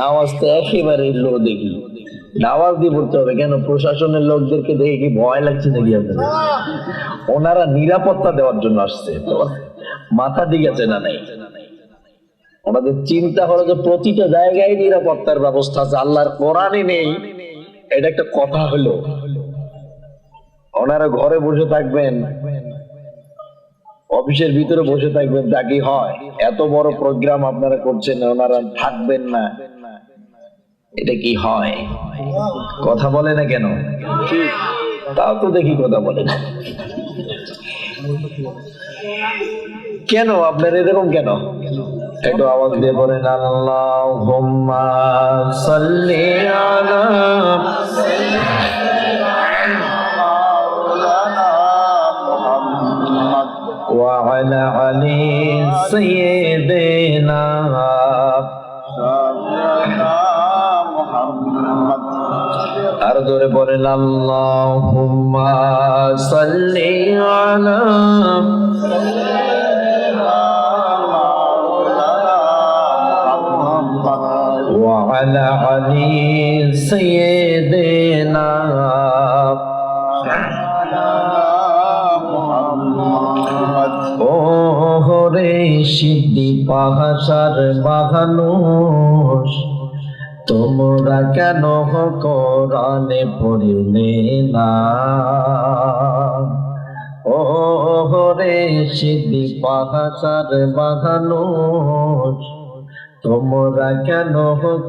আওয়াজ তো একেবারে লো দেখি, আওয়াজ দিয়ে পড়তে হবে কেন? প্রশাসনের লোকদেরকে দেখে কি ভয় লাগছে নাকি আপনাদের? ওনারা নিরাপত্তা দেওয়ার জন্য আসছে, মাথা ঠিক আছে না নাই? ওনাদের চিন্তা হলো যে প্রতিটা জায়গায় নিরাপত্তার ব্যবস্থা আছে, আল্লাহর কোরআনে নেই, এটা একটা কথা হলো। ওনারা ঘরে বসে থাকবেন, অফিসের ভিতরে বসে থাকবেন, তা কি হয়? এত বড় প্রোগ্রাম আপনারা করছেন, ওনারা থাকবেন না, এটা কি হয়? কথা বলে না কেন? তাও তো দেখি কথা বলে না কেন? আপনার এরকম কেন? একটু আওয়াজ দিয়ে বলেন আল্লাহুম্মা সাল্লি আলা ওয়া আলা আলি সাইয়্যিদিনা আর জোরে বলেন আল্লাহুম্মা সাল্লি আলা ওয়া আলা আলি সাইয়্যিদিনা ও হরে সিদ্ধি পাহাসার বাহানুষ, তোমরা কেন কোরআনে পড়িলে না? ও হরে সিদ্ধি পাহাসার বাহানুষ, তোমরা কেন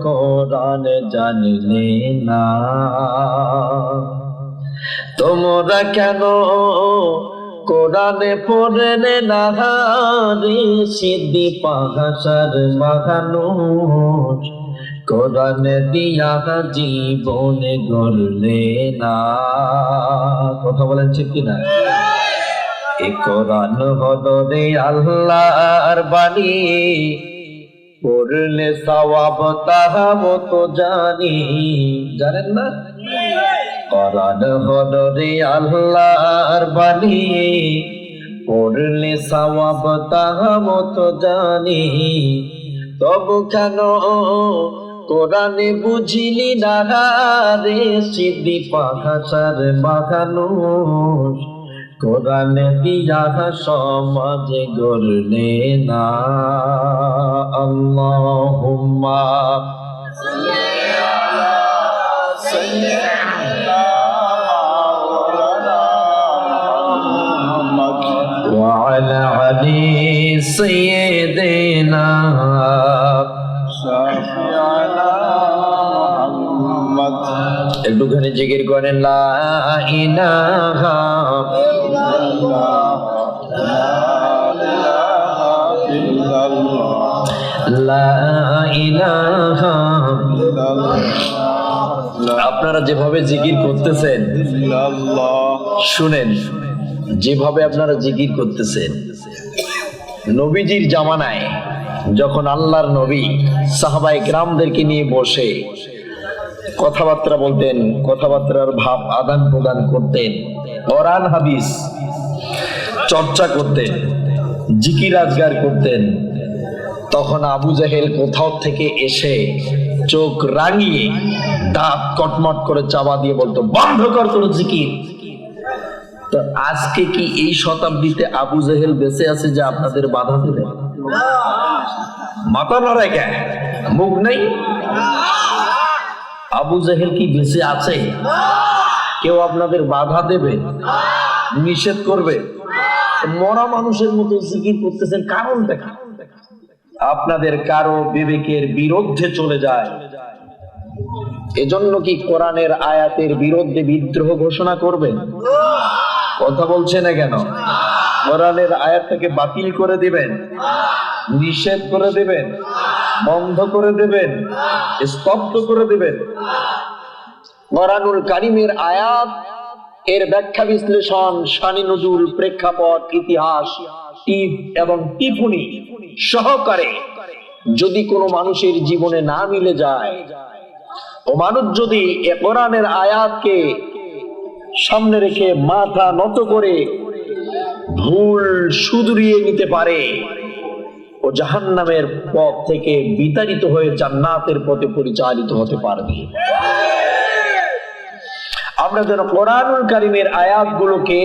কোরআনে জানিলে না? তোমরা কেন কোরআনে পড়লে না? রে সিদ্ধি পাহাসার বাহানুষ, কোরআন দিয়া জীবনে গড়লে না। কথা বলেন ঠিক কিনা? এই কোরআন হলো রে আল্লাহর বাণী, পড়লে সওয়াব তাহাব তো জানি, জানেন না? কোরআন হলো রে আল্লাহর বাণী, পড়লে সওয়াব তাহাব তো জানি, তবু কেন কোরআনে বুঝিলি না? রে সিদ্ধি পাহাসার বাহানুষ, কোরআনে দিয়া সমাজে গড়লে না। আল্লাহুম্মা ওয়া আলা আলি সাইয়্যিদিনা একটুখানি জিকির করেন লা ইলাহা লা ইলাহা। আপনারা যেভাবে জিকির করতেছেন শুনেন, যেভাবে আপনারা জিকির করতেছেন, নবীজির জামানায় যখন আল্লাহর নবী সাহাবায়ে কেরামদেরকে নিয়ে বসে কথাবার্তা বলতেন, কথাবার্তার ভাব আদান প্রদান করতেন, কোরআন হাদিস চর্চা করতেন, জিকির আজগার করতেন, তখন আবু জাহেল কোথাও থেকে এসে চোখ রাঙিয়ে দাঁত কটমট করে চাবা দিয়ে বলতো, বন্ধ কর তোর জিকির। তো আজকে কি এই শতাব্দীতে আবু জাহেল বেঁচে আছে যে আপনাদের বাধা দেবে? মাথা নড়ায় কেন? মুখ নেই? আবু জাহেল কি বেঁচে আছে? কেউ আপনাদের বাধা দেবে, নিষেধ করবে? মরা মানুষের মতো জিকির করতেছেন, কারণ দেখা আপনাদের কারো বিবেকের বিরুদ্ধে চলে যায়। এজন্য কি কোরআনের আয়াতের বিরুদ্ধে বিদ্রোহ ঘোষণা করবেন? কথা বলছে না কেন? কোরআনের আয়াতটাকে বাতিল করে দিবেন, নিষেধ করে দিবেন, বন্ধ করে দিবেন, স্তব্ধ করে দিবেন। কোরআনুল কারীমের আয়াত, এর ব্যাখ্যা বিশ্লেষণ, শানি নজুল, প্রেক্ষাপট, ইতিহাস, টিপ এবং টিপুনি সহকারে যদি কোনো মানুষের জীবনে না মিলে যায়, ও মানুষ যদি এ কোরআনের আয়াতকে সামনে রেখে মাথা নত করে ভুল শুধরিয়ে নিতে পারে, জাহান্নামের পথ থেকে বিতাড়িত হয়ে জান্নাতের পথে পরিচালিত হতে পারবে। আমরা যেন কোরআনুল কারীমের আয়াতগুলোকে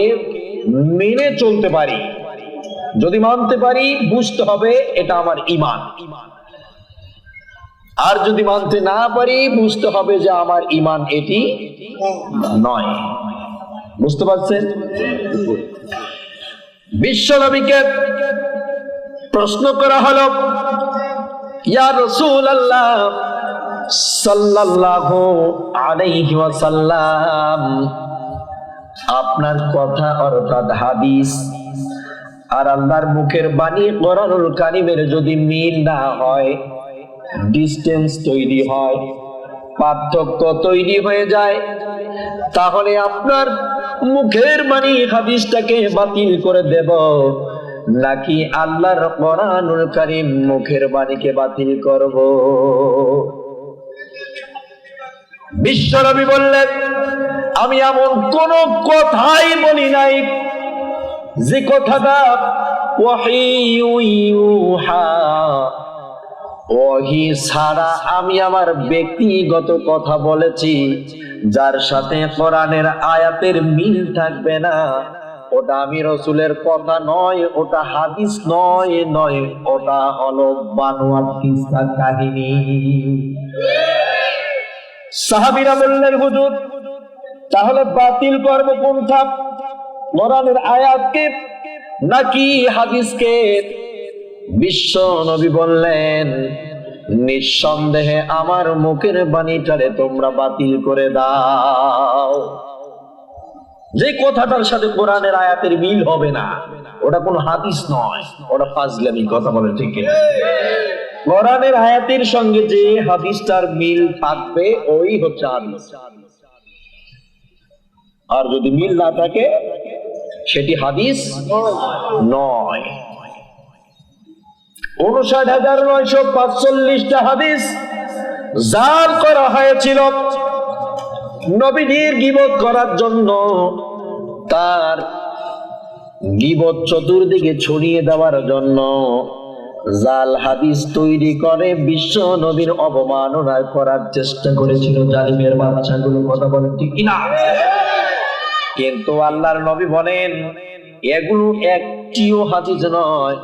মেনে চলতে পারি। যদি মানতে পারি, বুঝতে হবে এটা আমার ঈমান। আর যদি মানতে না পারি, বুঝতে হবে যে আমার ঈমান এটি নয়। বুঝতে পারছেন? বিশ্বনবীকে প্রশ্ন করা হলো, ইয়া রাসূলুল্লাহ সাল্লাল্লাহু আলাইহি ওয়াসাল্লাম, আপনার কথা অর্থাৎ হাদিস আর আল্লাহর মুখের বাণী কোরআনুল কারীমের যদি মিল না হয়, ডিসটেন্স তৈরি হয়, পার্থক্য তৈরি হয়ে যায়, তাহলে আপনার মুখের বাণী হাদিসটাকে বাতিল করে দেব, নাকি আল্লাহর কোরআনুল কারীম মুখের বাণীকে বাতিল করব? বিশ্বনবী বললেন, আমি এমন কোন কথাই বলি নাই যে কথাটা ওহী ছাড়া আমি আমার ব্যক্তিগত কথা বলেছি, যার সাথে কোরআনের আয়াতের মিল থাকবে না, ওটা আমি রাসূলের কথা নয়, ওটা হাদিস নয়, ওটা হলো বানোয়াট কিসসা কাহিনী। সাহাবীরা বললেন, হুজুর তাহলে বাতিল করব কোনটা, কোরআনের আয়াতকে নাকি হাদিসকে? বিশ্ব নবী বললেন, নিঃসন্দেহে আমার মুখের বাণীটারে তোমরা বাতিল করে দাও। যে কথাটার সাথে কোরআনের আয়াতের মিল হবে না, ওটা কোনো হাদিস নয়, ওটা ফাজলামি। কথা বলে ঠিক কিনা? কোরআনের আয়াতের সঙ্গে যে হাদিসটার মিল থাকবে ওই হচ্ছে হাদিস, আর যদি মিল না থাকে সেটি হাদিস নয়। ৫৯,৯৪৫টা হাদিস জাল করা হয়েছিল নবীজির গীবত করার জন্য। তার গীবত চতুর্দিকে ছড়িয়ে দেওয়ার জন্য জাল হাদিস তৈরি করে বিশ্ব নবীর অবমাননা করার চেষ্টা করেছিল জালিমের বাদশাগুলো। কথা বলেন ঠিক কিনা? কিন্তু আল্লাহর নবী বলেন, এগুলো একটিও হাদিস নয়,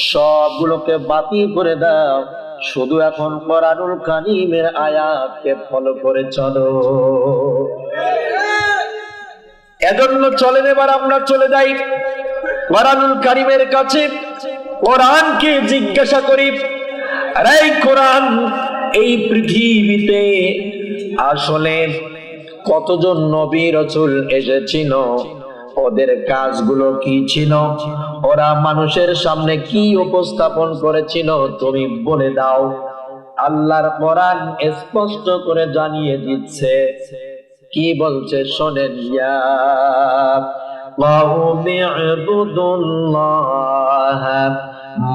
সবগুলোকে বাতিল করে দাও, শুধু এখন কোরআনুল কারীমের আয়াতকে ফলো করে চলো। এজন্য চলেন এবার আমরা চলে যাই কোরআনুল কারীমের কাছে, কোরআনকে জিজ্ঞাসা করি, আরে কোরআন, এই পৃথিবীতে আসলে কতজন নবী রাসূল এসেছিল, ওদের কাজগুলো কি ছিল, ওরা মানুষের সামনে কি উপস্থাপন করেছিল, তুমি বলে দাও। আল্লাহর কোরআন স্পষ্ট করে জানিয়ে দিচ্ছে, কি বলছে শোনেন, ইয়া কাওমি ইবুদুল্লাহ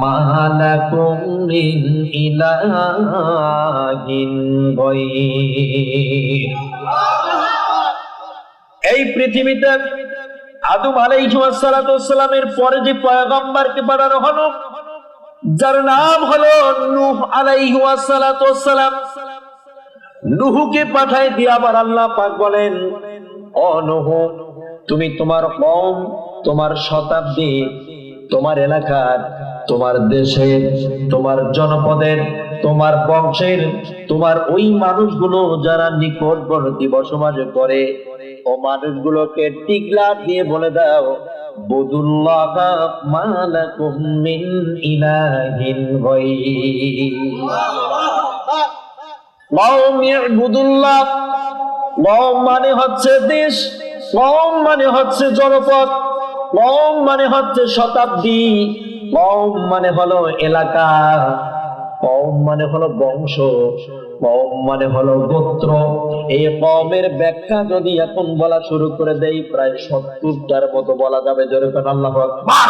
মা লাকুম মিন ইলাহিন গায়র। এই পৃথিবীতে আদম আলাইহিস সালামের পরে যে পয়গম্বরকে পাঠানো হলো, যার নাম হলো নূহ আলাইহিস সালাম, নূহকে পাঠাই দিয়ে আবার আল্লাহ পাক বলেন, ও নূহ, তুমি তোমার কওম, তোমার শতাব্দী, তোমার এলাকার, তোমার দেশের, তোমার জনপদের, তোমার বংশের, তোমার ওই মানুষগুলো যারা নিকটবর্তী বসবাস করে, ও মানুষগুলোকে টিকলা দিয়ে বলে দাও, বুদুল্লাহ মা লাকুম মিন ইলাহিন গায়র। কওম ইবুদুল্লাহ, কওম মানে হচ্ছে দেশ, কওম মানে হচ্ছে জনপদ, কওম মানে হচ্ছে শতাব্দী, কওম মানে হলো এলাকা, কওম মানে হলো বংশ, কওম মানে হলো গোত্র। এই কওমের ব্যাখ্যা যদি এখন বলা শুরু করে দেই, প্রায় ৭০টার মতো বলা যাবে। জোরে বলেন আল্লাহু আকবার।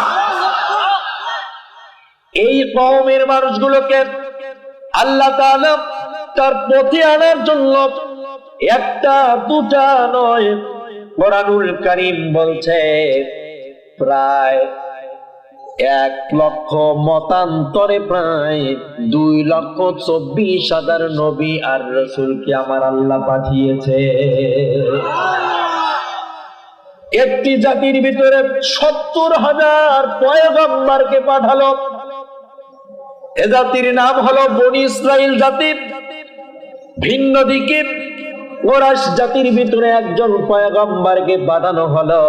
এই কওমের মানুষগুলোকে আল্লাহ তাআলা তার পথে আনার জন্য একটা দুটা নয়, কোরআনুল কারীম বলছে প্রায় 1,00,000 মতান্তরে প্রায় 2,24,000 নবী আর রাসূলকে আমার আল্লাহ পাঠিয়েছে। একটি জাতির ভিতরে 70,000 পয়গম্বরকে পাঠালো। এ জাতির নাম হলো বনি ইসরাইল জাতি। ভিন্ন দিকে কুরাইশ জাতির ভিতরে একজন পয়গম্বরকে পাঠানো হলো।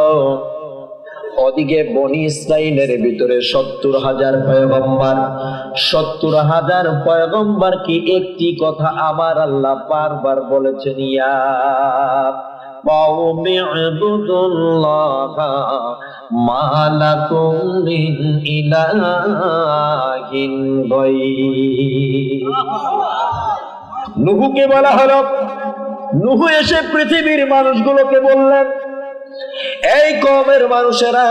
ওদিকে বনি ইসরাইলের ভিতরে 70,000 পয়গম্বর। 70,000 পয়গম্বর কি একটি কথা আমার আল্লাহ বারবার বলেছেন, ইয়া কওমি ইবুদুল্লাহা মা লাকুম মিন ইলাহিন গায়রুহু। নূহকে বলা হলো, নূহ এসে পৃথিবীর মানুষগুলোকে বললেন, এই কওমের মানুষেরা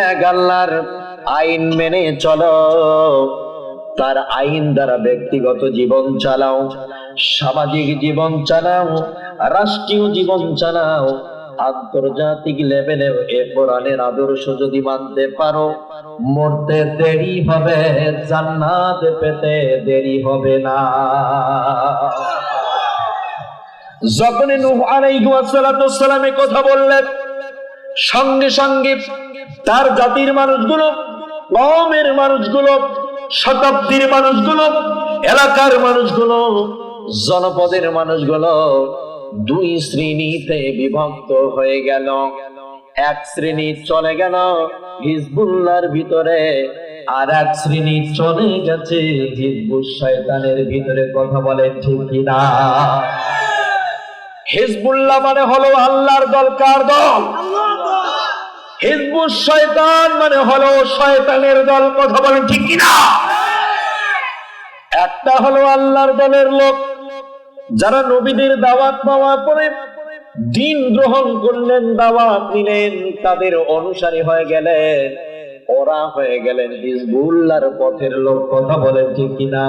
এক আল্লাহর আইন মেনে চলো। তার আইন দ্বারা ব্যক্তিগত জীবন চালাও, সামাজিক জীবন চালাও, রাষ্ট্রীয় জীবন চালাও। আন্তর্জাতিক লেভেলে এ কোরআনের আদর্শ যদি মানতে পারো, মরতে দেরি হবে, জান্নাত পেতে দেরি হবে না। যখন নূহ আলাইহিস সালাম কথা বললেন, সঙ্গে সঙ্গে তার জাতির মানুষগুলো, কওমের মানুষগুলো, শতাব্দীর মানুষগুলো, এলাকার মানুষগুলো, জনপদের মানুষগুলো দুই শ্রেণীতে বিভক্ত হয়ে গেল। এক শ্রেণী চলে গেল হিজবুল্লাহর ভিতরে, আর এক শ্রেণী চলে গেছে হিজবুশ শয়তানের ভিতরে। কথা বলেন ঠিক কিনা? হিজবুল্লাহ মানে হলো আল্লাহর দল। কার দল? হিজবুশ শয়তান মানে হলো শয়তানের দল। কথা বলেন ঠিক কিনা? একটা হলো আল্লাহর দলের লোক, যারা নবীদের দাওয়াত পাওয়ার পরে দ্বীন গ্রহণ করলেন, দাওয়াত নিলেন, তাদের অনুসারী হয়ে গেলেন, ওরা হয়ে গেলেন হিজবুল্লাহর পথের লোক। কথা বলেন ঠিক কিনা?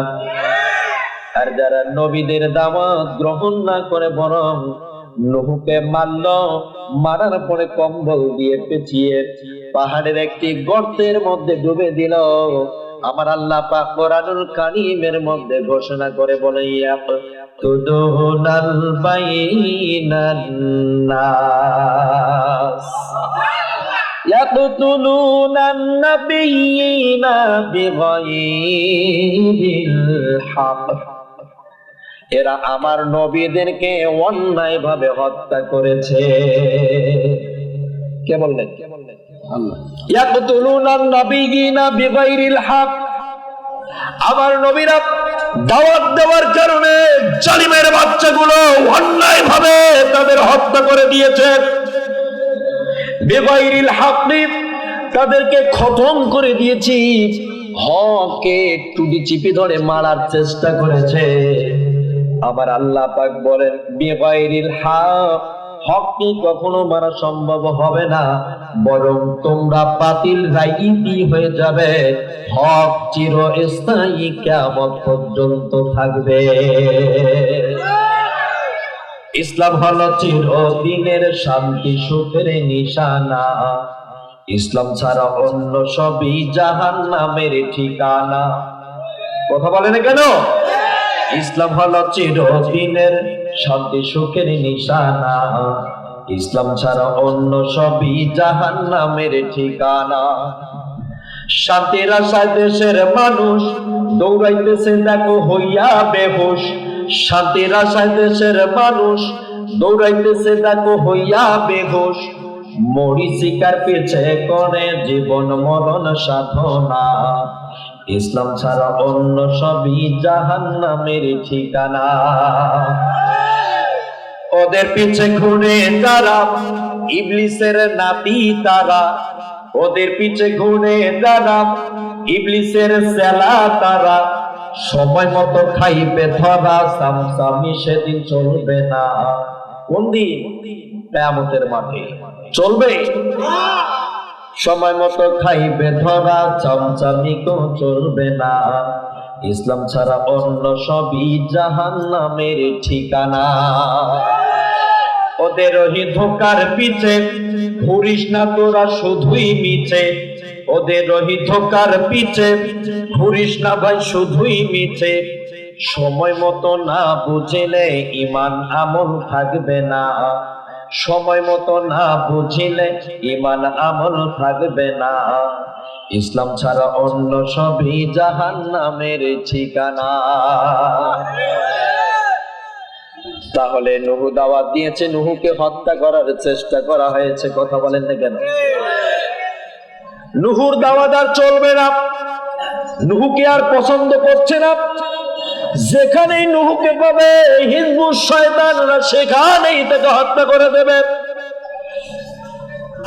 আর যারা নবীদের দাওয়াত গ্রহণ না করে বরং নূহকে মারল, মারার পরে কম্বল দিয়ে পেঁচিয়ে পাহাড়ের একটি গর্তের মধ্যে ডুবে দিল, আমার আল্লাহ পাক কোরআনুল কারীমের মধ্যে ঘোষণা করে বলে, ইয়াকুতুলুনাল বাইনান নাস ইয়াকুতুলুনান নাবিয়্যিনা বিগাইরিল হক। এরা আমার নবীদেরকে অন্যায় ভাবে হত্যা করেছে। কে বললেন? আল্লাহ। ইয়াকতুলুনান নাবিয়্যিনা বিগাইরিল হক। আমার নবীরা দাওয়াত দেওয়ার কারণে জালিমের বাচ্চাগুলো অন্যায় ভাবে তাদের হত্যা করে দিয়েছে। বিগাইরিল হক, তাদেরকে খতম করে দিয়েছি। হককে টুটি চিপে ধরে মারার চেষ্টা করেছে। আমার আল্লাহ পাক বলেন, বিগাইরিল হক, হককে কখনো মারা সম্ভব হবে না, বরং তোমরা বাতিল রাইতি হয়ে যাবে। হক চিরস্থায়ী, কিয়ামত পর্যন্ত থাকবে। ইসলাম হলো চিরদিনের শান্তি সুখের নিশানা। ইসলাম ছাড়া অন্য সবই জাহান্নামের ঠিকানা। কথা বলে না কেন? ইসলাম হলো চিরদিনের শান্তি সুখের নিশানা। ইসলাম ছাড়া অন্য সবই জাহান্নামের ঠিকানা। শান্তির আশায় দেশের মানুষ দৌড়াইতেছে দেখো হইয়া বেহুশ। শান্তির আশায় দেশের মানুষ দৌড়াইতেছে দেখো হইয়া বেহুশ। মরিচিকার পিছে করে জীবন মরণ সাধনা। ইসলাম ছাড়া অন্য সবই জাহান্নামের ঠিকানা। ওদের পিছে ঘুরে যারা ইবলিসের নাতি তারা, ওদের পিছে ঘুরে যারা ইবলিসের চেলা তারা, সময় মতো খাইবে ধরা, সামসামি সেদিন চলবে না। কোন দিন? কিয়ামতের মাঠে চলবে। সময় মতো খাইবে ধরা, চামচামি তো চলবে না। ইসলাম ছাড়া অন্য সবই জাহান্নামের ঠিকানা। ওদের ওই ধোকার পিছে ঘুরিস না তোরা শুধুই মিছে। ওদের ওই ধোকার পিছে ঘুরিস না ভাই শুধুই মিছে, সময় মতো না বুঝিলে ইমান আমল থাকবে না, সময় মতো না বুঝিলে ইমান আমল থাকবে না, ইসলাম ছাড়া অন্য সবই জাহান্নামের ঠিকানা। তাহলে নুহু দাওয়াত দিয়েছে, নুহুকে হত্যা করার চেষ্টা করা হয়েছে, কথা বলেন না কেন? নুহুর দাওয়াত আর চলবে না, নুহুকে আর পছন্দ করছে না, যেখানেই নুহুকে পাবে হিজবুস শয়তানরা সেখানেই তাকে হত্যা করে দেবে।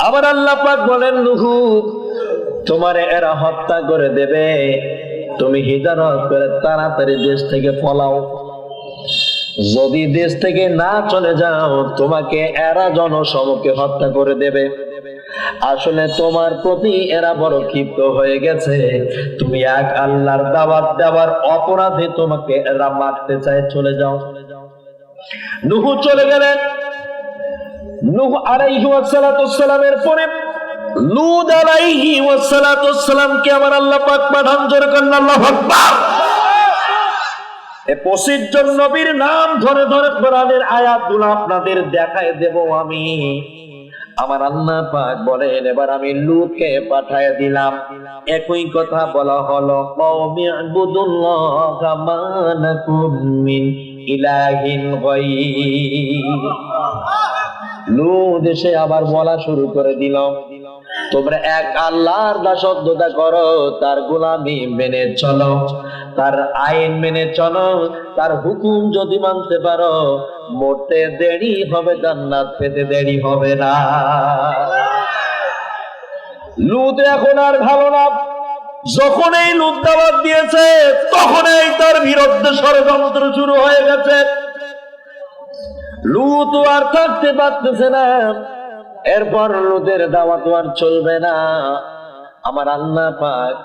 আবার আল্লাহ পাক বলেন, নুহু তোমারে এরা হত্যা করে দেবে, তুমি হিজরত করে তাড়াতাড়ি দেশ থেকে পলাও, যদি দেশ থেকে না চলে যাও তোমাকে এরা জনসমক্ষে হত্যা করে দেবে। আসলে তোমার প্রতি এরা বড় ক্ষিপ্ত হয়ে গেছে, তুমি এক আল্লাহর দাওয়াত দেওয়ার অপরাধে তোমাকে এরা মারতে চায়, চলে যাও। নুহু চলে গেলেন। নূহ আলাইহি ওয়াসসালাতুস সালামের পরে লূত আলাইহি ওয়াসসালাতুস সালামকে আমার আল্লাহ পাক পাঠান, জোরে বলেন আল্লাহু আকবার। এই 25 জন নবীর নাম ধরে ধরে কোরআনের আয়াতগুলো আপনাদের দেখায় দেব আমি। আমার আল্লাহ পাক বলেন, এবার আমি লূতকে পাঠায় দিলাম। একই কথা বলা হলো, কওমি ইবুদুল্লাহ মা লাকুম মিন ইলাহিন গায়র। লূত এসে আবার বলা শুরু করে দিল, তোমরা এক আল্লাহর দাসত্বতা করো, তার গোলামি মেনে চলো, তার আইন মেনে চলো, তার হুকুম যদি মানতে পারো মরতে দেরি হবে, জান্নাত পেতে দেরি হবে না। লূত এখন আর ভালো না, যখনই লূত দাওয়াত দিয়েছে তখনই তার বিরুদ্ধে ষড়যন্ত্র শুরু হয়ে গেছে। লূত আর থাকতে পারতেছে না, এরপর লূতের দাওয়াত আর চলবে না। আমার আল্লাহ পাক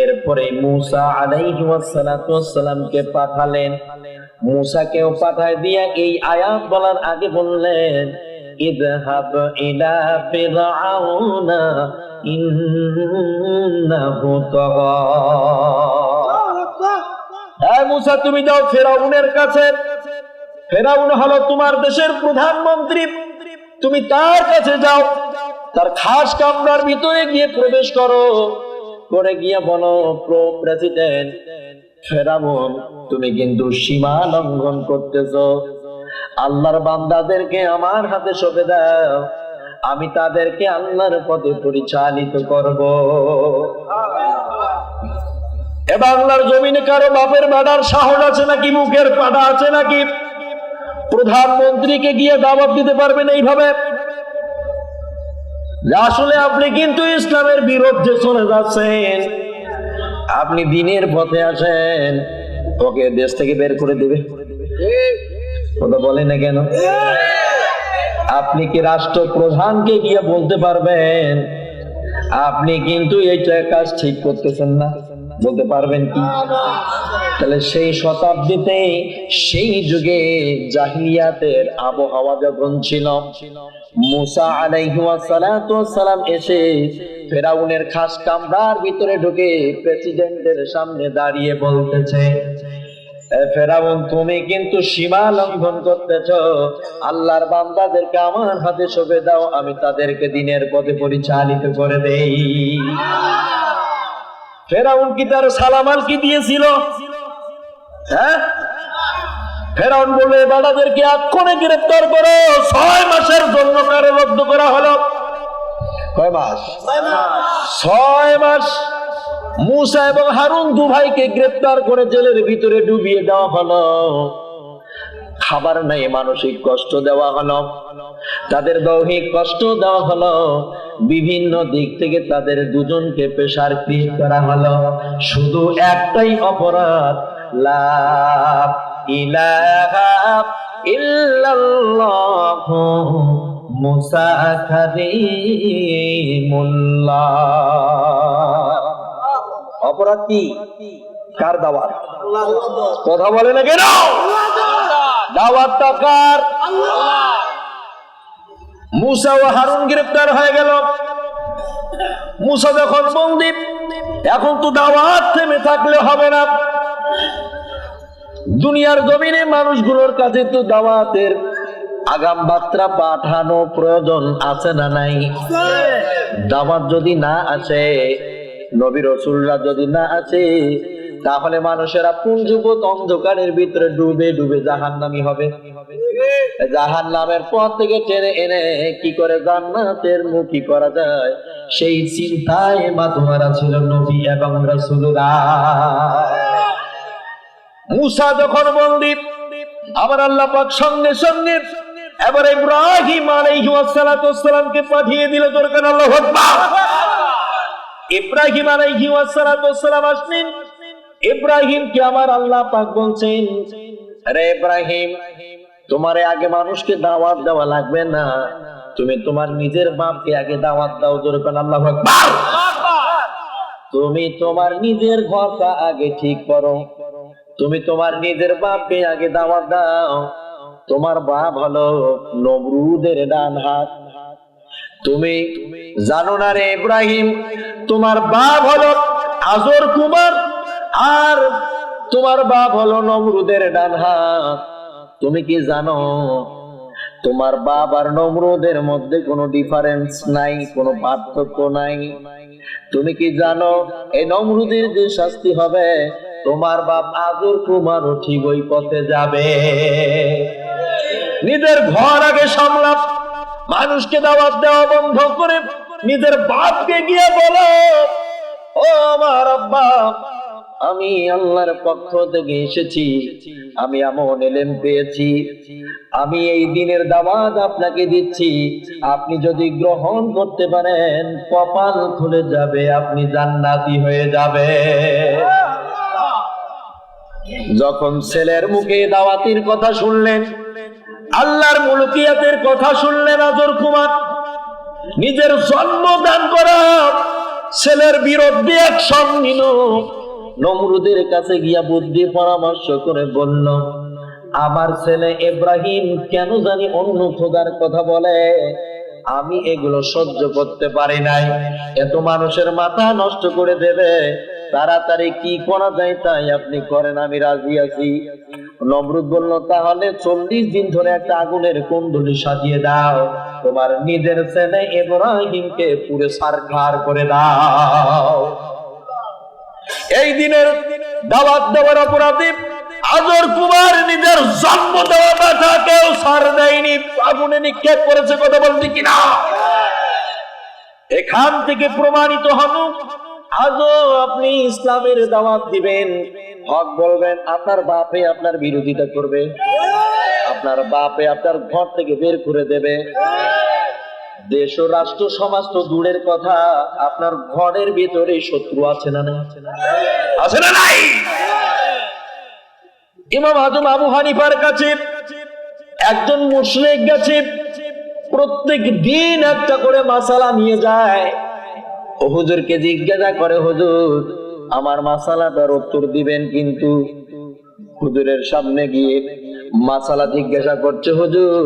এরপরে মূসা আলাইহি ওয়াসসালাতুস সালামকে পাঠালেন। মূসাকেও পাঠায় দিয়া এই আয়াত বলার আগে বললেন, ইযহাব ইলা ফিরআউনা ইন্নাহু তাগা। হ্যাঁ মূসা, তুমি যাও ফিরআউনের কাছে। ফিরআউন হলো তোমার দেশের প্রধানমন্ত্রী, তুমি তার কাছে যাও, তার খাস কামরার ভিতরে গিয়ে প্রবেশ করো, করে গিয়ে বলো, প্রেসিডেন্ট ফিরআউন তুমি কিন্তু সীমা লঙ্ঘন করতেছো, আল্লাহর বান্দাদেরকে আমার হাতে সঁপে দাও, আমি তাদেরকে আল্লাহর পথে পরিচালিত করব। এ বাংলার জমিনে কারো বাপের বাড়ার সাহস আছে নাকি, মুখের পাড়া আছে নাকি প্রধানমন্ত্রীকে গিয়ে দাওয়াত দিতে পারবেন এইভাবে? আসলে আপনি কিন্তু ইসলামের বিরুদ্ধে চলে যাচ্ছেন, আপনি দ্বীনের পথে আসেন, ওকে দেশ থেকে বের করে দিবে। কথা বলে না কেন? আপনি কি রাষ্ট্রপ্রধানকে গিয়ে বলতে পারবেন আপনি কিন্তু এইটা কাজ ঠিক করতেছেন না? বলতে পারবেন কি? তাহলে সেই শতাব্দীতে, সেই যুগে জাহিলিয়াতের আবহাওয়া যখন ছিল, মূসা আলাইহি ওয়াসসালাতুস সালাম এসে ফিরআউনের খাস কামরার ভিতরে ঢুকে প্রেসিডেন্টের সামনে দাঁড়িয়ে বলতেছে, ফিরআউন তুমি কিন্তু সীমা লঙ্ঘন করতেছো, আল্লাহর বান্দাদেরকে আমার হাতে সঁপে দাও, আমি তাদেরকে দ্বীনের পথে পরিচালিত করে দেই। ফিরআউন কি তার সালামাল কি দিয়েছিল? হ্যাঁ, ফিরআউন বলে বান্দাদেরকে এক্ষুনি গ্রেফতার করো। 6 মাসের জন্য কারারুদ্ধ করা হলো। কয় মাস? 6 মাস। মূসা এবং হারুন দু ভাইকে গ্রেফতার করে জেলের ভিতরে ডুবিয়ে দেওয়া হলো। খাবার নাই, মানসিক কষ্ট দেওয়া হলো, তাদের দৈহিক কষ্ট দেওয়া হলো, বিভিন্ন দিক থেকে তাদের দুজনকে প্রেসার ক্রিয়েট করা হলো। শুধু একটাই অপরাধ, লা ইলাহা ইল্লাল্লাহু মুসা কারীমুল্লাহ। অপরাধ কি? কার দাওয়াত? কথা বলে না কেন? দাওয়াতটা কার? মূসা ও হারুন গ্রেফতার হয়ে গেল। মুসা যখন বন্দী, এখন তো দাওয়াত থেমে থাকলে হবে না, দুনিয়ার জমিনে মানুষগুলোর কাছে তো দাওয়াতের আগাম বার্তা পাঠানো প্রয়োজন আছে না নাই? দাওয়াত যদি না আসে, নবী রাসূলরা যদি না আসে, তাহলে মানুষেরা পুঞ্জীভূত অন্ধকারের ভিতরে ডুবে ডুবে জাহান্নামী হবে। জাহান্নামের পথ থেকে টেনে এনে কি করে জান্নাতের মুখী করা যায়, সেই চিন্তায় মাতোয়ারা ছিল নবী এবং রাসূলরা। মুসা যখন বন্দী, আবার আল্লাহ পাক সঙ্গে সঙ্গে এবার ইব্রাহিম আলাইহিস সালামকে পাঠিয়ে দিল। দরকার আল্লাহু আকবার। ইব্রাহিম আলাইহিস সালাম আসলেন। ইব্রাহিমকে আমার আল্লাহ পাক বলছেন, আরে ইব্রাহিম, তোমারে আগে মানুষকে দাওয়াত দেওয়া লাগবে না, তুমি তোমার নিজের বাপকে আগে দাওয়াত দাও। দরকার আল্লাহু আকবার। তুমি তোমার নিজের ঘরটা আগে ঠিক করো, তুমি তোমার নিজের বাপকে আগে দাওয়াত দাও। তোমার বাপ হলো নমরুদের ডান হাত। তুমি জানো না রে ইব্রাহিম, তোমার বাপ হলো আজর কুমার, আর তোমার বাপ হলো নমরুদের ডান হাত। তুমি কি জানো তোমার বাপ আর নমরুদের মধ্যে কোনো ডিফারেন্স নাই, কোনো পার্থক্য নাই? তুমি কি জানো এই নমরুদের যে শাস্তি হবে, তোমার বাপ আজর কুমারও ঠিক ওই পথে যাবে। নিজের ঘর আগে সামলাপ, মানুষকে দাওয়াত দেওয়া বন্ধ করে নিজের বাপকে গিয়ে বলো, ও আমার আব্বা, আমি আল্লাহর পক্ষ থেকে এসেছি, আমি এমন ইলম পেয়েছি, আমি এই দিনের দাওয়াত আপনাকে দিচ্ছি, আপনি যদি গ্রহণ করতে পারেন কপাল খুলে যাবে, আপনি জান্নাতি হয়ে যাবে। যখন ছেলের মুখে দাওয়াতির কথা শুনলেন, আল্লাহর মুলকিয়াতের কথা শুনলেন, আজর কুমার নিজের জন্মদান করা ছেলের বিরুদ্ধে অ্যাকশন নিল। নমরুদের কাছে গিয়া বুদ্ধি পরামর্শ করে বলল, আমার ছেলে ইব্রাহিম কেন জানি অন্য খোদার কথা বলে, আমি এগুলো সহ্য করতে পারি নাই, এত মানুষের মাথা নষ্ট করে দেবে, তাড়াতাড়ি কি করা যায় তাই আপনি করেন, আমি রাজি আছি। নমরুদ বলল, তাহলে 40 দিন ধরে একটা আগুনের কুণ্ডলী সাজিয়ে দাও, তোমার নিজের ছেলে ইব্রাহিমকে পুরো সারখার করে দাও। এই দিনের দাওয়াত দেওয়ার অপরাধে আজর কুমার নিজের জন্ম দেওয়া বাচ্চাকেও ছাড় দেয়নি, আগুনে নিক্ষেপ করেছে। কথা বলতে কিনা? এখান থেকে প্রমাণিত হলো, আজও আপনি ইসলামের দাওয়াত দিবেন, হক বলবেন, আপনার বাপে আপনার বিরোধিতা করবে, আপনার বাপে আপনার ঘর থেকে বের করে দেবে। দেশ ও রাষ্ট্র সমাজ তো দূরের কথা, আপনার ঘরের ভিতরে শত্রু আছে না নাই? আছে না নাই? ইমাম আজম আবু হানিফার কাছে একজন মুশরিক গেছে, প্রত্যেক দিন একটা করে মাসালা নিয়ে যায়। হুজুরকে জিজ্ঞাসা করে, হুজুর আমার মাসালাটার উত্তর দিবেন, কিন্তু হুজুরের সামনে গিয়ে মাসালা জিজ্ঞাসা করছে, হুজুর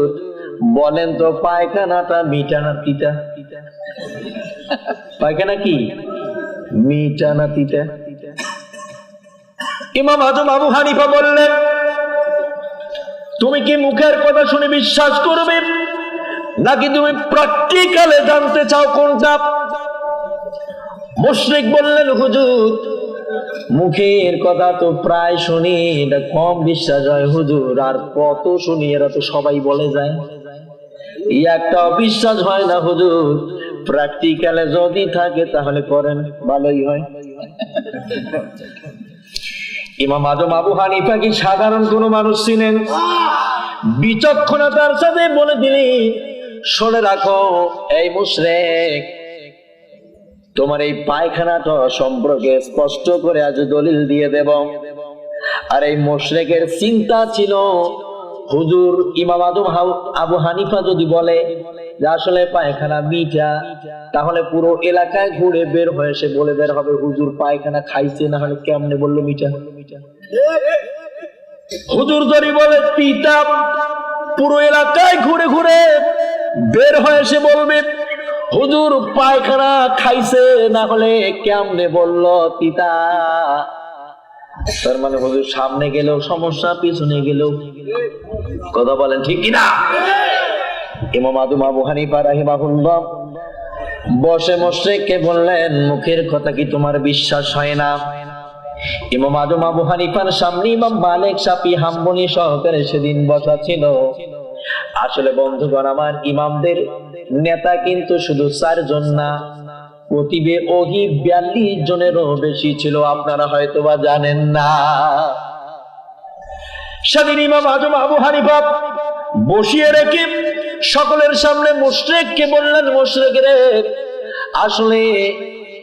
বলেন তো পায়খানাটা মিঠা না তিতা? পায়খানা কি মিঠা না তিতা? ইমাম আজম আবু হানিফা বললেন, তুমি কি মুখের কথা শুনে বিশ্বাস করবে, নাকি তুমি প্র্যাকটিক্যালে জানতে চাও কোনটা? মুশরিক বললেন, হুজুর মুখের কথা তো প্রায় শুনি, এটা কম বিশ্বাস হয় হুজুর, আর কত শুনি, এরা তো সবাই বলে যায়, এই একটা অবিশ্বাস হয় না হুজুর, প্র্যাকটিক্যালে যদি থাকে তাহলে করেন, ভালোই হয়। ইমাম আজম আবু হানিফা কি সাধারণ কোন মানুষ ছিলেন? বিচক্ষণতার সাথে বলে দিলেন, শুনে রাখো এই মুশরিক, তোমার এই পায়খানাটা সম্পর্কে স্পষ্ট করে আজ দলিল দিয়ে দেব। আর এই মুশরিকের চিন্তা ছিল, হুজুর ইমাম আজম আবু হানিফা যদি বলে যে আসলে পায়খানা মিঠা, তাহলে পুরো এলাকায় ঘুরে বের হয়ে সে বলে বের হবে, হুজুর পায়খানা খাইছে, না হলে কেমনে বললো মিঠা? হুজুর যদি বলে তিতা, পুরো এলাকায় ঘুরে ঘুরে বের হয়ে সে বলবে, হুজুর পায়খানা খাইছে, না হলে কেমনে বললো তিতা? তার মানে হুজুর সামনে গেলেও সমস্যা, পিছনে গেলেও। কথা বলেন ঠিক কিনা? ইমাম আবু হানিফা রাহিমাহুল্লাহ বসে মুশরিককে বললেন, মুখের কথা কি তোমার বিশ্বাস হয় না? ইমাম আবু হানিফার সামনে ইমাম মালিক, শাফি, হাম্বলি সহকারে সেদিন বসা ছিল। আসলে বন্ধুগণ আমার, ইমামদের নেতা কিন্তু শুধু 4 জন না, কতিবে ওহি 42 জনেরও বেশি ছিল, আপনারা হয়তো বা জানেন না। সেদিন ইমাম আবু হানিফা বসিয়ে রেখে সকলের সামনে মুশরিককে বললেন, মুশরিক রে, আসলে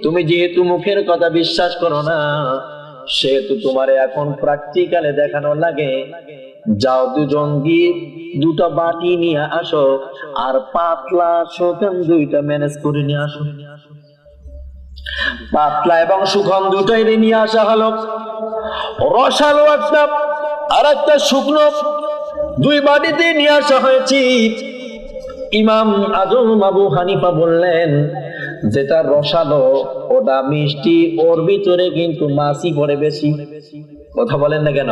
তুমি যেহেতু মুখের কথা বিশ্বাস করো না, সেহেতু তোমারে এখন প্র্যাকটিক্যালে দেখানো লাগে। যাও, দুজন গিয়ে 2টা বাটি নিয়ে আসো, আর পাতলা শুকন 2টা ম্যানেজ করে নিয়ে আসো। পাতলা এবং শুকন 2টাই নিয়ে আসা হলো। রসালো একটা আর একটা শুকনো 2 বাটিতে নিয়ে আসা হয়েছে। ইমাম আবু হানিফা বললেন, যেটা রসালো ওটা মিষ্টি, ওর ভিতরে কিন্তু মাছি পড়ে বেশি। কথা বলেন না কেন?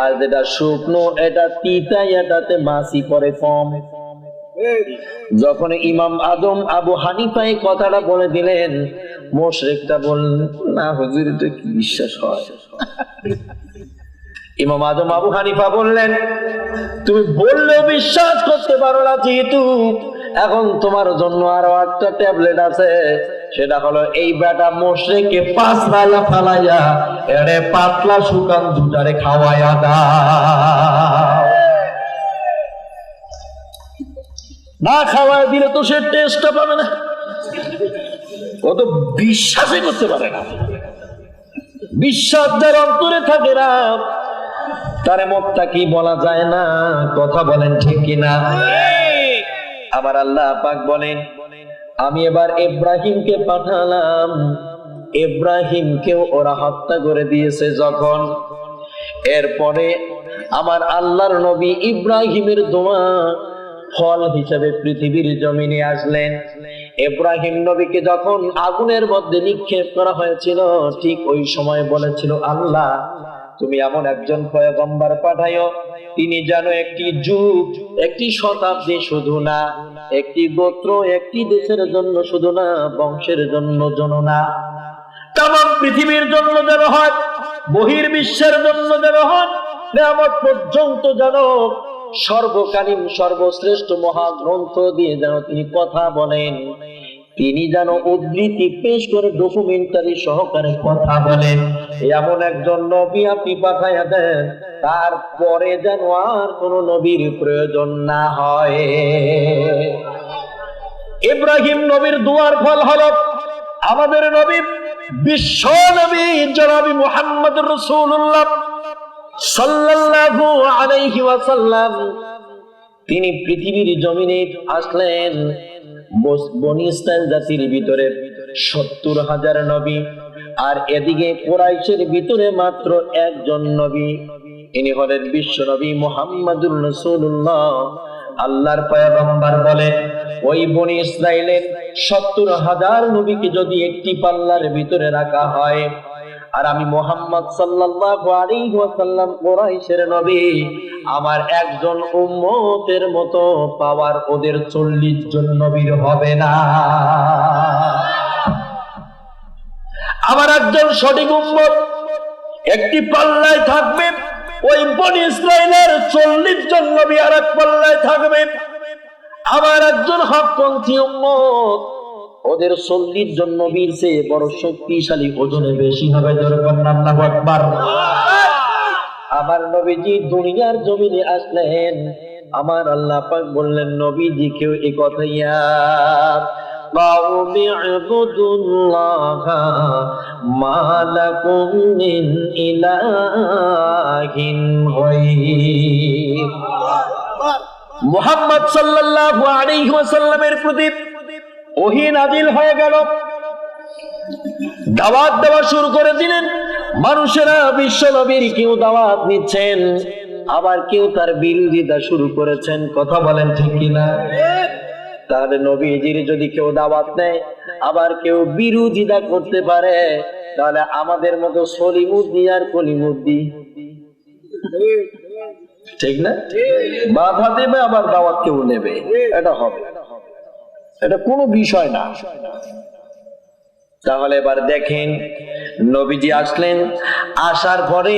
আর যেটা শুকনো এটা তিতা, এটাতে মাছি পড়ে কম। যখন ইমাম আবু হানিফা এই কথাটা বলে দিলেন, মুশরিকটা বললেন, না হুজুর, এটা কি বিশ্বাস হয়? ইমাম আবু হানিফা বললেন, তুমি বললেও বিশ্বাস করতে পারো না, যেহেতু এখন তোমার জন্য আরো একটা ট্যাবলেট আছে, সেটা হলো এই বেটা মুশরিককে 5 বেলা ফালাইয়া এরে পাতলা শুকান 2টারে খাওয়াইয়া দাও। না খাওয়াই দিলে তো সে টেস্টটা পাবে না। ও তো বিশ্বাসই করতে পারে না। বিশ্বাস যার অন্তরে থাকে না, তারে মুখটা কি বলা যায় না। কথা বলেন ঠিক কিনা? আবার আল্লাহ পাক বলেন, আমি এবার ইব্রাহিমকে পাঠালাম, ইব্রাহিমকেও ওরা হত্যা করে দিয়েছে যখন। এরপরে আমার আল্লাহর নবী ইব্রাহিমের দোয়া ফল হিসেবে পৃথিবীর জমিনে আসলেন। ইব্রাহিম নবীকে যখন আগুনের মধ্যে নিক্ষেপ করা হয়েছিল, ঠিক ওই সময় বলেছিল, আল্লাহ তুমি এমন একজন পয়গম্বর পাঠাইও, তিনি যেন একটি যুগ, একটি শতাব্দী শুধু না, একটি গোত্র, একটি দেশের জন্য শুধু না, বংশের জন্য না, তামাম পৃথিবীর জন্য যেন হয়, বহির্বিশ্বের জন্য যেন হয়, কিয়ামত পর্যন্ত যেন সর্বকালীন সর্বশ্রেষ্ঠ মহাগ্রন্থ দিয়ে যেন তিনি কথা বলেন, তিনি যেন উদ্ধৃতি পেশ করে ডকুমেন্টারি সহকারে কথা বলেন, এমন একজন নবী আপনি পাঠাইয়া দেন, তারপরে যেন আর কোন নবীর প্রয়োজন না হয়। ইব্রাহিম নবীর দুয়ার ফল হলো আমাদের নবী, বিশ্ব নবী জনাবি মুহাম্মদুর রাসূলুল্লাহ সাল্লাল্লাহু আলাইহি ওয়াসাল্লাম। তিনি পৃথিবীর জমিনে আসলেন। বনি ইসরাইল জাতির ভিতরে 70,000 নবী, আর এদিকে কুরাইশের ভিতরে মাত্র 1 জন নবী, ইনি হলেন বিশ্ব নবী মুহাম্মদুর রাসূলুল্লাহ। আল্লাহর পয়গম্বর বলেন, ওই বনি ইসরাইলের 70,000 নবীকে যদি একটি পাল্লার ভিতরে রাখা হয়, আর আমি মুহাম্মদ সাল্লাল্লাহু আলাইহি ওয়াসাল্লাম কুরাইশের নবী, আমার একজন উম্মতের মতো পাওয়ার ওদের 40 জন নবীর হবে না। আমার একজন সঠিক উম্মত একটি পাল্লায় থাকবে, ওই বনি ইসরাইলের 40 জন নবী আর এক পাল্লায় থাকবে। আমার একজন হকপন্থী উম্মত ওদের 40 জন নবীর চেয়ে বড় শক্তিশালী, ওজনে বেশি হবে। আল্লাহু আকবার। আমার নবীজি দুনিয়ার জমিনে আসলেন, আমার আল্লাহ পাক বললেন নবীজিকেও এই কথাইয়া, মুহাম্মদ সাল্লাল্লাহু আলাইহি ওয়াসাল্লামের প্রতি ওহী নাযিল হয়ে গেল, দাওয়াত দেওয়া শুরু করে দিলেন। মানুষেরা বিশ্ব নবীর কেউ দাওয়াত নিচ্ছেন, আবার কেউ তার বিরোধিতা শুরু করেছেন। কথা বলেন ঠিক কিনা? তাহলে নবীজির যদি কেউ দাওয়াত নেয় আবার কেউ বিরোধিতা করতে পারে, তাহলে আমাদের মতো সলিমুদ্দি আর কলিমুদ্দি, ঠিক না? বাধা দেবে আবার দাওয়াত কেউ নেবে, এটা হবে, এটা কোনো বিষয় না। তাহলে এবার দেখেন, নবীজি আসলেন, আসার পরে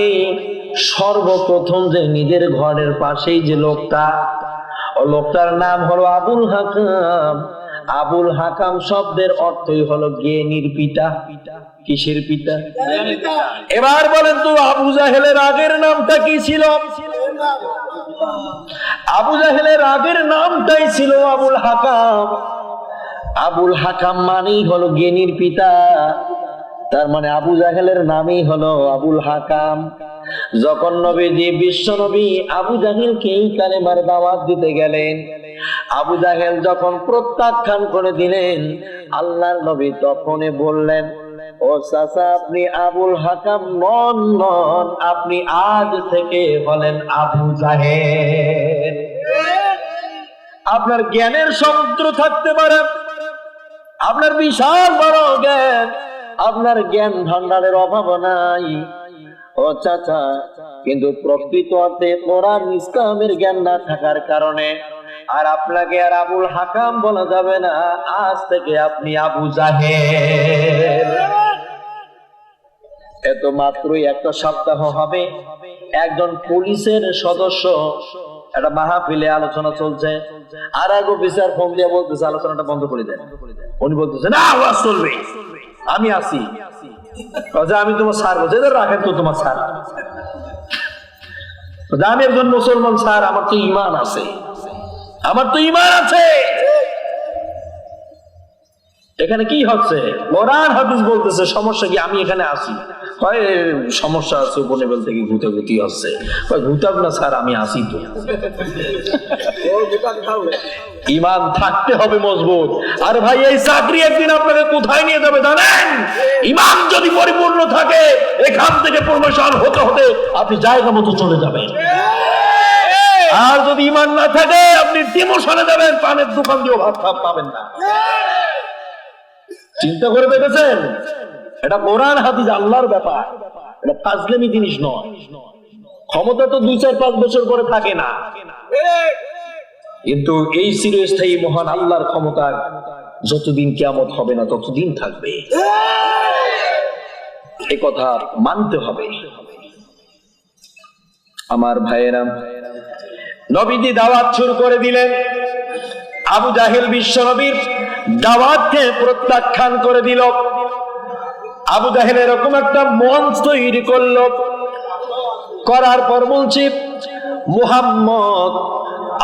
সর্বপ্রথম যে নিজের ঘরের পাশেই যে লোকটা, লোকটার নাম হলো আবুল হাকাম। আবুল হাকাম শব্দের অর্থই হলো জ্ঞানীর পিতা। কিসের পিতা? এবার বলেন তো, আবু জাহেলের আগের নামটা কি ছিল? আবু জাহেলের আগের নামটাই ছিল আবুল হাকাম। আবুল হাকাম মানেই হলো জ্ঞানীর পিতা, তার মানে আবু জাহেলের নামই হলো আবুল হাকাম। যখন নবীজি বিশ্ব নবী আবু জাহেলকে এই কালেমার দাওয়াত দিতে গেলেন, আবু জাহেল যখন প্রত্যাখ্যান করে দিলেন, আল্লাহর নবী তখনই বললেন, ও চাচা, আপনি আবুল হাকাম নন, নন, আপনি আজ থেকে হলেন আবু জাহেল। আপনার জ্ঞানের সমুদ্র থাকতে পারে, আপনার বিশাল বড় জ্ঞান, আপনার জ্ঞান ভান্ডারের অভাব নাই, ও চাচা, কিন্তু প্রকৃত অর্থে কোরআন ইসলামের জ্ঞান না থাকার কারণে আর আপনাকে আর আবুল হাকাম বলা যাবে না, আজ থেকে আপনি আবু জাহেল। এত মাত্রই একটা সপ্তাহ হবে, একজন পুলিশের সদস্য একটা মাহফিলে আলোচনা চলছে, আর এক অফিসার ফোন দিয়ে বলতেছে আলোচনাটা বন্ধ করে দেন। উনি বলতেছে না, আওয়াজ চলবে, আমি আসি। আমি তোমার স্যার বলছি, রাখেন তো তোমার স্যার। আমি একজন মুসলমান স্যার, আমার তো ঈমান আছে, আমার তো ঈমান আছে। এখানে কি হচ্ছে? কোরআন হাদিস বলতেছে, সমস্যা কি? আমি এখানে আসি। সমস্যা আছে, উপলেভেল থেকে ঘুটাঘুটি হচ্ছে। ঘুটাব না স্যার, আমি আসি তো। ঈমান থাকতে হবে মজবুত। আর ভাই, এই চাকরি একদিন আপনাকে কোথায় নিয়ে যাবে জানেন? ঈমান যদি পরিপূর্ণ থাকে, এখান থেকে প্রমোশন হতে হতে আপনি জায়গা মতো চলে যাবেন। আর যদি ঈমান না থাকে, আপনি ডিমোশনে যাবেন, পানের দোকান দিয়েও ভাত পাবেন না। চিন্তা করে দেখেছেন? এটা কোরআন হাদিস, আল্লাহর ব্যাপার, এটা ফাজলামি জিনিস নয়। ক্ষমতা তো 2-4-5 বছর পরে থাকে না, কিন্তু এই চিরস্থায়ী মহান আল্লাহর ক্ষমতা যতদিন কিয়ামত হবে না ততদিন থাকবে। এই কথা মানতে হবে। আমার ভাইয়েরা, নবীজি দাওয়াত শুরু করে দিলেন। আবু জাহেল বিশ্ব নবীর দাওয়াতকে প্রত্যাখ্যান করে দিল। আবু জাহেল এরকম একটা মঞ্চ তৈরি করলো, করার পর বলছি, মুহাম্মদ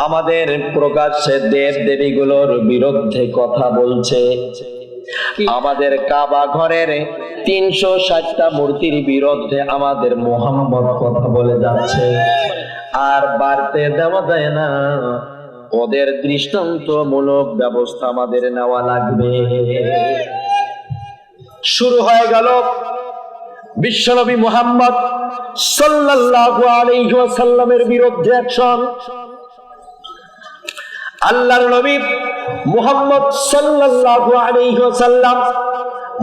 আমাদের প্রকাশ্যে দেব দেবীগুলোর বিরুদ্ধে কথা বলছে, আমাদের কাবা ঘরের 360টা মূর্তির বিরুদ্ধে আমাদের মুহাম্মদ কথা বলে যাচ্ছে, আর বাড়তে দেওয়া যায় না, ওদের দৃষ্টান্তমূলক ব্যবস্থা আমাদের নেওয়া লাগবে। শুরু হয়ে গেল বিশ্বনবী মুহাম্মদ সাল্লাল্লাহু আলাইহি ওয়াসাল্লামের বিরুদ্ধে অ্যাকশন। আল্লাহর নবী মুহাম্মদ সাল্লাল্লাহু আলাইহি ওয়াসাল্লাম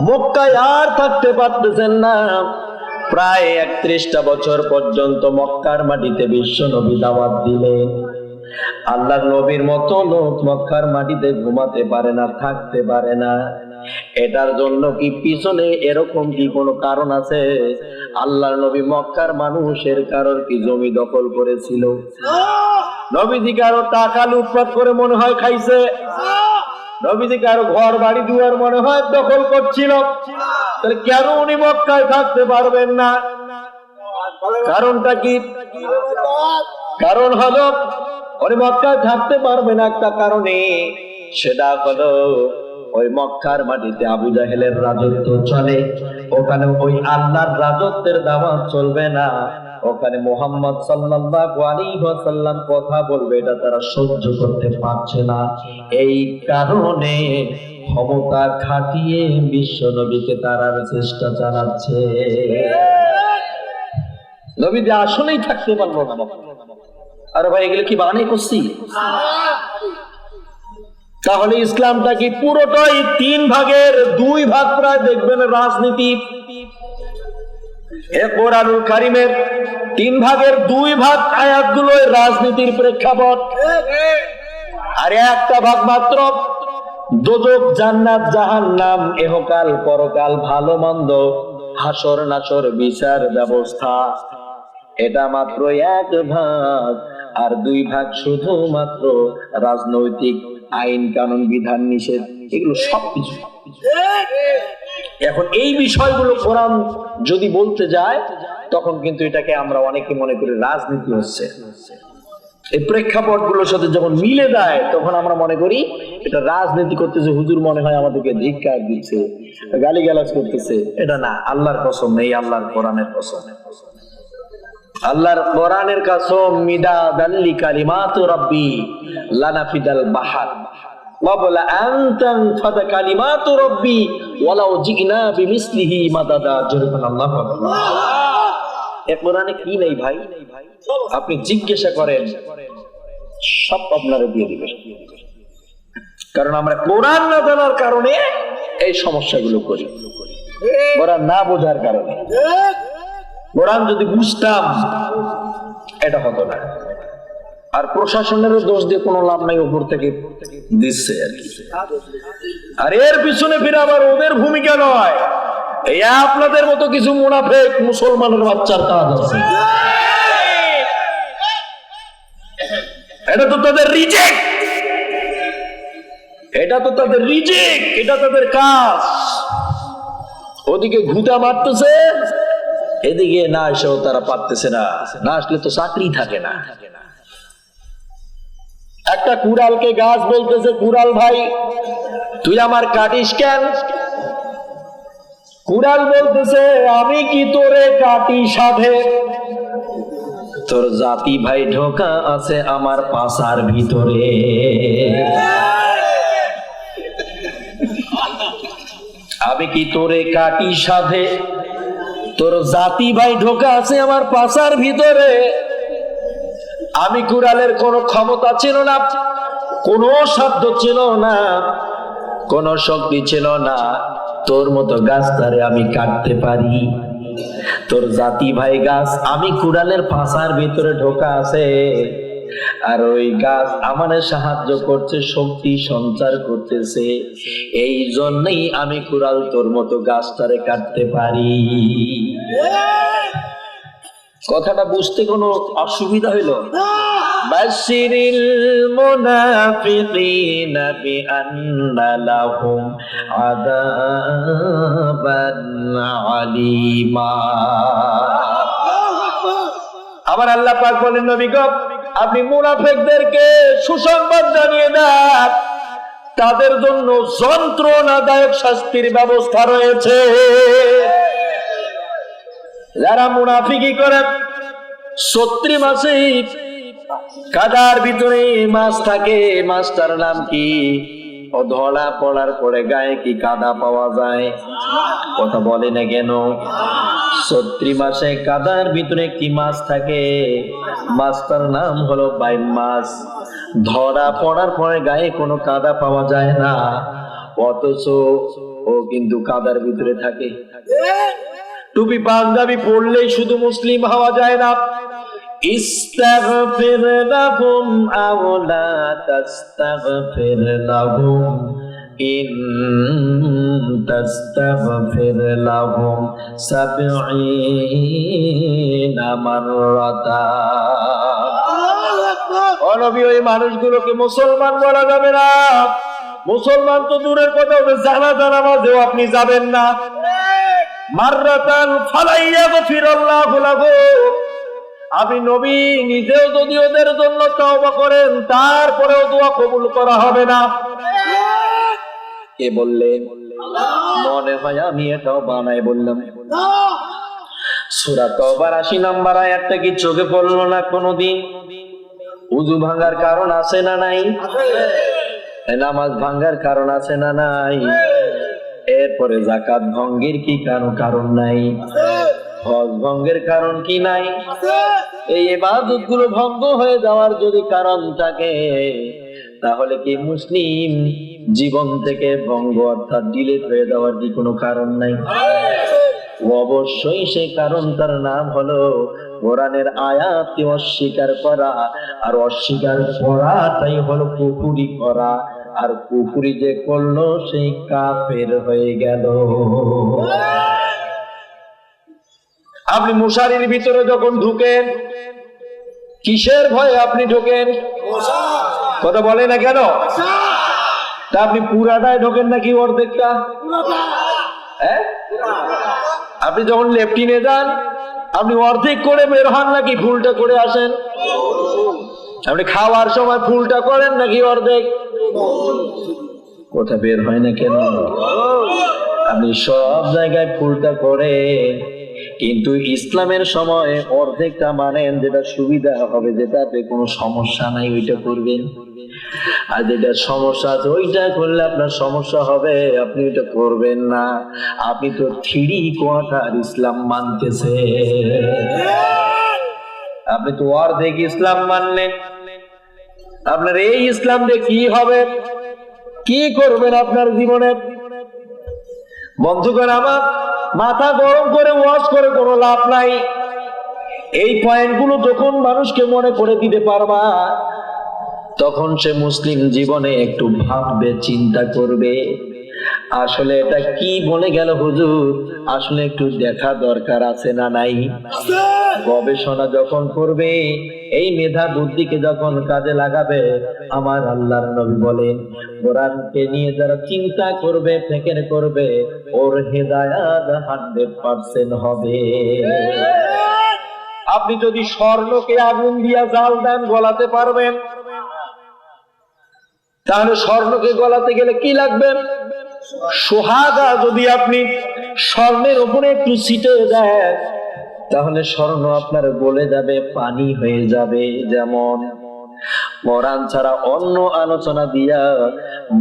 মক্কায় আর থাকতে পারতেছেন না। প্রায় 31টা বছর পর্যন্ত মক্কার মাটিতে বিশ্বনবী দাওয়াত দিলেন। আল্লাহর নবীর মতো লোক মক্কার মাটিতে ঘুমাতে পারে না, থাকতে পারে না। এটার জন্য কি পিছনে এরকম কি কোনো কারণ আছে? আল্লাহর নবী মক্কার মানুষের কারোর কি জমি দখল করেছিল? নবীজি কারো টাকা লুটপাট করে মনে হয় খাইছে? নবীজি কারো ঘর বাড়ি দুয়ার মনে হয় দখল করছিল? তাহলে কেন উনি মক্কায় থাকতে পারবেন না? কারণটা কি? কারণ হলো উনি মক্কায় থাকতে পারবে না একটা কারণে, সেটা হলো ওই মক্কার মাটিতে আবু জাহেলের রাজত্ব চলে, ওখানে ওই আল্লাহর রাজত্বের দাওয়াত চলবে না, ওখানে মুহাম্মদ সাল্লাল্লাহু আলাইহি ওয়াসাল্লাম কথা বলবে, এটা তারা সহ্য করতে পারছে না। এই কারণে ক্ষমতা খাটিয়ে বিশ্ব নবীকে তারার চেষ্টা চালাচ্ছে। নবী যে আসলেই থাকতে পারলো না। আরে ভাই, এগুলো কি বানাই করছি? তাহলে ইসলামটা কি পুরোটাই 3 ভাগের 2 ভাগ প্রায় দেখবেন রাজনীতি। এ কোরআনুল কারীমের 3 ভাগের 2 ভাগ আয়াতগুলো রাজনীতির প্রেক্ষাপট, আর একটা ভাগ মাত্র দোজখ জান্নাত জাহান্নাম, ইহকাল পরকাল, ভালো মন্দ, হাসর নাসর, বিচার ব্যবস্থা। এটা মাত্র 1 ভাগ, আর 2 ভাগ শুধুমাত্র রাজনৈতিক আইন কানুন বিধান নিষেধ, এগুলো সবকিছু। এখন এই বিষয়গুলো কোরআন যদি বলতে যায় তখন কিন্তু এটাকে আমরা অনেকে মনে করি রাজনীতি হচ্ছে। এই প্রেক্ষাপট গুলোর সাথে যখন মিলে যায় তখন আমরা মনে করি এটা রাজনীতি করতেছে, হুজুর মনে হয় আমাদেরকে ধিক্কার দিচ্ছে, গালিগালাজ করতেছে। এটা না, আল্লাহর কসম নেই, আল্লাহর কোরআনের কসম। আল্লাহর কোরআনের কসম, মিদাদাল লিকালিমাতু রাব্বি লানাফিদাল বাহর ওয়াবলা আনতাম ফাদা কালিমাতু রাব্বি ওয়ালাউ জিনা বিমিসলিহি মাদাদা। আল্লাহু আকবার। এ কোরআনে কি নেই ভাই? আপনি জিজ্ঞাসা করেন, সব আপনারা দিয়ে দিবেন। কারণ আমরা কোরআন না জানার কারণে এই সমস্যাগুলো করি, কোরআন না বোঝার কারণে। কোরআন যদি বুঝতাম এটা হতো না। আর প্রশাসনেরও দোষ দিয়ে কোনো লাভ নাই, উপর থেকে দিচ্ছে আর কি। আর এর পিছনে ফিরে আবার ওদের ভূমিকা নয়, এই আপনাদের মতো কিছু মুনাফিক মুসলমানের বাচ্চার কাজ আছে। এটা তো তাদের রিজেক্ট, এটা তো তাদের রিজেক্ট, এটা তাদের কাজ। ওদিকে ঘুটা মারতেছে, এদিকে না এসেও তারা পারতেছে না, না আসলে তো চাকরি থাকে না। একটা কুড়ালকে গাছ বলতেছে, কুড়াল ভাই তুই আমার কাটিস কেন? কুড়াল বলতেছে, আমি কি তোরে কাটি সাধে? তোর জাতি ভাই ঢোকা আছে আমার পাছার ভিতরে। আমি কি তোরে কাটি সাধে? তোর জাতি ভাই ঢোকা আছে আমার পাছার ভিতরে। আমি কুড়ালের কোনো ক্ষমতা ছিল না, কোনো সাধ্য ছিল না, কোনো শক্তি ছিল না তোর মতো গাছটারে আমি কাটতে পারি। তোর জাতি ভাই গাছ, আমি কুড়ালের পাছার ভিতরে ঢোকা আছে, আর ওই গাছ আমাদের সাহায্য করছে, শক্তি সঞ্চার করতেছে। এই জন্যই আমি কুড়াল তোর মতো গাছটারে কাটতে পারি। কথাটা বুঝতে কোনো অসুবিধা হইল? বাশিরিল মুনাফিকিনা বিআন্না লাহুম আযাবান আলীমা। আমার আল্লাহ পাক বলেন, নবী গো আপনি মুনাফিকদেরকে সুসংবাদ জানিয়ে দেন, তাদের জন্য যন্ত্রণাদায়ক শাস্তির ব্যবস্থা রয়েছে। যারা মুনাফিকি করে, ৩৬ মাসে কাদার ভিতরে মাছ থাকে, মাছটার নাম কি? ও ধরা পড়ার পরে গায়ে কি কাদা পাওয়া যায়? কথা বলে না কেন? ৩৬ মাসে কাদার ভিতরে একটি মাছ থাকে, মাছটার নাম হলো বাইম মাছ। ধরা পড়ার পরে গায়ে কোনো কাদা পাওয়া যায় না, অথচ ও কিন্তু কাদার ভিতরে থাকে। টুপি পাঞ্জাবি পড়লেই শুধু মুসলিম হওয়া যায় না। ইস্তাগফির লাহুম আও লা তাস্তাগফির লাহুম ইন তাস্তাগফির লাহুম ৭০ মাররাতা। ও নবী, ওই মানুষগুলোকে মুসলমান বলা যাবে না। মুসলমান তো দূরের কথা, জানাজা নামাজেও আপনি যাবেন না। মাররাতান ফালাইয়াগফিরাল্লাহু লাহু। আপনি নবী নিজেও যদি ওদের জন্য তওবা করেন, তারপরেও দোয়া কবুল করা হবে না। কে বললেন? মনে হয় আমি এটাও বানাই বললাম। সূরা তওবার ৮০ নম্বর আয়াতটা কি চোখে পড়লো না কোনদিন? ওযু ভাঙার কারণ আছে না নাই? নামাজ ভাঙার কারণ আছে না নাই? এরপরে যাকাত ভঙ্গের কি কারণ নাই? হজ ভঙ্গের কারণ কি নাই? এই ইবাদত গুলো ভঙ্গ হয়ে যাওয়ার যদি কারণ থাকে, তাহলে কি মুসলিম জীবন থেকে ভঙ্গ অর্থাৎ ডিলিট হয়ে যাওয়ার কি কোনো কারণ নাই? অবশ্যই সে কারণ, তার নাম হলো কোরআনের আয়াতকে অস্বীকার করা, আর অস্বীকার করাটাই হলো কুফরি করা, আর কুফরি যে করলো সেই কাফের হয়ে গেল। আপনি মশারির ভিতরে যখন ঢুকেন, কিসের ভয়ে আপনি ঢোকেন? কথা বলে না কেন? তা আপনি পুরাটায় ঢোকেন নাকি অর্ধেকটা? আপনি যখন লেফটিনে যান, আপনি অর্ধেক করে বের হন নাকি ফুলটা করে আসেন? আপনি খাওয়ার সময় ফুলটা করেন নাকি অর্ধেক? কোথা বের হয় না কেন? আপনি সব জায়গায় ফুলটা করেন, কিন্তু ইসলামের সময় অর্ধেকটা মানেন, যেটা সুবিধা হবে, যেটাতে কোনো সমস্যা নাই ওইটা করবেন, আর যেটা সমস্যা আছে ওইটা করলে আপনার সমস্যা হবে, আপনি ওইটা করবেন না। আপনি তো 3 কোয়ার্টার ইসলাম মানতেছে, আপনি তো অর্ধেক ইসলাম মানলেন। আপনার এই ইসলাম দিয়ে কি হবে, কি করবেন আপনার জীবনে? বন্ধুগণ আমার, মাথা গরম করে ওয়াজ করে কোনো লাভ নাই। এই পয়েন্টগুলো যখন মানুষকে মনে করে দিতে পারবা, তখন সে মুসলিম জীবনে একটু ভাববে, চিন্তা করবে, আসলে এটা কি বলে গেল হুজুর, আসলে একটু দেখা দরকার আছে না নাই? গবেষণা যখন করবে, এই মেধা বুদ্ধিকে যখন কাজে লাগাবে, আমার আল্লাহর নবী বলেন, কোরআনকে নিয়ে যারা চিন্তা করবে, ফিকির করবে, ওর হেদায়েত 100% হবে। আপনি যদি স্বর্ণকে আগুন দিয়া জাল দেন, গলাতে পারবেন? তাহলে স্বর্ণকে গলাতে গেলে কি লাগবে? সোহাগা যদি আপনি স্বর্ণের উপরে একটু ছিটে দেন, তাহলে স্বর্ণ আপনার গলে যাবে, পানি হয়ে যাবে। যেমন কোরআন ছাড়া অন্য আলোচনা দিয়া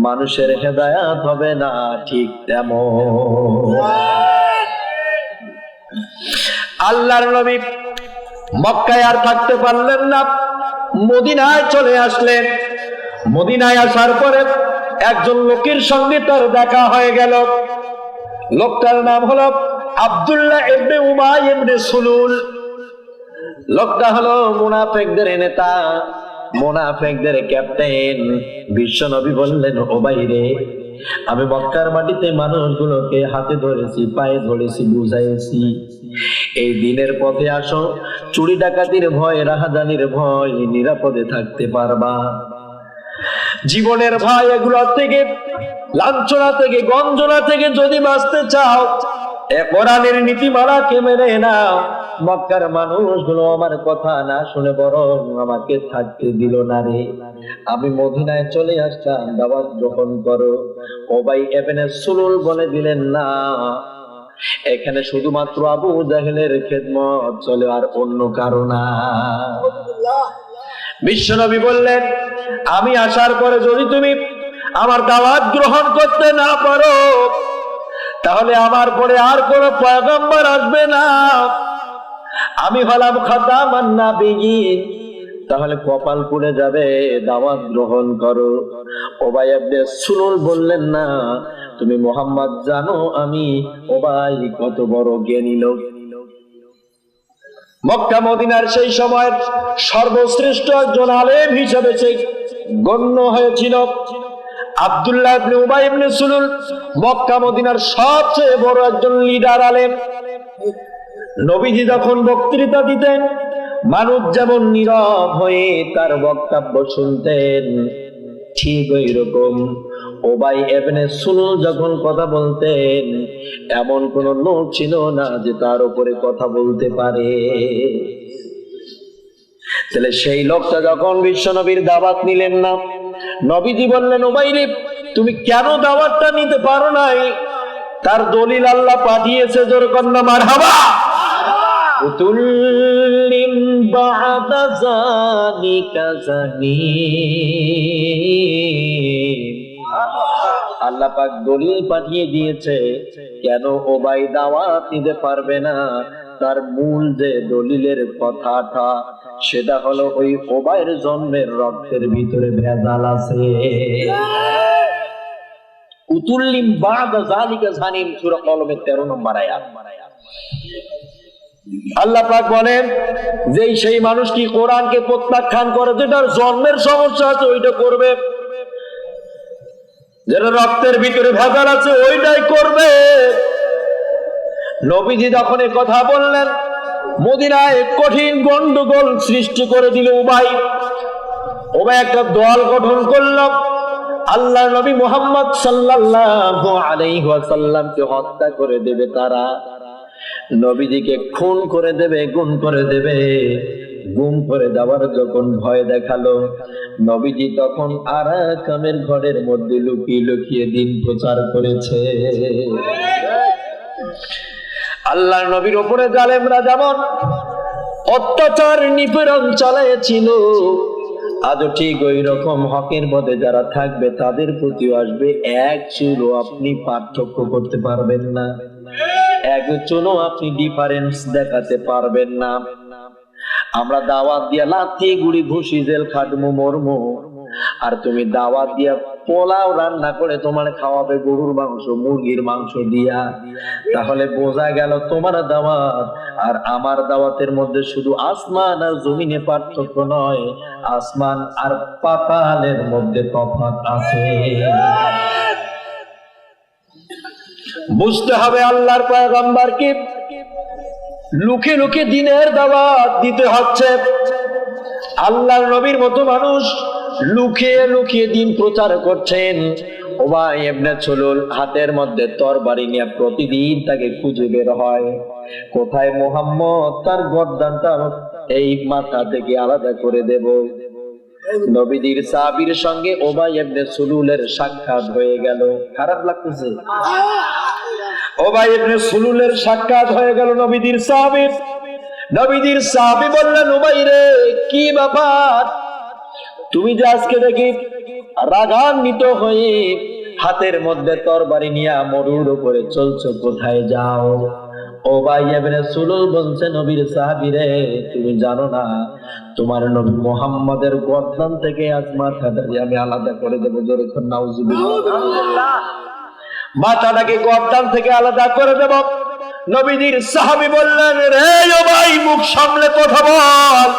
মানুষের হেদায়েত হবে না, ঠিক তেমন আল্লাহর নবী মক্কায় আর থাকতে পারলেন না, মদিনায় চলে আসলেন। মদিনায় আসার পরে একজন লোকের সঙ্গে তার দেখা হয়ে গেল। লোকটার নাম হলো আব্দুল্লাহ ইবনে উবাই ইবনে সুলুল। লোকটা হলো মুনাফিকদের নেতা, মুনাফিকদের ক্যাপ্টেন। বিশ্বনবী বললেন, উবাই রে, আমি মক্কার মাটিতে মানুষগুলোকে হাতে ধরেছি, পায়ে ধরেছি, বুঝাইছি, এই দিনের পথে আসো, চুরি ডাকাতির ভয়, রাহাজানির ভয়, নিরাপদে থাকতে পারবা। জীবনের ভয়, এগুলো থেকে, লাঞ্ছনা থেকে, গঞ্জনা থেকে যদি বাঁচতে চাও, কোরআনের নীতিমালাকে মেনে নাও। মক্কার মানুষগুলো আমার কথা না শুনে বরং আমাকে থাকতে দিল না রে, আমি মদিনায় চলে আসলাম, দাওয়াত গ্রহণ করো। উবাই ইবনে সুলুল বলে দিলেন, না, এখানে শুধুমাত্র আবু জাহেলের খেদমত চলে, আর অন্য কারণ না। বিশ্বনবী বললেন, আমি আসার পরে যদি তুমি আমার দাওয়াত গ্রহণ করতে না পারো, তাহলে আমার পরে আর কোন পয়গম্বর আসবে না, আমি হলাম খাতামান নাবিয়্যিন, তাহলে কপাল পুড়ে যাবে, দাওয়াত গ্রহণ করো। উবাই ইবনে সুলুল বললেন, না, তুমি মুহাম্মদ জানো আমি উবাই কত বড় জ্ঞানী লোক। মক্কা মদিনার সেই সময় সর্বশ্রেষ্ঠ একজন আলেম হিসেবে সে গণ্য হয়েছিল। আব্দুল্লাহ ইবনে উবাই ইবনে সুলুল মক্কা মদিনার সবচেয়ে বড় একজন লিডার আলেম। নবীজি যখন বক্তৃতা দিতেন, মানুষ যেমন নীরব হয়ে তার বক্তব্য শুনতেন, ঠিক ওই রকম উবাই ইবনে সুলুল যখন কথা বলতেন, এমন কোন লোক ছিল না যে তার উপরে কথা বলতে পারে। তাহলে সেই লোকটা যখন বিশ্বনবীর দাওয়াত নিলেন না, নবীজি বললেন, উবাই রে, তুমি কেন দাওয়াতটা নিতে পারো নাই? তার দলিল আল্লাহ পাঠিয়েছে, জোরে কন্না মারহাবা। উতুল্লিম বা'দা যালিকা যানিম। আল্লাহ পাক দলিল পাঠিয়ে দিয়েছে, কেন উবাই দাওয়াত নিতে পারবে না? তার মূল যে দলিলের কথাটা, সেটা হলো ওই উবাইয়ের জন্মের রক্তের ভিতরে ভেজাল আছে। উতুল্লিম বাদা যালিকা জানিম, সূরা কলমের 13 নম্বর আয়াত। আল্লাহ পাক বলেন যে সেই মানুষ কি কোরআনকে প্রত্যাখ্যান করে, যেটার জন্মের সমস্যা আছে ওইটা করবে, যেটা রক্তের ভিতরে ভেজাল আছে ওইটাই করবে। নবীজি যখন এই কথা বললেন, মদিনায় কঠিন গন্ডগোল সৃষ্টি করে দিল উবাই। একটা দল গঠন করল, আল্লাহ নবী মুহাম্মদ সাল্লাল্লাহু আলাইহি ওয়াসাল্লামকে হত্যা করে দেবে তারা, নবীজিকে খুন করে দেবে, গুম করে দেবে। গুম করে দেওয়ার যখন ভয় দেখালো, নবীজি তখন আরাকামের ঘরের মধ্যে লুকিয়ে লুকিয়ে দিন প্রচার করেছে। আল্লাহর নবীর উপরে জালেমরা যেমন অত্যাচার নিপীড়ন চালিয়েছিল, আজও ঠিক ওই রকম হকের পথে যারা থাকবে তাদের প্রতি আসবে। এক চুলও আপনি পার্থক্য করতে পারবেন না, এক চুলও আপনি ডিফারেন্স দেখাতে পারবেন না। আমরা দাওয়াত দিয়া লাথি গুড়ি ঘুষি জেল খাটমু মরমু, আর তুমি দাওয়াত দিয়া পোলাও রান্না করে তোমার খাওয়াবে গরুর মাংস মুরগির মাংস দিয়া। তাহলে বোঝা গেল তোমার দাওয়াত আর আমার দাওয়াতের মধ্যে শুধু আসমান আর জমিনে পার্থক্য নয়, আসমান আর পাতালের মধ্যে তফাৎ আছে। বুঝতে হবে আল্লাহর পয়গম্বরকে লুকে লুকে দিনের দাওয়াত দিতে হচ্ছে। আল্লাহর নবীর মতো মানুষ লুকিয়ে লুকিয়ে দিন প্রচার করছেন। উবাই ইবনে সুলুল হাতের মধ্যে তরবারি নিয়ে প্রতিদিন তাকে খুঁজে বের হয়, কোথায় মুহাম্মদ, তার গর্দানটা এই মাথা থেকে আলাদা করে দেব। নবীজির সাহাবীর সঙ্গে উবাই ইবনে সুলুলের সাক্ষাৎ হয়ে গেল। খারাপ লাগতেছে? উবাই ইবনে সুলুলের সাক্ষাৎ হয়ে গেল নবীজির সাহাবীর। নবীজির সাহাবী বললেন, উবাই রে, কি ব্যাপার? তুমি যে আজকে দেখি রাগান্বিত হয়ে হাতের মধ্যে তরবারি নিয়ে মরুর উপরে চলছো, কোথায় যাও? উবাই ইবনে সুলুল বলছে, নবীর সাহাবী রে, তুমি জানো না তোমার নবী মুহাম্মাদের গর্দান থেকে আজ মাথাটাকে আমি আলাদা করে দেবো। জোরে করে নাউজুবিল্লাহ। মাথাটাকে গর্দান থেকে আলাদা করে দেব। নবীজির সাহাবী বললেন, রে উবাই, মুখ সামলে কথা বল।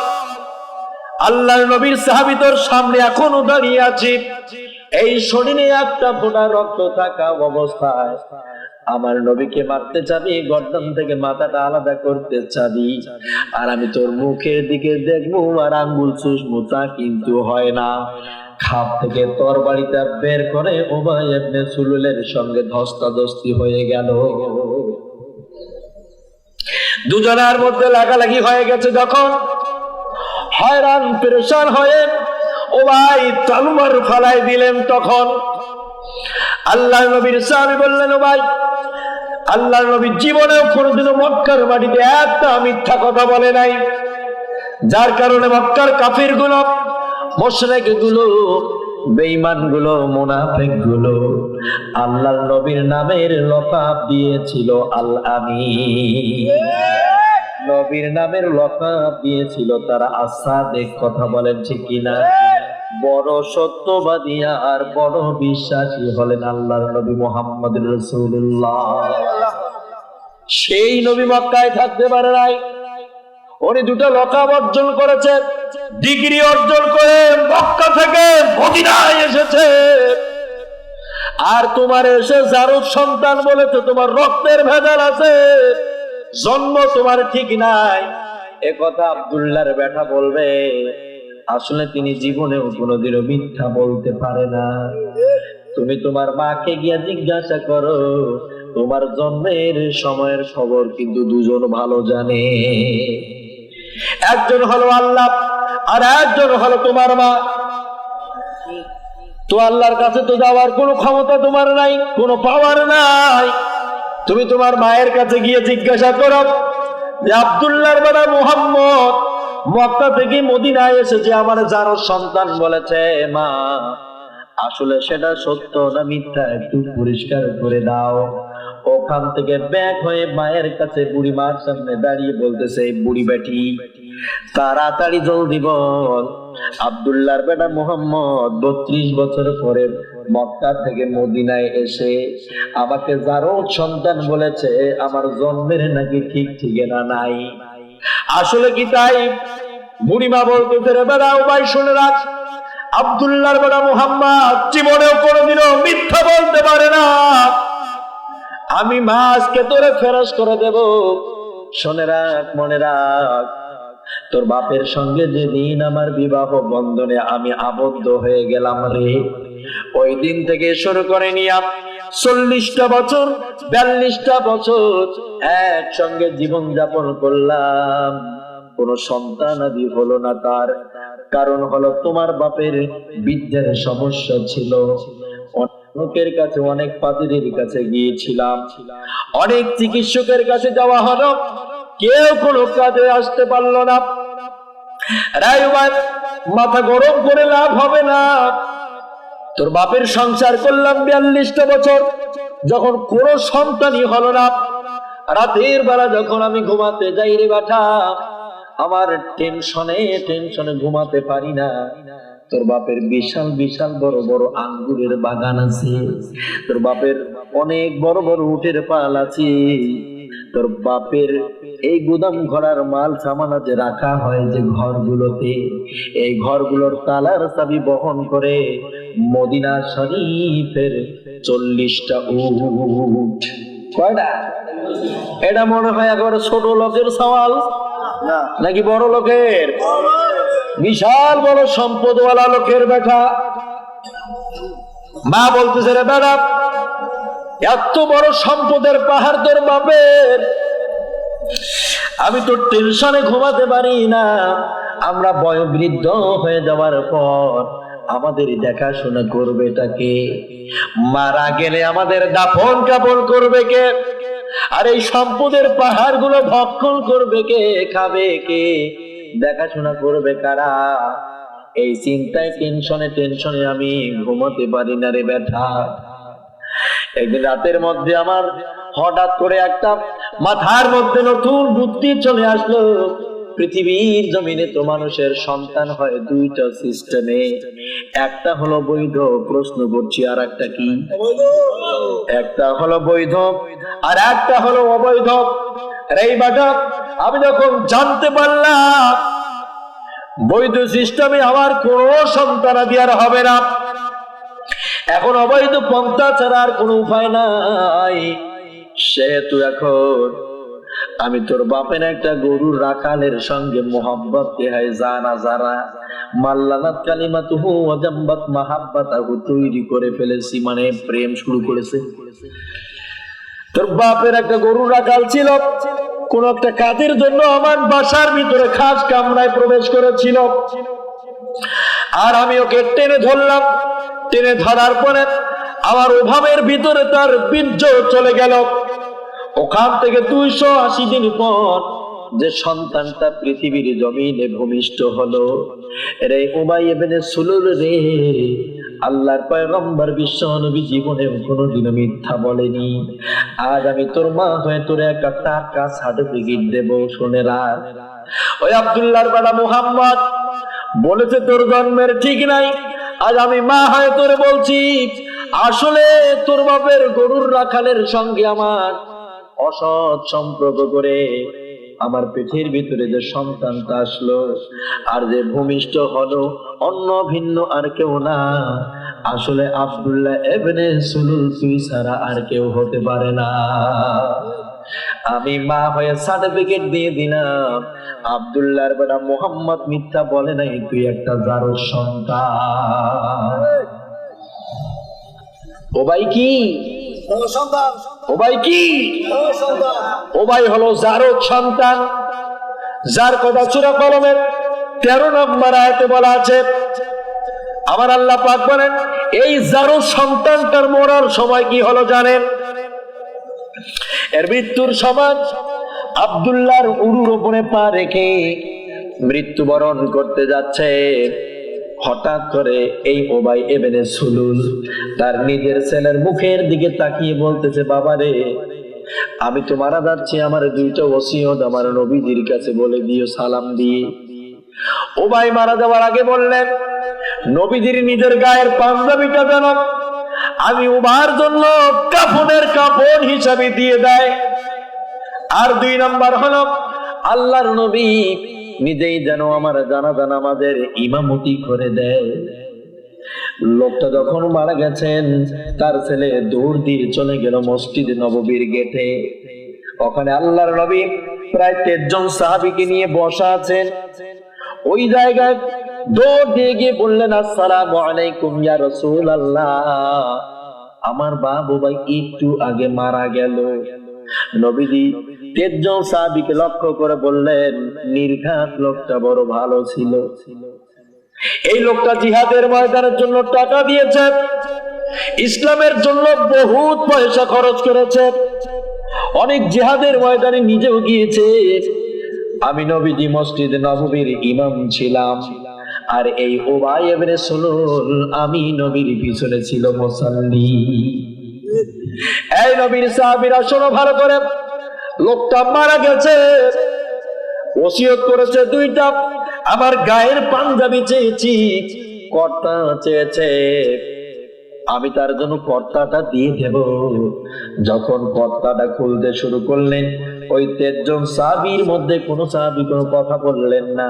আল্লাহর নবীর সাহাবী তোর সামনে এখনো দাঁড়িয়ে আছে, এই শরীরে একটা ফোঁটা রক্ত থাকা অবস্থায় আমার নবীকে মারতে চাবি, গর্দান থেকে মাথাটা আলাদা করতে চাবি, আর আমি তোর মুখের দিকে দেখবো আর আঙ্গুল চুষবো, তা কিন্তু হয় না। খাপ থেকে তরবারিটা বের করে উবাই ইবনে সুলুলের সঙ্গে ধস্তাধস্তি হয়ে গেল। দুজনের মধ্যে লাগালাগি হয়ে গেছে। যখন হয়রান পেরেশান হয়ে উবাই তলোয়ার ফেলাই দিলেন, তখন আল্লাহর নবীর সাহাবী বললেন, উবাই, আল্লাহর নবী জীবনেও কোনোদিনও মক্কার মাটিতে একটা মিথ্যা কথা বলে নাই, যার কারণে মক্কার কাফির গুলো, মুশরিক গুলো, বেঈমান গুলো, মুনাফিক গুলো আল্লাহর নবীর নামের লকাব দিয়েছিল আল আমিন। নবীর নামের লকাব দিয়েছিল তারা আসাদিক। কথা বলেন ঠিক কিনা? বড় সত্যবাদী আর বড় বিশ্বাসী হলেন আল্লাহর নবী মুহাম্মদ রাসূলুল্লাহ। সেই নবী মক্কায় থাকতে পারে নাই, উনি দুটো লকাব অর্জন করেছে, ডিগ্রি অর্জন করে মক্কা থেকে মদিনায় এসেছে। আর তোমার এসে জারুদ সন্তান বলেছে তোমার রক্তের ভেজাল আছে, জন্ম তোমার ঠিক নাই, এ কথা আব্দুল্লাহর বেটা বলবে। আসলে তিনি জীবনেও কোনোদিনও মিথ্যা বলতে পারে না। তুমি তোমার মাকে গিয়ে জিজ্ঞাসা করো, তোমার জন্মের সময়ের খবর কিন্তু দুজন ভালো জানে। একজন হলো আল্লাহ আর একজন হলো তোমার মা। তো আল্লাহর কাছে তো যাওয়ার কোনো ক্ষমতা তোমার নাই, কোনো পাওয়ার নাই। তুমি তোমার মায়ের কাছে গিয়ে জিজ্ঞাসা করো যে আব্দুল্লাহর বেটা মুহাম্মদ মক্কা থেকে মদিনায় এসেছে, আমার যারও সন্তান বলেছে, মা আসলে সেটা সত্য না মিথ্যা একটু পরিষ্কার করে দাও। ওখান থেকে ব্যাক হয়ে মায়ের কাছে বুড়ি মার সামনে দাঁড়িয়ে বলতেছে, বুড়ি বেটি তাড়াতাড়ি জলদি বল। আব্দুল্লাহর বেটা মুহাম্মদ 32 বছর পরে মক্কা থেকে মদিনায় এসে আমাকে জারদ সন্তান বলেছে, আমার জন্মের নাকি ঠিক ঠিকানা নাই। আসলে কি তাই? বুড়িমা বলতেছে, রে বেটা উবাই শুনে রাখ, আব্দুল্লাহর বেটা মুহাম্মদ জীবনেও কোনোদিনও মিথ্যা বলতে পারে না। আমি মা আজকে তোরে ফেরত করে দেব। শুনে রাখ, মনে রাখ, তোর বাপের সঙ্গে যেদিন আমার বিবাহ বন্ধনে আমি আবদ্ধ হয়ে গেলাম রে, ওই দিন থেকে শুরু করে নিয়ে 40টা বছর 42টা বছর একসঙ্গে জীবন যাপন করলাম, কোন সন্তান আদি হলো না। তার কারণ হলো তোমার বাপের বিদ্যার সমস্যা ছিল। অনেকের কাছে, অনেক পাদ্রীর কাছে গিয়েছিলাম, অনেক চিকিৎসকের কাছে যাওয়া হলো, কেউ কোনো কাজে আসতে পারলো না। মাথা গরম করে লাভ হবে না। তোর বাপের সংসার করলাম 42টা বছর, যখন কোনো সন্তানই হলো না, রাতের বেলা যখন আমি ঘুমাতে যাই রে বাটা, আমার টেনশনে ঘুমাতে পারি না। তোর বাপের বিশাল বিশাল বড় বড় আঙ্গুরের বাগান আছে, তোর বাপের অনেক বড় বড় উটের পাল আছে, তোর বাপের এই গুদাম ঘরার মাল সামানা যে রাখা হয় যে ঘরগুলোতে, এই ঘরগুলোর তালার চাবি বহন করে মদিনা শরীফের 40টা উট। কয়টা? এটা মনে হয় একেবারে ছোট লোকের সওয়াল নাকি বড় লোকের? বিশাল বড় সম্পদওয়ালা লোকের বেটা। মা বলতেছে, রে বেটা, এত বড় সম্পদের পাহাড় তোর বাপের, আমি তো টেনশনে ঘুমাতে পারি না। আমরা বয়োবৃদ্ধ হয়ে যাওয়ার পর আমাদের দেখাশোনা করবে তাকে, মারা গেলে আমাদের দাফন কাফন করবে কে, আর এই সম্পদের পাহাড় গুলো ভক্ষণ করবে কে, খাবে কে, দেখাশোনা করবে কারা? এই চিন্তায় টেনশনে আমি ঘুমাতে পারি না রে বেটা। একদিন রাতের মধ্যে আমার হঠাৎ করে একটা মাথার মধ্যে নতুন বুদ্ধি চলে আসলো। পৃথিবীর জমিনে তো মানুষের সন্তান হয় দুইটা সিস্টেমে, একটা হলো বৈধ, প্রশ্ন করছি আর একটা কি? একটা হলো বৈধ আর একটা হলো অবৈধ। এই বাটা, আমি যখন জানতে পারলাম বৈধ সিস্টেমে আমার কোনো সন্তান আদি আর হবে না, এখন অবৈধ পন্থা ছাড়া আর কোনো উপায় নাই, সেহেতু এখন আমি তোর বাপের একটা গরুর রাখালের সঙ্গে মোহাব্বত কে হয় জানা যারা মাল্লানাত কালিমাতুহু ওয়া জাম্বাত মাহাব্বাতাহু তৈরি করে ফেলেছি, মানে প্রেম শুরু করেছে। তোর বাপের একটা গরুর রাখাল ছিল, কোন একটা কাজের জন্য আমার বাসার ভিতরে খাস কামরায় প্রবেশ করেছিল, আর আমি ওকে টেনে ধরলাম। টেনে ধরার পরে আমার অভাবের ভিতরে তার বীর্য চলে গেল। ওখান থেকে 280 দিন পর যে সন্তানটা পৃথিবীর জমিনে ভূমিষ্ঠ হলো, রে উবাই ইবনে সুলুল রে, আল্লাহর পয়গম্বর বিশ্ব নবী জীবনে কোনোদিনও মিথ্যা বলেনি। আজ আমি তোর মা হয়ে তোর একটা টাকা সার্টিফিকেট দেব, শুনে রাখ। ওই আব্দুল্লাহর বেটা মুহাম্মদ বলেছে তোর জন্মের ঠিক নাই, আজ আমি মা হয়ে তোরে বলছি, আসলে তোর বাপের গরুর রাখালের সঙ্গে আমার অসৎ সম্পর্ক করে আমার পেটের ভিতরে যে সন্তানটা আসলো আর যে ভূমিষ্ঠ হলো, অন্য ভিন্ন আর কেউ না, আসলে আব্দুল্লাহ ইবনে সুলুল তুই ছাড়া আর কেউ হতে পারে না। আমি মা হয়ে সার্টিফিকেট দিয়ে দিলাম, আব্দুল্লাহর বেটা মুহাম্মদ মিথ্যা বলে নাই, তুই একটা জারজ সন্তান। ও ভাই কি সন্তান? ও ভাই কি সন্তান? ও ভাই হলো জারজ সন্তান, যার কথা সূরা কলমের 13 নম্বর আয়াতে বলা আছে। আমার আল্লাহ পাক বলেন, এই জারজ সন্তানটার মরার সময় কি হলো জানেন? এর মৃত্যুর সময় আব্দুল্লাহর উরুর উপরে পা রেখে মৃত্যুবরণ করতে যাচ্ছে, হঠাৎ করে এই উবাই ইবনে সুলুল তার নিজের ছেলের মুখের দিকে তাকিয়ে বলতেছে, বাবা রে, আমি তো মারা যাচ্ছি, আমার দুইটা ওসিয়ত আমার নবীজির কাছে বলে দিও সালাম দিয়ে। উবাই মারা যাওয়ার আগে বললেন, নবীজির নিজের গায়ের পাঞ্জাবিটা যেন আমি উবার জন্য কাফনের কাপড় হিসাবে দিয়ে দেয়। আর 2 নাম্বার হলো, আল্লাহর নবী নিজেই যেন আমার জানাজা নামাজের ইমামতি করে দেয়। লোকটা যখন মারা গেছেন, তার ছেলে দৌড় দিয়ে চলে গেল মসজিদ নববীর গেটে। ওখানে আল্লাহর নবী প্রায় 13 জন সাহাবীকে নিয়ে বসা আছেন। ওই জায়গায় দৌড় দিয়ে গিয়ে বললেন, আসসালামু আলাইকুম ইয়া রাসূলুল্লাহ, আমার বাবু ভাই একটু আগে মারা গেল। নবীজি 13 জন সাহাবীকে লক্ষ্য করে বললেন, নির্ঘাত লোকটা বড় ভালো ছিল। এই লোকটা জিহাদের ময়দানের জন্য টাকা দিয়েছে, ইসলামের জন্য বহুত পয়সা খরচ করেছে, অনেক জিহাদের ময়দানে নিজেও গিয়েছে। আমি নবীজি মসজিদ নববীর ইমাম ছিলাম, আর এই উবাই ইবনে সুলুল আমি নবীর পিছনে ছিল মুসাল্লি। এই নবীর সাহাবীরা শোনো ভালো করে, লোকটা মারা গেছে, ওসিয়ত করেছে 2টা, আমার গায়ের পাঞ্জাবি চেয়েছি, কর্তা চেয়েছে, আমি তার জন্য কর্তাটা দিয়ে দেব। যখন কর্তাটা খুলতে শুরু করলেন, ওই 13 জন সাহাবীর মধ্যে কোন সাহাবী কোনো কথা বললেন না।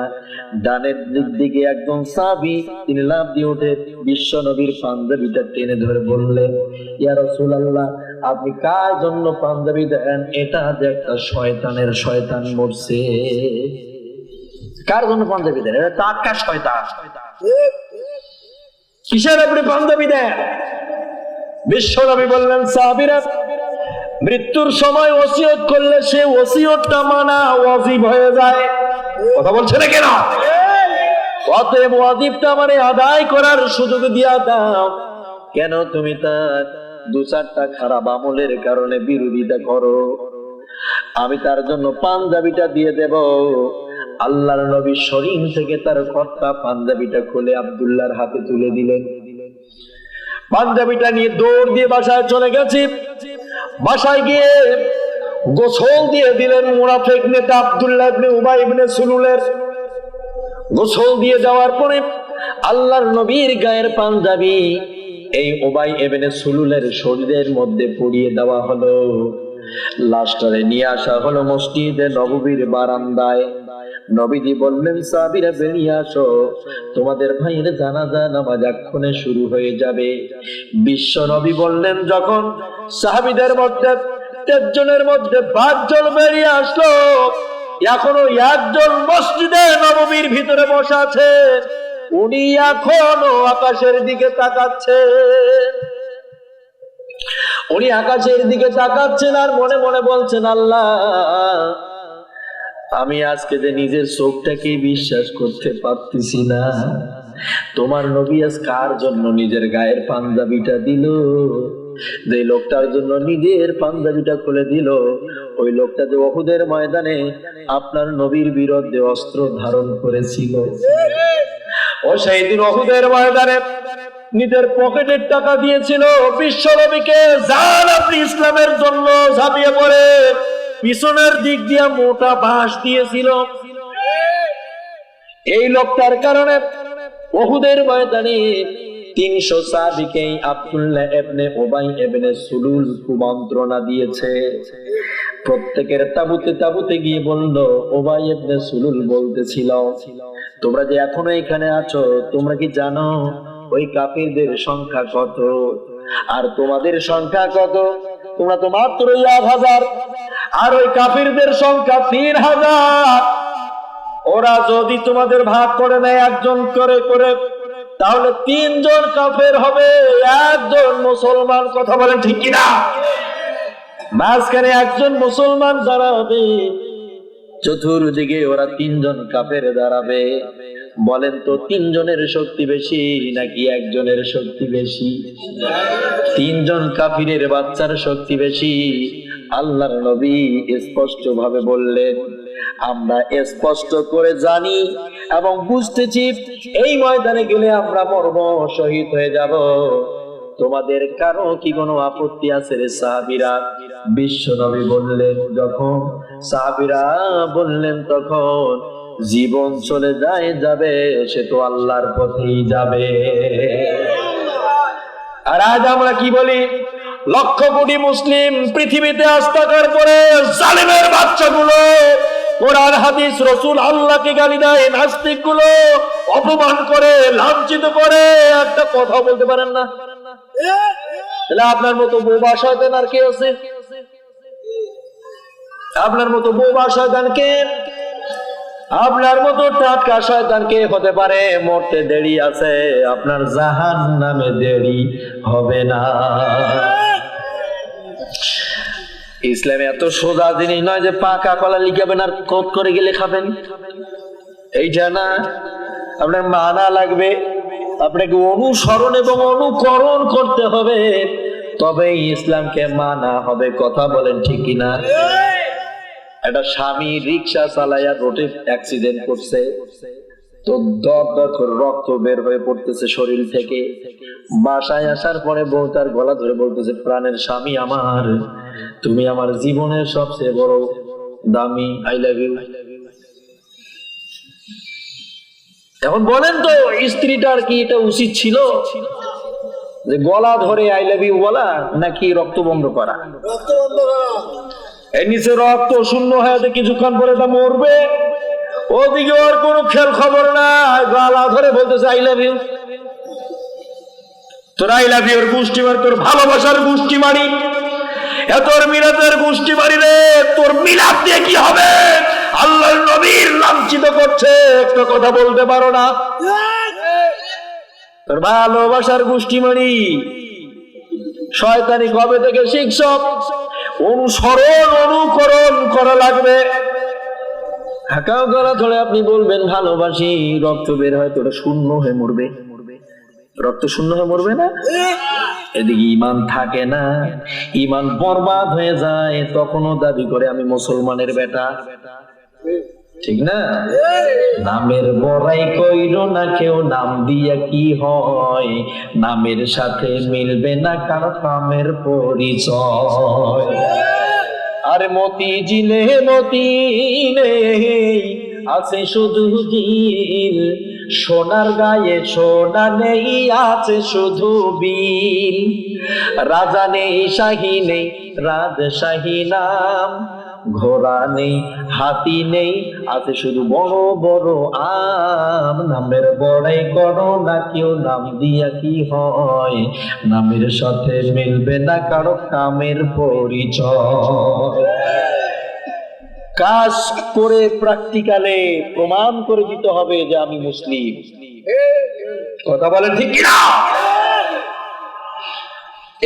ডানের দিক দিকে একজন সাহাবী, তিনি লাফ দিয়ে উঠে বিশ্ব নবীর পাঞ্জাবিটা টেনে ধরে বললেন, ইয়া রাসূলুল্লাহ, আপনি কার জন্য পাঞ্জাবি দেন? এটা যে একটা শয়তান মরছে। কার জন্য পাঞ্জাবি দেন? এটা টাটকা শয়তান। কিসের আপনি পাঞ্জাবি দেন? বিশ্ব নবী বললেন, সাহাবীরা মৃত্যুর সময় ওসিয়ত করলে সে ওসিয়তটা মানা ওয়াজিব হয়ে যায়। কথা বলছে না কেন? অতএব ওয়াজিবটা মানে আদায় করার সুযোগ দিয়া দাও। কেন তুমি তার 2-4টা খারাপ আমলের কারণে বিরোধিতা করো? আমি তার জন্য পাঞ্জাবিটা দিয়ে দেব। আল্লাহর নবী শরীর থেকে তার কর্তা পাঞ্জাবিটা খুলে আব্দুল্লাহর হাতে তুলে দিলেন। পাঞ্জাবিটা নিয়ে দৌড় দিয়ে বাসায় চলে গেছি। বাসায় গিয়ে গোসল দিয়ে দিলেন মুনাফিক নেতা আব্দুল্লাহ ইবনে উবাই ইবনে সুলুলের। গোসল দিয়ে যাওয়ার পরে আল্লাহর নবীর গায়ের পাঞ্জাবি এই উবাই ইবনে সুলুলের শরীরের মধ্যে পরিয়ে দেওয়া হলো। লাশটারে নিয়ে আসা হলো মসজিদে নববীর বারান্দায়। নবীজি বললেন, সাহাবীরা বেরিয়ে আসো, তোমাদের ভাইয়ের জানাজা নামাজ এক্ষুনি শুরু হয়ে যাবে। বিশ্ব নবী বললেন, যখন সাহাবীদের মধ্যে 13 জনের মধ্যে 5 জন বেরিয়ে আসলো, এখনো একজন মসজিদে নববীর ভিতরে বসে আছে। উনি এখনো আকাশের দিকে তাকাচ্ছে। উনি আকাশের দিকে তাকাচ্ছেন আর মনে মনে বলছেন, আল্লাহ, আমি আজকে যে নিজের চোখটাকে বিশ্বাস করতে পারতেছি না। তোমার নবী আজ কার জন্য নিজের গায়ের পাঞ্জাবিটা দিল? যে লোকটার জন্য নিজের পাঞ্জাবিটা খুলে দিল, ওই লোকটা যে উহুদের ময়দানে আপনার নবীর বিরুদ্ধে অস্ত্র ধারণ করেছিল। ও সেই দিন উহুদের ময়দানে নিজের পকেটের টাকা দিয়েছিল বিশ্ব নবীকে, যান আপনি ইসলামের জন্য ঝাঁপিয়ে পড়ে। পিছনের দিক দিয়ে মোটা বাঁশ দিয়েছিল। এই লোকটার কারণে উহুদের ময়দানে 300 সাহাবীকে আব্দুল্লাহ ইবনে উবাই ইবনে সুলুল কুমন্ত্রণা দিয়েছে। প্রত্যেকের তাবুতে গিয়ে বলল, উবাই ইবনে সুলুল বলতেছিল, তোমরা যে এখনো এখানে আছো, তোমরা কি জানো ওই কাফিরদের সংখ্যা কত আর তোমাদের সংখ্যা কত? তোমরা তো মাত্র 1000 আর ওই কাফিরদের সংখ্যা 3000। ওরা যদি তোমাদের ভাগ করে নেয় একজন করে করে, তাহলে 3 জন কাফের হবে, 1 জন মুসলমান। কথা বলেন ঠিক কিনা? মাঝখানে 1 জন মুসলমান দাঁড়াবে, চতুর্দিকে ওরা 3 জন কাফের দাঁড়াবে। বলেন তো 3 জনের শক্তি বেশি নাকি 1 জনের শক্তি বেশি? 3 জন কাফিরের বাচ্চার শক্তি বেশি। আল্লাহর নবী স্পষ্ট ভাবে বললেন, আমরা স্পষ্ট করে জানি এবং বুঝতেছি এই ময়দানে গেলে আমরা মরব, শহীদ হয়ে যাব। তোমাদের কারো কি কোনো আপত্তি আছে রে সাহাবীরা? বিশ্ব নবী বললেন যখন, সাহাবীরা বললেন তখন, জীবন চলে যায় যাবে, সে তো আল্লাহর পথেই যাবে। আর আজ আমরা কি বলি? লক্ষ কোটি মুসলিম পৃথিবীতে আজ থাকার পরে জালেমের বাচ্চাগুলো কোরআন হাদিস রাসূল আল্লাহকে গালি দেয়, নাস্তিক গুলো অপমান করে, লাঞ্ছিত করে, একটা কথা বলতে পারেন না। তাহলে আপনার মতো বোবা শয়তান আর কে আছে? আপনার মতো বোবা শয়তান কে? আপনার মতো টাটকা শয়তান কে হতে পারে? মরতে দেরি আছে, আপনার জাহান্নামে দেরি হবে না। ইসলামে এত সোজা জিনিস নয় যে পাকা কলা লিখাবেন আর কোট করে গেলে খাবেন, এইটা না। আপনার মানা লাগবে, আপনাকে অনুসরণ এবং অনুকরণ করতে হবে, তবে ইসলামকে মানা হবে। কথা বলেন ঠিক কিনা? একটা স্বামী রিক্সা চালাইয়া রোডে অ্যাক্সিডেন্ট করছে, তো দর দর করে রক্ত বের হয়ে পড়তেছে শরীর থেকে। বাসায় আসার পরে বউ তার গলা ধরে বলতেছে, প্রাণের স্বামী আমার, তুমি আমার জীবনের সবচেয়ে বড় দামি, আই লাভ ইউ। এখন বলেন তো, স্ত্রীটার কি এটা উচিত ছিল যে গলা ধরে আই লাভ ইউ বলা, নাকি রক্ত বন্ধ করা? এর নিচে রক্ত শূন্য হয়ে কিছুক্ষণ পরে তা মরবে, ওদিকে আর কোনো খেল খবর না, গলা ধরে বলতেছে আই লাভ ইউ। তোর আই লাভ ইউর গোষ্ঠী মারি, তোর ভালোবাসার গোষ্ঠী মারি, তোর মিলাদের গোষ্ঠী মারি রে। তোর মিলাদ দিয়ে কি হবে? আল্লাহর নবীর লাঞ্ছিত করছে, একটা কথা বলতে পারো না। তোর ভালোবাসার গোষ্ঠী মারি, শয়তানি কবে থেকে শিখছ? অনুসরণ অনুকরণ করা লাগবে। হাঁকাও গলা ধরে আপনি বলবেন ভালোবাসি, রক্ত বের হয়, তোরা শূন্য হয়ে মরবে। রক্ত শূন্য হয়ে মরবে না? এদিকে ইমান থাকে না, ইমান বরবাদ হয়ে যায়, তখনও দাবি করে আমি মুসলমানের বেটা। ঠিক না? নামের বড়াই কইরো না কেউ, নাম দিয়া কি হয়? নামের সাথে মিলবে না কারো কামের পরিচয়। আর মতি জিলে মতি নেই, আছে শুধু দিল, সোনার গায়ে সোনা নেই, আছে শুধু বিল। রাজা নেই শাহী নেই, রাজশাহী নাম, ঘোড়া নেই হাতি নেই, আছে শুধু বড় বড় আম। নামের বড়াই করো না কেউ, নাম দিয়া কি হয়? নামের সাথে মিলবে না কারো কামের পরিচয়। কাজ করে প্র্যাকটিক্যালে প্রমাণ করে দিতে হবে যে আমি মুসলিম। কথা বলেন ঠিক কিনা?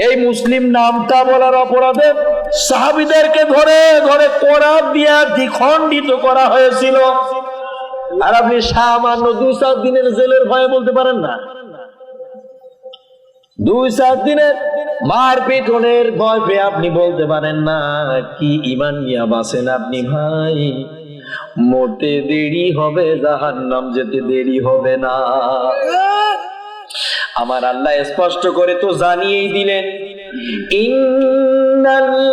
এই মুসলিম নামটা বলার অপরাধে সাহাবীদেরকে ধরে ধরে কোরআন দিয়ে দ্বিখণ্ডিত করা হয়েছিল। আর আপনি সামান্য 2-4 দিনের জেলের ভয়ে বলতে পারেন না? 2-4 দিনের মারপিটনের ভয় পেয়ে আপনি বলতে পারেন না? কি ইমান নিয়ে বাঁচেন আপনি ভাই? মরতে দেরি হবে, জাহান্নাম যেতে দেরি হবে না। আমার আল্লাহ স্পষ্ট করে তো জানিয়েই দিলেন, ইন্নাল্লাযীনা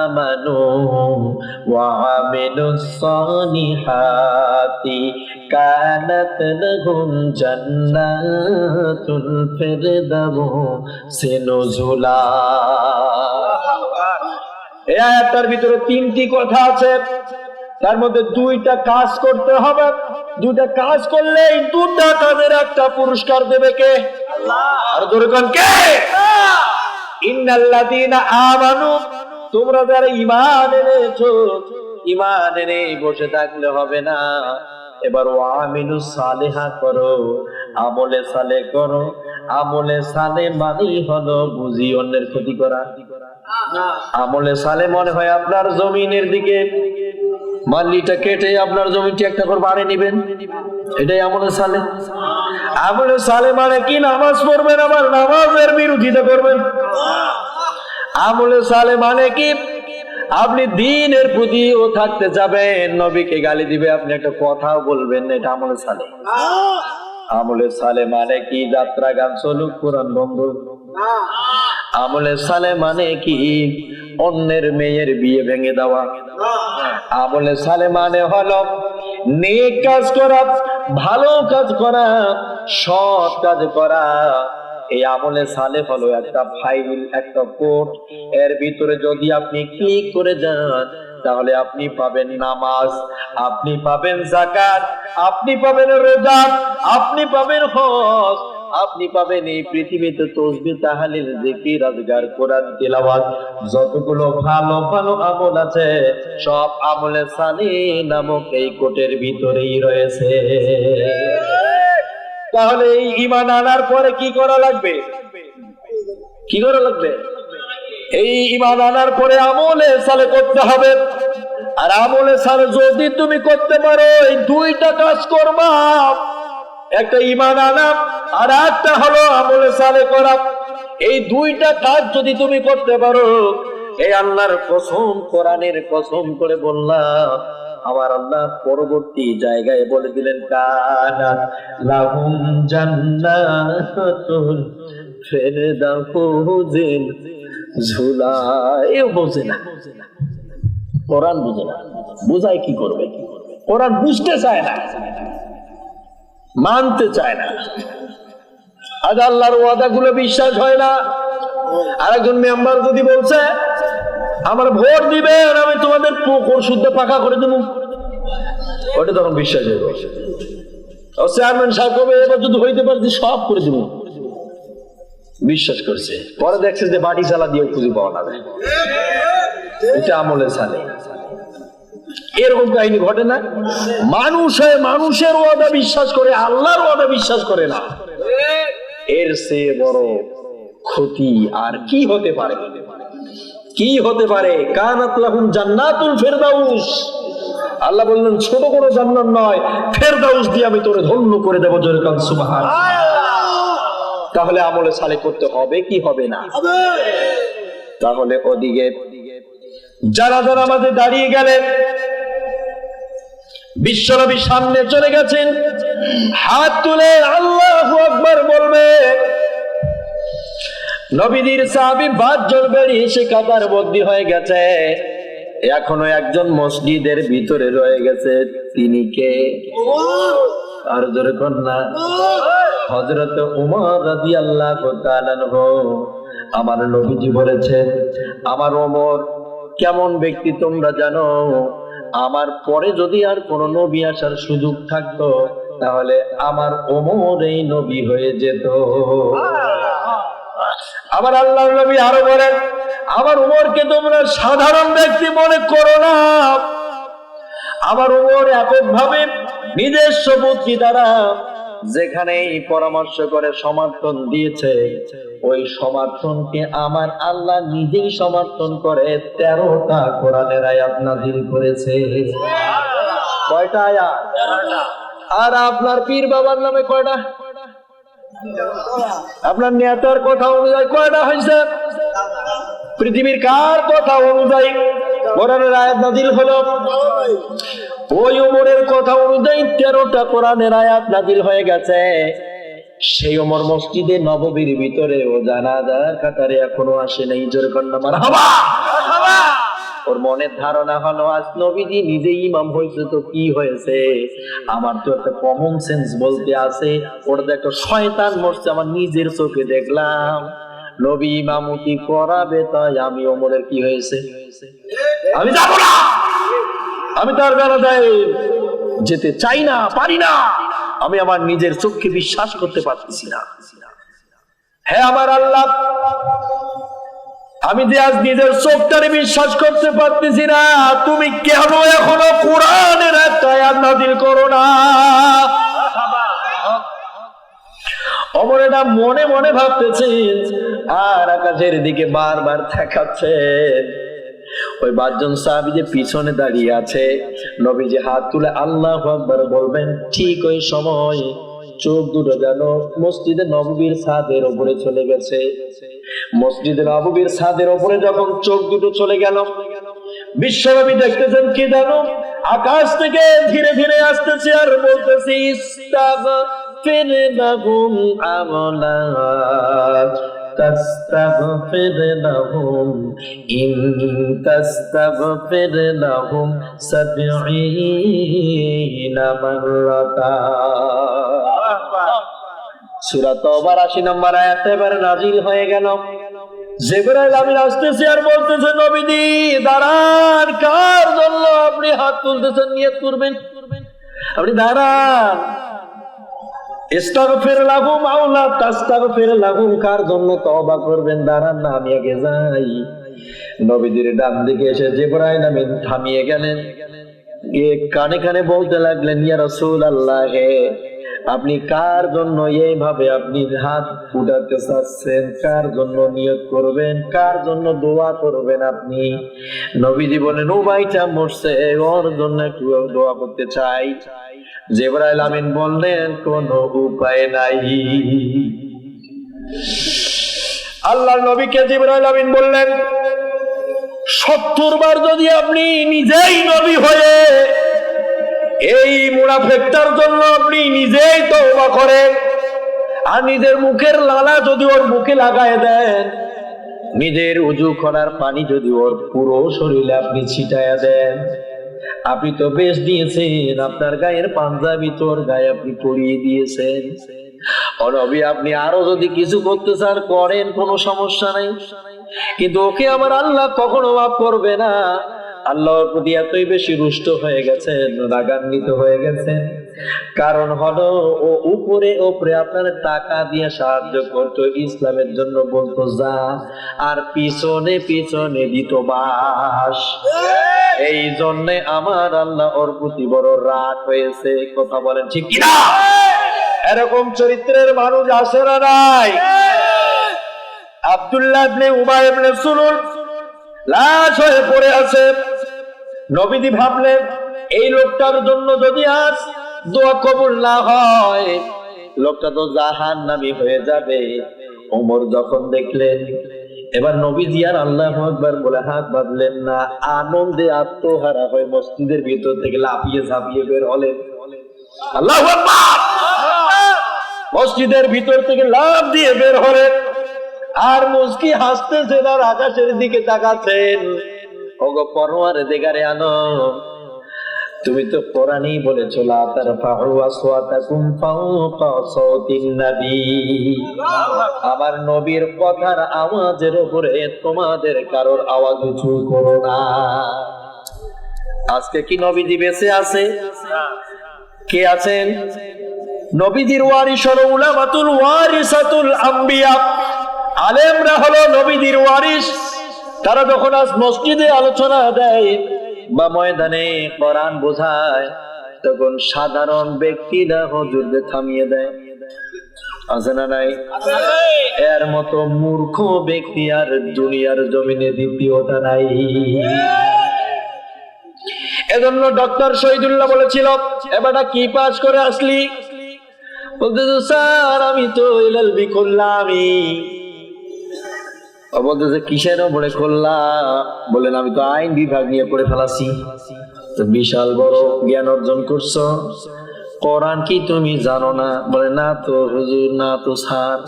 আমানু ওয়া আমিলুস সালিহাতি কানাত লাহুম জান্নাতুল ফিরদাউসি নুজুলা। এই আয়াতটার ভিতরে 3টি কথা আছে, তার মধ্যে 2টা কাজ করতে হবে। 2টা কাজ করলেই 2টা কাজের একটা পুরস্কার দেবে কে? আল্লাহ। আর দরকার কে? ইন্নাল্লাযীনা আমানু, তোমরা যারা ঈমান এনেছো, ঈমান এনে বসে থাকলে হবে না, এবার ওয়া আমিলুস সালিহাত করো, আমলে সালেহ করো। আমলে সালেহ মানেই হলো বুঝি অন্যের ক্ষতি করা। আমলে সালেহ মনে হয় আপনার জমিনের দিকে মাল্লিটা কেটে আপনার জমিটি একটা করে বাড়ি নেবেন, এটাই আমলে সালেহ। আমলে সালেহ মানে কি? নামাজ পড়বেন আবার নামাজের বিরোধিতা করবেন। আমলে সালেহ মানে কি? আপনি দ্বীনের প্রতিও থাকতে যাবেন, নবীকে গালি দিবে, আপনি একটা কথাও বলবেন না, এটা আমলে সালেহ। আমলে সালে মানে কি যাত্রা গান চলুক কোরআন বন্ধ? আমলে সালে মানে কি অন্যের মেয়ের বিয়ে ভেঙে দেওয়া? আমলে সালে মানে হলো নেক কাজ করা, ভালো কাজ করা, সৎ কাজ করা। এই আমলে সালে হলো একটা ফাইল, একটা কোড। এর ভিতরে যদি আপনি ক্লিক করে যান তাহলে আপনি পাবেন নামাজ, আপনি পাবেন যাকাত, আপনি পাবেন রোজা, আপনি পাবেন হজ, আপনি পাবেন এই পৃথিবীতে তাসবিহ, তাহলিল, জিকির, আজকার, কোরআন তিলাওয়াত, যতগুলো ভালো ভালো আমল আছে সব আমলে সালে নামক এই কোটের ভিতরেই রয়েছে। তাহলে এই ঈমান আনার পরে কি করা লাগবে? কি করা লাগবে? এই ঈমান আনার পরে আমলে সালে করতে হবে। আর আমলে সালে যদি তুমি করতে পারো, এই দুইটা কাজ করবা, একটা ঈমান আনা আর একটা হলো আমলে সালে করা। এই দুইটা কাজ যদি তুমি করতে পারো, এই আল্লাহর কসম, কোরআনের কসম করে বললাম, আমার আল্লাহ পরবর্তী জায়গায় বলে দিলেন, কানাত লাহুম জান্নাতুল ফিরদাউসিন ঝুলা। এও বোঝে না, কোরআন বুঝে না, বুঝায় কি করবে? কোরআন বুঝতে চায় না, মানতে চায় না। আজ আল্লাহর ওয়াদাগুলো বিশ্বাস হয় না। আরেকজন মেম্বার যদি বলছে আমার ভোট দিবেন, আমি তোমাদের পুকুর শুদ্ধ পাকা করে দেব, ওটা তখন বিশ্বাস হয়ে গেছে। চেয়ারম্যান সাহেব কবে এবার যদি হইতে পারছি সব করে দেব, বিশ্বাস করছে। পরে দেখছে যে বাড়ি চালা দিয়ে খুঁজে পাওয়া যাবে। এটা আমলে সালে। এরকম কাহিনী ঘটে না? মানুষ মানুষের ওয়াদা বিশ্বাস করে, আল্লাহর ওয়াদা বিশ্বাস করে না। এর চেয়ে বড় ক্ষতি আর কি হতে পারে? কি হতে পারে? কানাত লাহুম জান্নাতুল ফিরদাউস। আল্লাহ বললেন ছোট কোনো জান্নাত নয়, ফেরদাউস দিয়ে আমি তোরে ধন্য করে দেব। জোরে কান সুবহানাল্লাহ। তাহলে আমলে সালে করতে হবে কি হবে না? তাহলে ওদিকে যারা যারা আমাদের দাঁড়িয়ে গেলেন, বিশ্বনবী সামনে চলে গেছেন, হাত তুলে আল্লাহু আকবার বলবে। নবীদের সাহাবী 5 জন বেরিয়ে এসে কাতার বন্দী হয়ে গেছে। এখনো একজন মসজিদের ভিতরে রয়ে গেছে। তিনি কে? আর জোরে কন্যা হযরত ওমর রাদিয়াল্লাহু তাআলা আনহু। আমার নবীজি বলেছেন, আমার ওমর কেমন ব্যক্তি তোমরা জানো? আমার পরে যদি আর কোন নবী আসার সুযোগ থাকতো তাহলে আমার ওমর এই নবী হয়ে যেত। আবার আল্লাহর নবী আরো বলেন, আমার ওমরকে তোমরা সাধারণ ব্যক্তি মনে করো না। আমার ওমর এককভাবে নিজস্ব বুদ্ধি দ্বারা যেখানে পরামর্শ করে সমর্থন দিয়েছে, ওই সমর্থনকে আমার আল্লাহ নিজেই সমর্থন করে 13টা কোরআনের আয়াত নাযিল করেছে। কয়টা আয়াত? আর আপনার পীর বাবার নামে কয়টা? আপনার নেতার কথা অনুযায়ী কয়টা হয়েছে? পৃথিবীর কার কথা অনুযায়ী কোরআনের আয়াত নাযিল হলো? ওই ওমরের কথা অনুযায়ী 13টা কোরআনের আয়াত নাযিল হয়ে গেছে। সেই ওমর মসজিদে নববীর ভিতরে ও জানাজার কাতারে এখনো আসে নাই। জোরে কন্যা মারহাবা। ওর মনের ধারণা হলো আজ নবীজি নিজেই ইমাম হয়েছে তো কি হয়েছে, আমার তো একটা কমন সেন্স বলতে আছে। ওটা তো একটা শয়তান মরছে, আমার নিজের চোখে দেখলাম। নবী ইমামতি করাবে, তাই আমি ওমরের কি হয়েছে আমি যাব না, আমি তার বেলায় যেতে চাই না, পারি না। আমি আমার নিজের চোখকে বিশ্বাস করতে পারতেছি না। হ্যাঁ আমার আল্লাহ, আমি যে আজ নিজের চোখটারে বিশ্বাস করতে পারতেছি না, তুমি কেন এখনো কোরআনের একটা আয়াত নাযিল করো না? ওমর এটা মনে মনে ভাবতেছেন আর আকাশের দিকে বারবার তাকাচ্ছেন। ওই 5 জন সাহাবী যে পিছনে দাঁড়িয়ে আছে, নবীজি হাত তুলে আল্লাহু আকবার বলবেন, ঠিক ওই সময় চোখ দুটো যেন মসজিদে নববীর ছাদের উপরে চলে গেছে। মসজিদে নববীর ছাদের উপরে যখন চোখ দুটো চলে গেল, বিশ্বনবী দেখতেছেন কি জানো? আকাশ থেকে ধীরে ধীরে আসতেছে আর বলতেছে, তাস্তাগফির লাহুম আম লা তাস্তাগফির লাহুম ইন তাস্তাগফির লাহুম ৭০ মাররাতা। সূরা তওবার ৮০ নম্বর আয়াত এবারে নাযিল হয়ে গেল। জিবরাইল আমিন আসতেছে আর বলতেছে, নবীজি দাঁড়ান, কার জন্য আপনি হাত তুলতেছেন, নিয়ত করবেন, আপনি দাঁড়ান। ইস্তাগফির লাহুম আও লা তাস্তাগফির লাহুম, কার জন্য তওবা করবেন, দাঁড়ান না, আমি আগে যাই। নবীজির ডান দিকে এসে জিবরাইল আমিন থামিয়ে গেলেন, গিয়ে কানে কানে বলতে লাগলেন, ইয়া রাসূলুল্লাহ, আপনি কার জন্য এইভাবে আপনি হাত উঠাতে চাচ্ছেন, কার জন্য নিয়ত করবেন, কার জন্য দোয়া করবেন আপনি? নবীজি বলেন, ও ভাইটা মরছে, ওর জন্য একটু দোয়া করতে চাই। জিবরাইল আমিন বললেন, কোনো উপায় নাই। আল্লাহর নবীকে জিবরাইল আমিন বললেন, ৭০ বার যদি আপনি নিজেই নবী হয়ে এই মুনাফিকটার জন্য আপনি নিজেই তওবা করেন, আর নিজের মুখের লালা যদি ওর মুখে লাগায় দেন, নিজের ওযু করার পানি যদি ওর পুরো শরীরে আপনি ছিটায়া দেন, আপনি তো বেশ দিয়েছেন, আপনার গায়ের পাঞ্জাবি তোর গায়ে আপনি পরিয়ে দিয়েছেন। ও নবী, আপনি আরো যদি কিছু করতে চান করেন, কোনো সমস্যা নাই, কিন্তু ওকে আমার আল্লাহ কখনো মাফ করবে না। আল্লাহর প্রতি এতই বেশি রুষ্ট হয়ে গেছেন, রাগান্বিত হয়ে গেছেন, কারণ হলো ও উপরে উপরে আপনার টাকা দিয়ে সাহায্য করতো, ইসলামের জন্য বলতো যা, আর পিছনে পিছনে দিত বাস। এই জন্যে আমার আল্লাহ ওর প্রতি বড় রাগ হয়েছে। কথা বলেন ঠিক কিনা? এরকম চরিত্রের মানুষ আসে না নাই? আব্দুল্লাহ ইবনে উবাই ইবনে সুলুল লাশ হয়ে পড়ে আছে। নবীজি ভাবলেন, এই লোকটার জন্য যদি আজ দোয়া কবুল না হয়, লোকটা তো জাহান্নামী হয়ে যাবে। ওমর যখন দেখলেন, এবার নবীজি আর আল্লাহু আকবার বলে হাত বাঁধলেন না, আনন্দে আত্মহারা হয়ে মসজিদের ভিতর থেকে লাফিয়ে ঝাঁপিয়ে বের হলেন। আল্লাহু আকবার! মসজিদের ভিতর থেকে লাফ দিয়ে বের হলেন, আর মুস্কি হাসতেছেন আর আকাশের দিকে তাকাচ্ছেন। ওগো পরওয়ারে দিগারে আনো, তুমি তো কোরআনই বলেছো, লা তারফাউ আসওয়াতাকুম ফাওকা সাওতিন নবী, আমার নবীর কথার আওয়াজের উপরে তোমাদের কারোর আওয়াজ উঁচু করো না। আজকে কি নবীজি বেঁচে আছে? কে আছেন? নবীজির ওয়ারিস হলো উলামাতুল ওয়ারিসাতুল আম্বিয়া, আলেমরা হলো নবীজির ওয়ারিস। তারা যখন আজ মসজিদে আলোচনা দেয় বা ময়দানে কোরআন বোঝায়, তখন সাধারণ ব্যক্তিরা হুজুরদের থামিয়ে দেয়। আছে না নাই? এর মতো মূর্খ ব্যক্তি আর দুনিয়ার জমিনে দ্বিতীয়টা নাই। এজন্য ডক্টর শহীদুল্লাহ বলেছিল, এবারটা কি পাস করে আসলি? বলতেছে, স্যার আমি তো এলএলবি করলাম। বলতেছে, কিসের উপরে করলাম? বলেন, আমি তো আইন বিভাগ নিয়ে পড়ে ফেলাছি। তো বিশাল বড় জ্ঞান অর্জন করছো, কোরআন কি তুমি জানো না? বলে, না তো হুজুর, না তো স্যার।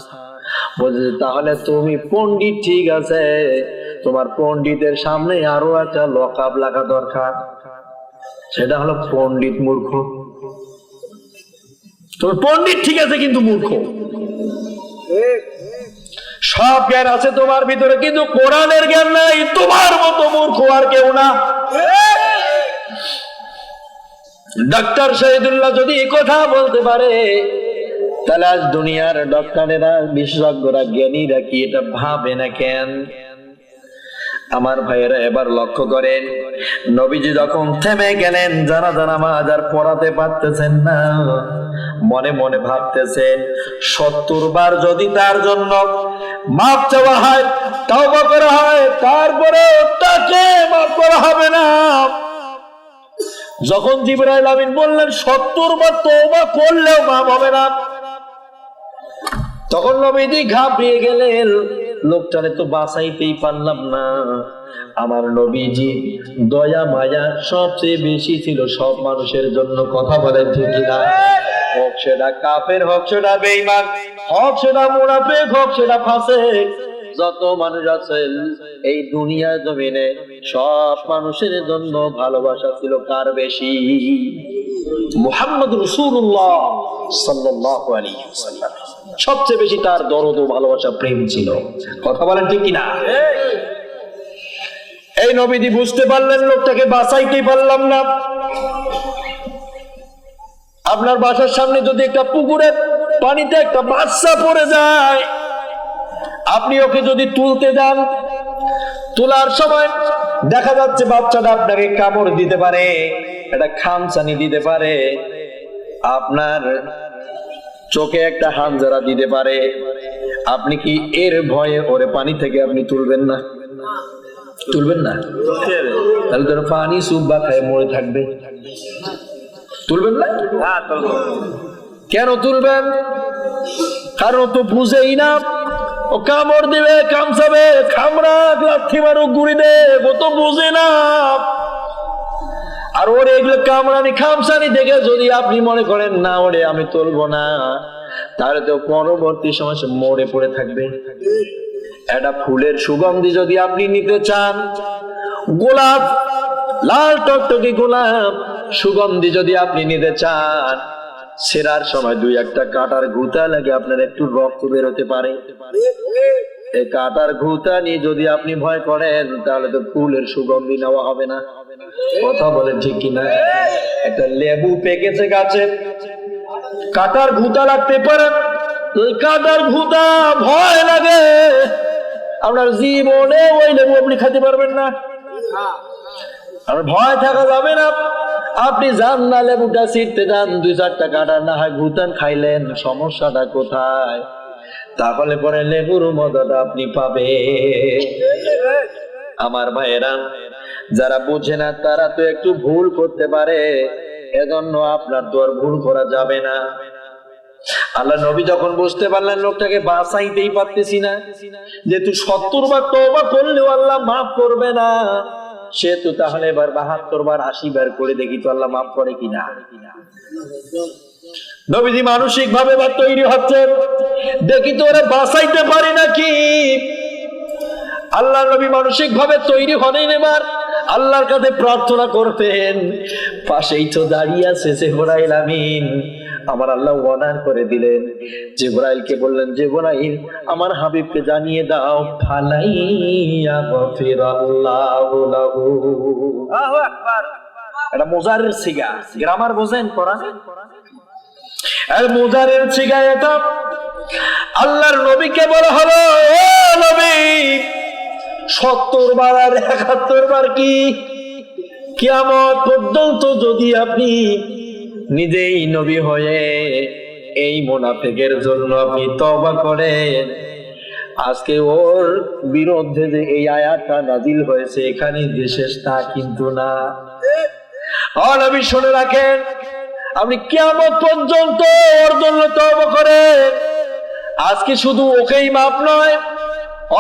বলতেছে, তাহলে তুমি পণ্ডিত, ঠিক আছে, তোমার পণ্ডিতের সামনে আরো একটা লকাব লাগা দরকার, সেটা হলো পণ্ডিত মূর্খ। তুমি পণ্ডিত ঠিক আছে, কিন্তু মূর্খ। সব জ্ঞান আছে তোমার ভিতরে, কিন্তু কোরআনের জ্ঞান নাই। তোমার মতো মূর্খ আর কেউ না। ডক্টর শহীদুল্লাহ যদি এই কথা বলতে পারে, তাহলে আজ দুনিয়ার ডক্টরেরা, বিশেষজ্ঞরা, জ্ঞানীরা কি এটা ভাবে না কেন? আমার ভাইয়েরা, এবার লক্ষ্য করেন, নবীজি যখন থেমে গেলেন, জানাজা নামাজ আর পড়াতে পারতেছেন না, মনে মনে ভাবতেছেন, ৭০ বার যদি তার জন্য মাফ চাওয়া হয়, তওবা করা হয়, তারপরে তাকে মাফ করা হবে না। যখন জিবরাইল আমিন বললেন ৭০ বার তওবা করলেও মাফ হবে না, তখন নবীজি ঘাবড়িয়ে গেলেন, লোকটারে তো বাঁচাইতেই পারলাম না। আমার নবীজি দয়া মায়া সবচেয়ে বেশি ছিল সব মানুষের জন্য। কথা বলেন ঠিক কিনা? হোক সেটা কাফের, হোক সেটা বেঈমান, হোক সেটা মুনাফিক, হোক সেটা ফাসিক, যত মানুষ আছেন এই দুনিয়ার জমিনে সব মানুষের জন্য ভালোবাসা ছিল কার বেশি? মুহাম্মদ রাসূলুল্লাহ সাল্লাল্লাহু আলাইহি ওয়াসাল্লাম সবচেয়ে বেশি তার দরদ ও ভালোবাসা প্রেম ছিল। কথা বলেন ঠিক কিনা? এই নবীজি বুঝতে পারলেন লোকটাকে বাঁচাইতে পারলাম না। আপনার বাসার সামনে যদি একটা পুকুরের পানিতে একটা বাচ্চা পড়ে যায়, আপনি ওকে যদি তুলতে যান, তোলার সময় দেখা যাচ্ছে বাচ্চাটা আপনাকে কামড় দিতে পারে, একটা খামচানি দিতে পারে, আপনার চোখে একটা হানজারা দিতে পারে, আপনি কি এর ভয়ে ওরে পানি থেকে আপনি তুলবেন না? তুলবেন না? তাহলে তোর পানি সুব্বা খায় মরে থাকবে। তুলবেন না? কেন তুলবেন? কারণ তো বুঝেই না, ও কামড় দিবে, কামছাবে, খামড়া লাথি মারুক, গুড়ি দে, ও তো বুঝে না। আর ওরে এগুলো কামড়ানি খামসানি দেখে যদি আপনি মনে করেন না ওরে আমি তুলবো না, তাহলে তো পরবর্তী সময় মরে পড়ে থাকবে। একটা ফুলের সুগন্ধি যদি আপনি নিতে চান, গোলাপ, লাল টকটকে গোলাপ সুগন্ধি যদি আপনি নিতে চান, ছেঁড়ার সময় দুই একটা কাটার ঘুতা লাগে, আপনার একটু রক্ত বের হতে পারে। এই কাটার ঘুতা নিয়ে যদি আপনি ভয় করেন, তাহলে তো ফুলের সুগন্ধি নেওয়া হবে না। কথা বলেন ঠিক কিনা? একটা লেবু পেকেছে গাছে, কাটার ঘুতা লাগতে পারে, ওই কাটার ঘুতা ভয় লাগে, আপনার জীবনে ওই লেবু আপনি খেতে পারবেন না। আর ভয় থাকা যাবে না। আপনি যান না লেবুটা ছিঁড়তে যান, দুই চারটা কাটার না হয় ঘুতান খাইলেন, সমস্যাটা কোথায়? তাহলে পরে লেবুর মজাটা আপনি পাবে। আমার ভাইয়েরা, যারা বুঝে না তারা তো একটু ভুল করতে পারে, এজন্য আপনার তো আর ভুল করা যাবে না। আল্লাহ নবী যখন বুঝতে পারলেন লোকটাকে বাঁচাইতেই পারতেছি না, যেহেতু 70 বার তওবা করলেও আল্লাহ মাফ করবে না, সেহেতু তাহলে এবার 72 বার 80 বার করে দেখি তো আল্লাহ মাফ করে কিনা। নবীজি মানসিক ভাবে বা তৈরি হচ্ছেন, দেখি তো ওরা বাঁচাইতে পারি নাকি। আল্লাহ নবী মানসিক ভাবে তৈরি হলেন, এবার আল্লাহর কাছে প্রার্থনা করতেন। পাশেই তো দাঁড়িয়ে আছে জিবরাইল আমিন। আমার আল্লাহ ওয়ার্নার করে দিলেন, জিবরাইলকে বললেন, জিবরাইল আমার হাবিবকে জানিয়ে দাও, ফালাইয়া গফিরাল্লাহু লাহু। আল্লাহু আকবার। এটা মুজারের সিগা, গ্রামার বোঝেন কোরআনে? আর মুজারের সিগা এটা। আল্লাহর নবীকে বলা হলো, ও নবী 70 বার আর 71 বার কি কিয়ামত পর্যন্ত যদি আপনি নিজেই নবী হয়ে এই মুনাফিকের জন্য আপনি তওবা করেন, আজকে ওর বিরুদ্ধে যে এই আয়াতটা নাজিল হয়েছে এখানে যে শেষ তা কিন্তু না। আর নবী শুনে রাখেন, আপনি কিয়ামত পর্যন্ত ওর জন্য তওবা করেন, আজকে শুধু ওকেই মাপ নয়,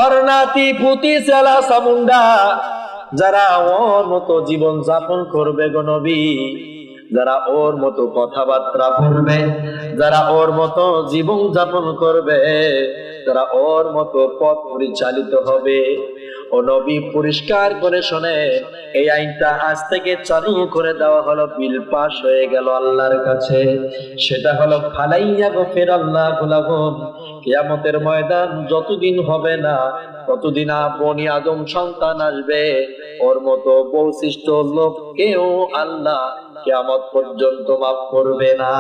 ওর নাতি পুতি সেলা সামুন্ডা যারা ওর মতো জীবন যাপন করবে গো নবী, যারা ওর মতো কথাবার্তা বলবে, যারা ওর মতো জীবন যাপন করবে, যারা ওর মতো পথ পরিচালিত হবে, ও নবী পরিষ্কার করে শুনে, এই আইনটা আজ থেকে চালু করে দেওয়া হলো, বিল পাস হয়ে গেল আল্লাহর কাছে। সেটা হলো ফালাইয়া গফিরাল্লাহু লাহুম। কিয়ামতের ময়দান যতদিন হবে না ততদিন বনি আদম সন্তান আসবে, ওর মতো বৈশিষ্ট্য লোক কেউ আল্লাহ কিয়ামত পর্যন্ত মাফ করবে না।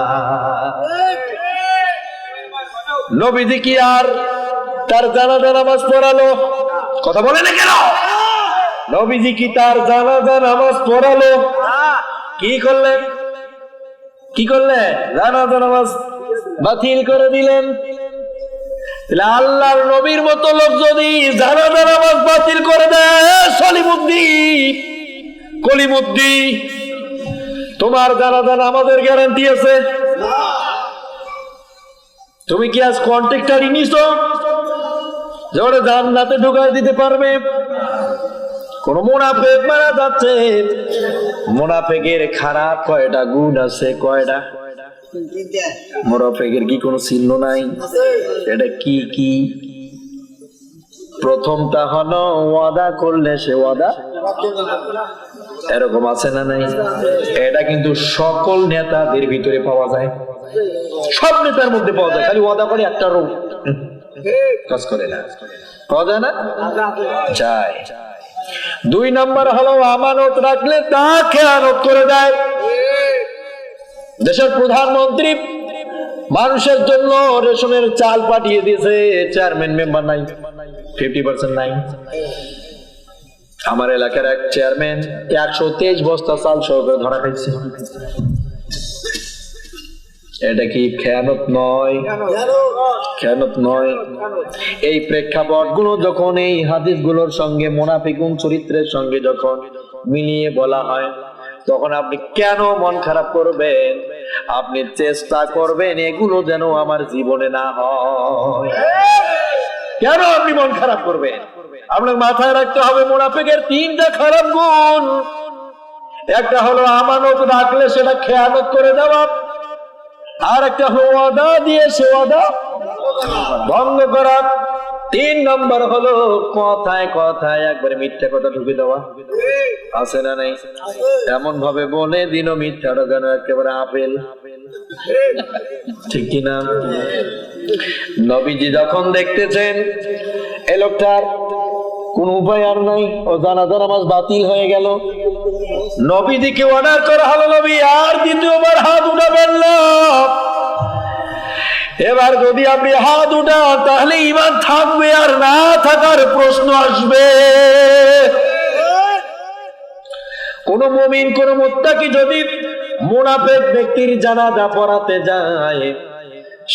নবীজি কি আর তার জানাজা নামাজ পড়ালো? কথা বলে না কেন? নবীজি কি তার জানাজা নামাজ পড়ালো? কি করলেন? কি করলেন? জানাজা নামাজ বাতিল করে দিলেন। আল্লাহর নবীর মতো লোক যদি জানাজা নামাজ বাতিল করে দেয়, সলিমুদ্দিন, কলিমুদ্দিন, তোমার জানাজা নামাজের গ্যারান্টি আছে? তুমি কি আজ কন্ট্রাক্টর নিছো যে ওরা জান্নাতে ঢুকাই দিতে পারবে? কোন মুনাফিক মারা যাচ্ছে, মুনাফিকের খারাপ কয়টা গুণ আছে? কয়টা? মুনাফিকের কি কোনো চিহ্ন নাই? এটা কি কি? প্রথমটা হলো ওয়াদা করলে সে ওয়াদা, এরকম আছে না নাই? এটা কিন্তু সকল নেতাদের ভিতরে পাওয়া যায়, সব নেতার মধ্যে পাওয়া যায়। খালি ওয়াদা করে একটা রোগ কাজ করে না, পাওয়া যায় না? যায়। 2 নাম্বার হলো আমানত রাখলে তা খেয়ানত করে দেয়। দেশের প্রধানমন্ত্রী মানুষের জন্য রেশনের চাল পাঠিয়ে দিয়েছে, চেয়ারম্যান মেম্বার নাই, 50% নাই। আমার এলাকার এক চেয়ারম্যান 123 বস্তা চাল সহকারে ধরা খাইছে। এটা কি খেয়ানত নয়? খেয়ানত নয়? এই প্রেক্ষাপট গুলো যখন এই হাদিস গুলোর সঙ্গে মুনাফিকুন চরিত্রের সঙ্গে যখন মিলিয়ে বলা হয়, তখন আপনি কেন মন খারাপ করবেন? আপনি চেষ্টা করবেন এগুলো যেন আমার জীবনে না হয়। কেন আপনি মন খারাপ করবেন? আপনার মাথায় রাখতে হবে মুনাফিকের 3টা খারাপ গুণ। একটা হলো আমানত রাখলে সেটা খেয়ানত করে দেওয়া, আর একটা হলো ওয়াদা দিয়ে সে ওয়াদা ভঙ্গ করা, 3 নম্বর হলো কথায় কথায় একবারে মিথ্যা কথা ঢুকে দেওয়া, আছে না নাই? এমন ভাবে বলে দিন মিথ্যাটা যেন একেবারে আপেল, ঠিক কিনা? নবীজি যখন দেখতেছেন এই লোকটার কোন উপায় আর নাই, ও জানাজা নামাজ বাতিল হয়ে গেল, নবীজিকে অর্ডার করা হলো, নবী আর দ্বিতীয়বার হাত উঠাবেন না। এবার যদি আপনি হাত উঠান তাহলে ঈমান থাকবে আর না থাকার প্রশ্ন আসবে। কোন মুমিন কোন মুত্তাকি যদি মুনাফিক ব্যক্তির জানাজা পড়াতে যায়,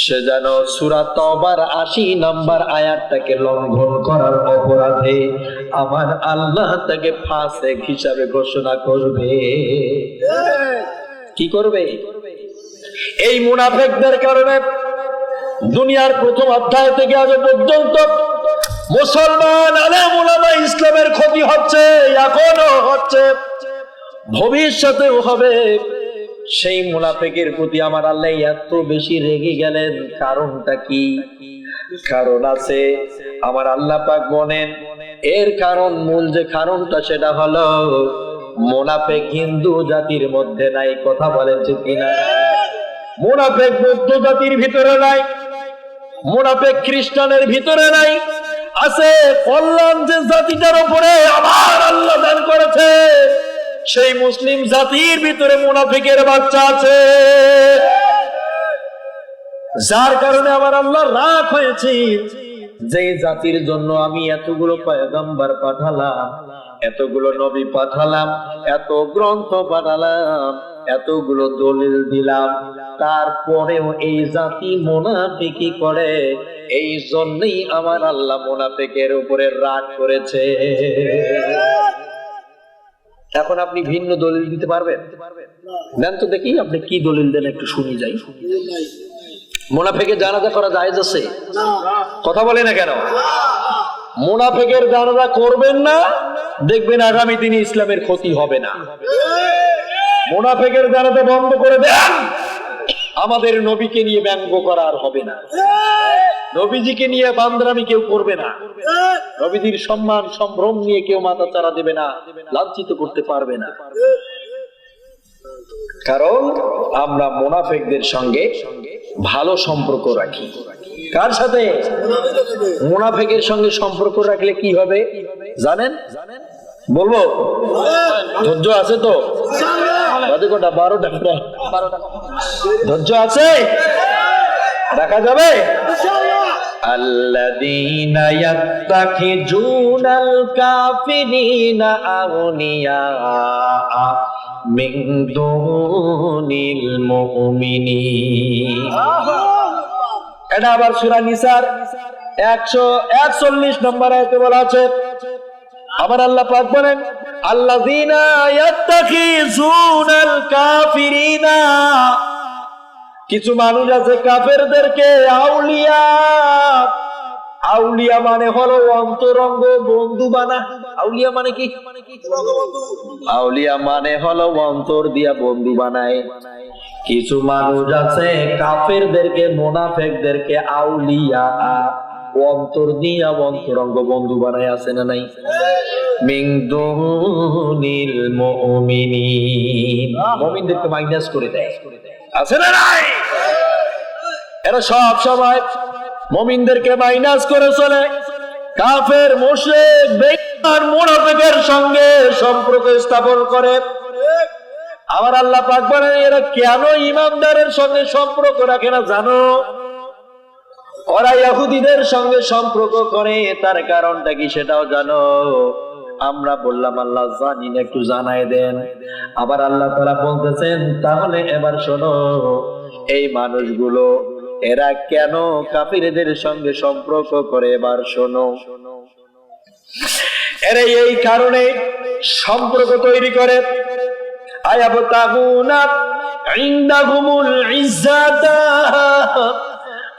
সে যেন সূরা তাওবার 80 নম্বর আয়াতটাকে লঙ্ঘন করার অপরাধে আমার আল্লাহ তাকে ফাসিক হিসাবে ঘোষণা করবে। কি করবে? এই মুনাফিকদের কারণে দুনিয়ার প্রথম অধ্যায় থেকে আজ পর্যন্ত মুসলমান আলেম ওলামা ইসলামের ক্ষতি হচ্ছে, এখনো হচ্ছে, ভবিষ্যতেও হবে। সেই মুনাফিকের প্রতি আমার আল্লাহ এত বেশি রেগে গেলেন, কারণটা কি? কারণ আছে, আমার আল্লাহ পাক বলেন এর কারণ, মূল যে কারণটা সেটা হলো মুনাফিক হিন্দু জাতির মধ্যে নাই। কথা বলেন ঠিক কিনা? মুনাফিক বৌদ্ধ জাতির ভিতরে নাই, মুনাফিক খ্রিস্টানের ভিতরে নাই, আছে কল্যাণ যে জাতিটার উপরে আমার আল্লাহ দান করেছে সেই মুসলিম জাতির ভিতরে মুনাফিকের বাচ্চা আছে, যার কারণে আমার আল্লাহ রাগ হয়েছে। যে জাতির জন্য আমি এতগুলো পয়গম্বর পাঠালাম, এতগুলো নবী পাঠালাম, এত গ্রন্থ পাঠালাম, এতগুলো দলিল দিলাম, তারপরেও এই জাতি মুনাফিকি করে। এই জন্যই আমার আল্লাহ মুনাফিকের উপরে রাগ করেছে। এখন আপনি ভিন্ন দলিল দিতে পারবেন? দেন তো দেখি, আপনি কি দলিল দেন একটু শুনি যাই। মুনাফিকের জানাজা করা জায়েজ আছে? কথা বলে না কেন? মুনাফিকের জানাজা করবেন না, দেখবেন আগামী দিনে ইসলামের ক্ষতি হবে না। মুনাফিকের জানাজা বন্ধ করে দেন, আমাদের নবীকে নিয়ে ব্যঙ্গ করা আর হবে না, নবীজিকে নিয়ে বান্দরামি কেউ করবে না, নবীজির সম্মান সম্ভ্রম নিয়ে কেউ মাথা চারা দেবে না, লাঞ্ছিত করতে পারবে না। কারণ আমরা মুনাফিকদের সঙ্গে ভালো সম্পর্ক রাখি। কার সাথে? মুনাফিকের সঙ্গে সম্পর্ক রাখলে কি হবে জানেন? বলবো? ধৈর্য আছে তো? 12টা ধৈর্য আছে? রাখা যাবে? আল্লাযীনা ইয়াত্তাখিজুনাল কাফিরিনা আউলিয়া মিন দুনিল মুমিনিন। এটা আবার সূরা নিসার 141 নম্বর আয়াতে বলা আছে, আমার আল্লাহ পাক বলেন আল্লাযীনা ইয়াত্তাখিজুনাল কাফিরিনা, কিছু মানুষ আছে কাফেরদেরকে আউলিয়া আউলিয়া মানে হলো অন্তরঙ্গ বন্ধু বানা। আউলিয়া মানে কি? আউলিয়া মানে হলো অন্তর দিয়া বন্ধু বানায়। কিছু মানুষ আছে কাফেরদেরকে, মুনাফিকদেরকে আউলিয়া অন্তর দিয়া অন্তরঙ্গ বন্ধু বানায়, আছে না নাই? মিন দুনিল মুমিনিন, মুমিনদেরকে মাইনাস করে দেয়, আছে না নাই? এরা সব সময় মুমিনদেরকে মাইনাস করে চলে। কাফের, মুশরিক, বেঈমান, মুনাফিকের সঙ্গে সম্পর্ক স্থাপন করে। আবার আল্লাহ পাক বলেন এরা কেন ঈমানদারের সঙ্গে সম্পর্ক রাখে না জানো? ওরা ইহুদিদের সঙ্গে সম্পর্ক করে, তার কারণটা কি সেটাও জানো? আমরা বললাম আল্লাহ জানি না, একটু জানায় দেন। আবার আল্লাহ তাআলা বলতেছেন তাহলে এবার শোনো, এই মানুষগুলো এরা কেন কাফিরদের সঙ্গে সম্পর্ক করে, এবার শোনো। এরা এই কারণে সম্পর্ক তৈরি করে, আয়াবতাগুনা ইনদাহুমুল ইজ্জাতা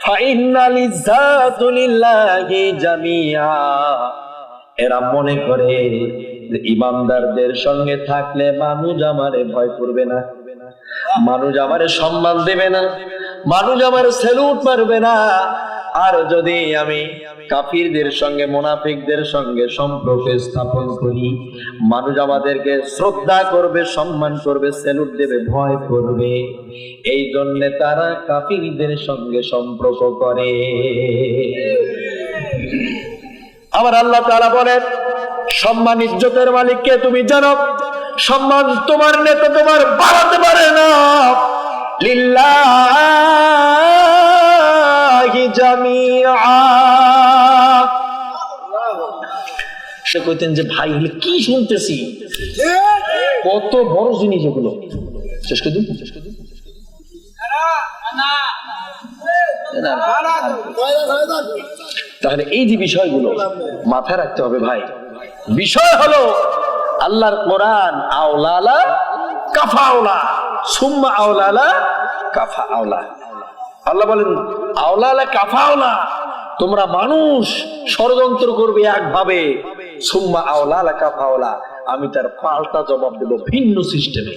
ফাইন্নাল ইজ্জাতু লিল্লাহি জামিআ। এরা মনে করে যে ঈমানদারদের সঙ্গে থাকলে মানুষ আমারে ভয় করবে না, মানুষ আমারে সম্মান দেবে না, মানুষ আমারে স্যালুট মারবে না। আর যদি আমি কাফিরদের সঙ্গে, মুনাফিকদের সঙ্গে সম্পর্ক স্থাপন করি, মানুষ আমাদেরকে শ্রদ্ধা করবে, সম্মান করবে, স্যালুট দেবে, ভয় করবে। এই জন্য তারা কাফিরদের সঙ্গে সম্পর্ক করে। আবার আল্লাহ তাআলা বলেন সম্মান ইজ্জতের মালিককে তুমি জানো, সম্মান তোমার নেতা তোমার বাড়াতে পারে না, লিল্লাহি জামিআ। সে কইতেন যে ভাই এগুলো কি শুনতেছি, কত বড় জিনিস এগুলো। শেষ করে দিন, শেষ করে দিন। তাহলে এই যে বিষয়গুলো মাথায় রাখতে হবে ভাই। বিষয় হলো আল্লাহর কোরআন আওলালা কাফাওলা, সুম্মা আওলালা কাফাওলা। আল্লাহ বলেন আওলালা কাফাওলা, তোমরা মানুষ ষড়যন্ত্র করবে একভাবে, সুম্মা আওলালা কাফাওলা, আমি তার পাল্টা জবাব দেব ভিন্ন সিস্টেমে।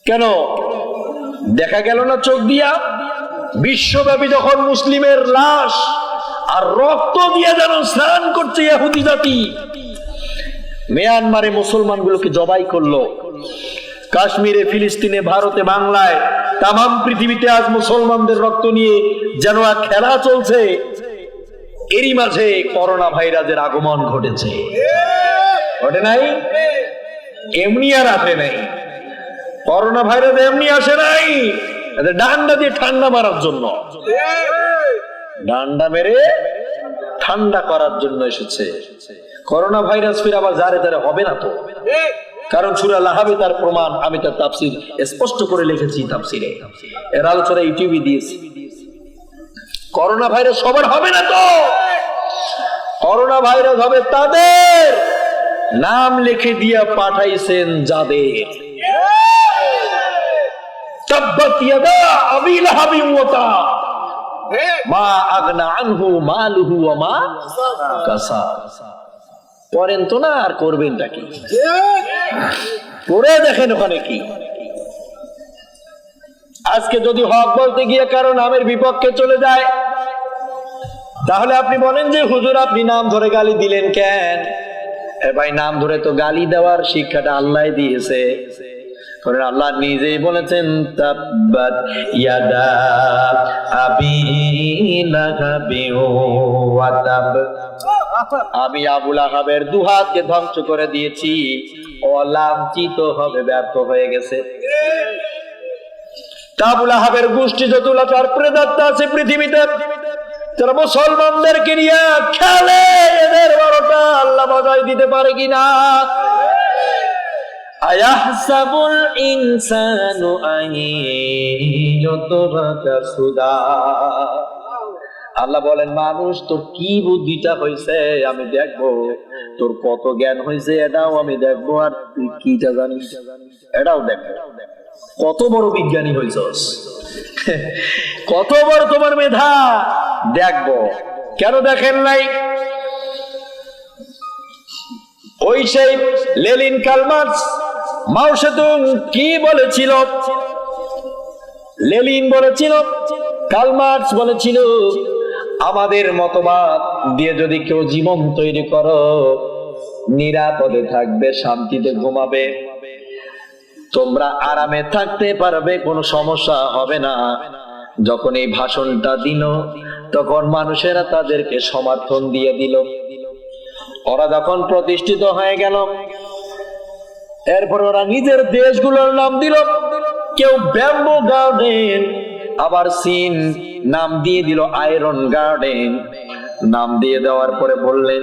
কেন দেখা গেল না চোখ দিয়া বিশ্বব্যাপী যখন মুসলিমের লাশ আর রক্ত দিয়ে যেন স্নান করছে ইহুদি জাতি, মিয়ানমারে মুসলমানগুলোকে জবাই করলো, কাশ্মীরে, ফিলিস্তিনে, ভারতে, বাংলায়, তামাম পৃথিবীতে আজ মুসলমানদের রক্ত নিয়ে যেন এক খেলা চলছে। এরই মাঝে করোনা ভাইরাসের আগমন ঘটেছে, ঘটে নাই? এমনি আর আসে নাই। করোনা ভাইরাস এমনি আসে নাই, ডান্ডা দিয়ে ঠান্ডা মারার জন্য, ডান্ডা মেরে ঠান্ডা করার জন্য এসেছে। করোনা ভাইরাস ফির আবার যারে তারে হবে না তো, কারণ সূরা লাহাবে তার প্রমাণ আমি তার তাফসীর স্পষ্ট করে লিখেছি তাফসীরে, এর আলোচনা ইউটিউবে দিয়েছি। করোনা ভাইরাস সবার হবে না তো, করোনা ভাইরাস হবে তাদের নাম লিখে দিয়া পাঠাইছেন যাদের। তাব্বাত ইয়াদা আবি লাহাবিন ওয়া তাব মা আগনা আনহু মালুহু ওয়া মা কাসাব। করেন তো না, আর করবেনটা কি? করে দেখেন ওখানে কি। আজকে যদি হক বলতে গিয়ে কারো নামের বিপক্ষে চলে যায়, তাহলে আপনি বলেন যে হুজুর আপনি নাম ধরে গালি দিলেন কেন? ভাই নাম ধরে তো গালি দেওয়ার শিক্ষাটা আল্লাহ দিয়েছে, কারণ আল্লাহ নিজেই বলেছেন তাব্বাত ইয়াদা আবি লাহাবি ওয়া তাব, আমি আবু লাহাবের দুহাতকে ধ্বংস করে দিয়েছি, ও লাঞ্ছিত হবে, ব্যর্থ হয়ে গেছে। আবু লাহাবের গোষ্ঠী যতগুলো তার প্রেতাত্মা আছে পৃথিবীতে, তারা মুসলমানদেরকে নিয়ে খেলে, এদের বারোটা আল্লাহ বাজায় দিতে পারে কিনা? আয়াহসাবুল ইনসানু আইয়ুতরাকা সুদা। আল্লাহ বলেন মানুষ তোর কি বুদ্ধিটা হয়েছে আমি দেখবো, তোর কত জ্ঞান হয়েছে এটাও আমি দেখবো, আর তুই কিটা জানিস এটাও দেখবো। কত বড় বিজ্ঞানী হয়েছস, কত বড় তোমার মেধা, দেখবো। কেন দেখেন নাই? ওই সেই লেনিন, কার্ল মার্কস, মাও সেতুং কি বলেছিল? লেনিন বলেছিল, কার্ল মার্কস বলেছিল, আমাদের মতবাদ দিয়ে যদি কেউ জীবন তৈরি করো, নিরাপদে থাকবে, শান্তিতে ঘুমাবে, তোমরা আরামে থাকতে পারবে, কোনো সমস্যা হবে না। যখন এই ভাষণটা দিল, তখন মানুষেরা তাদেরকে সমর্থন দিয়ে দিল। ওরা যখন প্রতিষ্ঠিত হয়ে গেল, এরপর ওরা নিজের দেশগুলোর নাম দিল। কেউ ব্যাম্বো গার্ডেন, আবার চীন নাম দিয়ে দিল আয়রন গার্ডেন। নাম দিয়ে দেওয়ার পরে বললেন,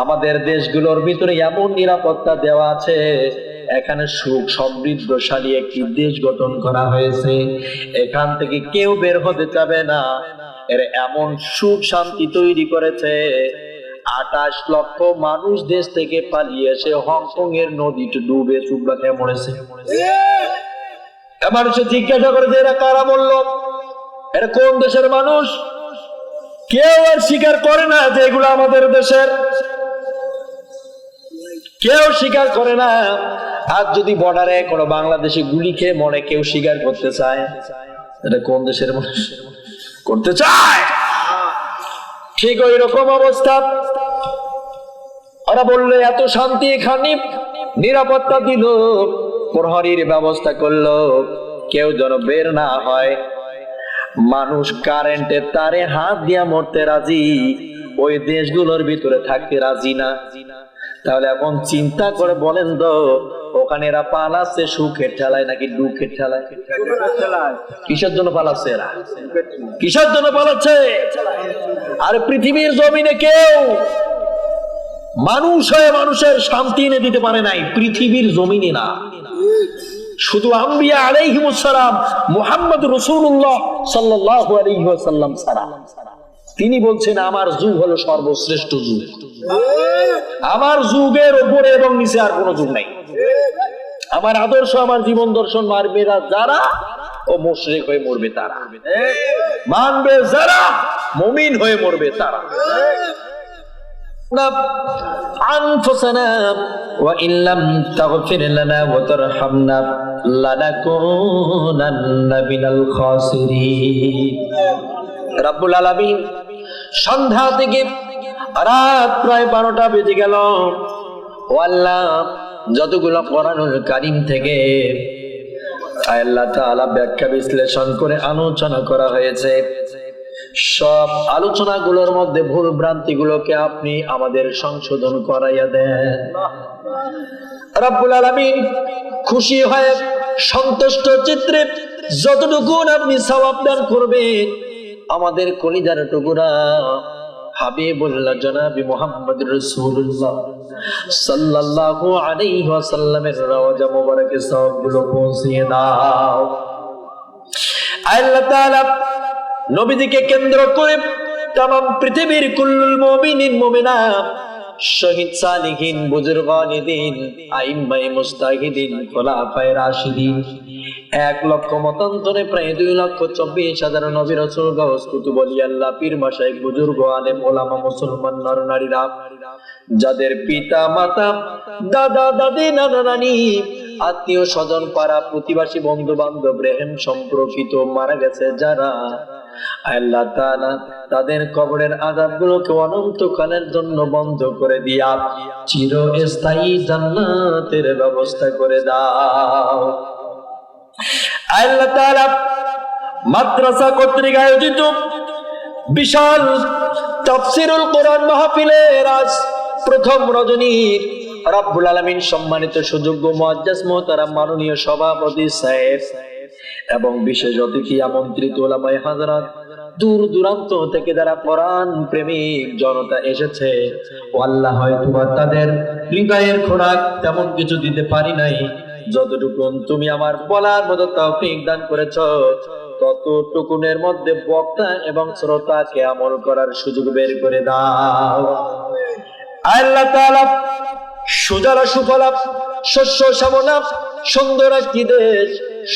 আমাদের দেশগুলোর ভিতরে এমন নিরাপত্তা দেওয়া আছে, এখানে সুখ সমৃদ্ধশালী একটি দেশ গঠন করা হয়েছে, এখান থেকে কেউ বের হতে চাবে না। এর এমন সুখ শান্তি তৈরি করেছে, 28 লক্ষ মানুষ দেশ থেকে পালিয়ে এসে হংকং এর নদীতে ডুবে চুবড়া খেয়ে মরেছে। মানুষে জিজ্ঞাসা করে যে এরা কারা বলল, এরা কোন দেশের মানুষ? কেউ আর স্বীকার করে না যে এগুলো আমাদের দেশের, কেউ স্বীকার করে না। আজ যদি বর্ডারে কোনো বাংলাদেশি গুলি খেয়ে মরে, কেউ স্বীকার করতে চায় এটা কোন দেশের মানুষ? করতে চায়। ঠিক ওই রকম অবস্থা। ওরা বললো এত শান্তি, এখানে নিরাপত্তা দিল, প্রহরীর ব্যবস্থা করলো, কেউ যেন বের না হয়। মানুষ কারেন্টের তারে হাত দিয়া মরতে রাজি, ওই দেশগুলোর ভিতরে থাকতে রাজি না। তাহলে এখন চিন্তা করে বলেন তো, ওখানে এরা পালাচ্ছে সুখের ঠেলায় নাকি দুঃখের ঠেলায়? কিসের জন্য পালাচ্ছে এরা? কিসের জন্য পালাচ্ছে? আর পৃথিবীর জমিনে কেউ মানুষ হয়ে মানুষের শান্তি এনে দিতে পারে নাই, পৃথিবীর জমিনে না। শুধু আম্বিয়া আলাইহিমুস সালাম মুহাম্মদ রাসূলুল্লাহ সাল্লাল্লাহু আলাইহি ওয়াসাল্লাম ছাড়া। তিনি বলছেন, আমার যুগ হলো সর্বশ্রেষ্ঠ যুগ, আমার যুগের উপরে এবং নিচে আর কোন যুগ নাই। আমার আদর্শ, আমার জীবন দর্শন মানবে যারা, ও মুশরিক হয়ে মরবে তারা, মানবে যারা, মুমিন হয়ে মরবে তারা। أنفسنا وإن لم تغفر لنا وترحمنا لنكونن من الخاسرين। রব্বুল আলামিন সন্ধ্যা থেকে রাত প্রায় 12টা বেজে গেল। ও আল্লাহ, যতগুলো কোরআনুল কারীম থেকে আল্লাহ তাআলা ব্যাখ্যা বিশ্লেষণ করে আলোচনা করা হয়েছে, সব আলোচনাগুলোর মধ্যে ভুল ভ্রান্তি গুলোকে আপনি আমাদের সংশোধন করাইয়া দেন। রব্বুল আলামিন খুশি হয়ে সন্তুষ্ট চিত্রে যতটুকু আপনি সওয়াব দান করবেন, আমাদের কলিজার টুকরা হাবিবুল্লাহ জনাবি মুহাম্মদ রাসূলুল্লাহ সাল্লাল্লাহু আলাইহি ওয়াসাল্লামের রওজা মুবারকে সওয়াবগুলো পৌঁছিয়ে দাও। আল্লাহ তাআলা নবীজিকে কেন্দ্র করে তামাম পৃথিবীর কুল্লুল মুমিনিন মুমিনাত, শহীদ সালিহিন, বুজুর্গানে দ্বীন, আইম্মায়ে মুজতাহিদিন, খোলাফায়ে রাশিদিন, 1 লক্ষ মতান্তরে প্রায় 2,24,000 নবী রাসূল, গাউস, কুতুব, ওলি আল্লাহ, পীর, মাশায়েখ, বুজুর্গ, আলেম, ওলামা, মুসলমান নর নারীরা, যাদের পিতা মাতা, দাদা দাদি, নানা নানি, আত্মীয় স্বজন, পাড়া প্রতিবেশী, বন্ধু বান্ধব, রেহেম সম্পর্কিত মারা গেছে যারা, আল্লাহ তাআলা তাদের কবরের আযাবগুলোকে অনন্তকালের জন্য বন্ধ করে দিয়া চিরস্থায়ী জান্নাতের ব্যবস্থা করে দাও। আল্লাহ তাআলা মাদ্রাসা কর্তৃক আয়োজিত বিশাল তাফসীরুল কোরআন মাহফিলের আজ প্রথম রজনীর রব্বুল আলামিন সম্মানিত সুযোগ্য মুআজ্জাজ মুহতারাম মাননীয় সভাপতি সাহেব এবং বিশেষ অতিথি আমন্ত্রিত ওলামায়ে হাযরাত, দূর দূরান্ত থেকে যারা কোরআন প্রেমিক জনতা এসেছে, ও আল্লাহ, হয়তো তাদের হৃদয়ের খোরাক তেমন কিছু দিতে পারি নাই, যতটুকু তুমি আমার বলার মতো তৌফিক দান করেছো, ততটুকুনের মধ্যে বক্তা এবং শ্রোতাকে আমল করার সুযোগ বের করে দাও। আল্লাহ তাআলা সুজলা সুফলা শস্য শ্যামলা সুন্দর একটি দেশ,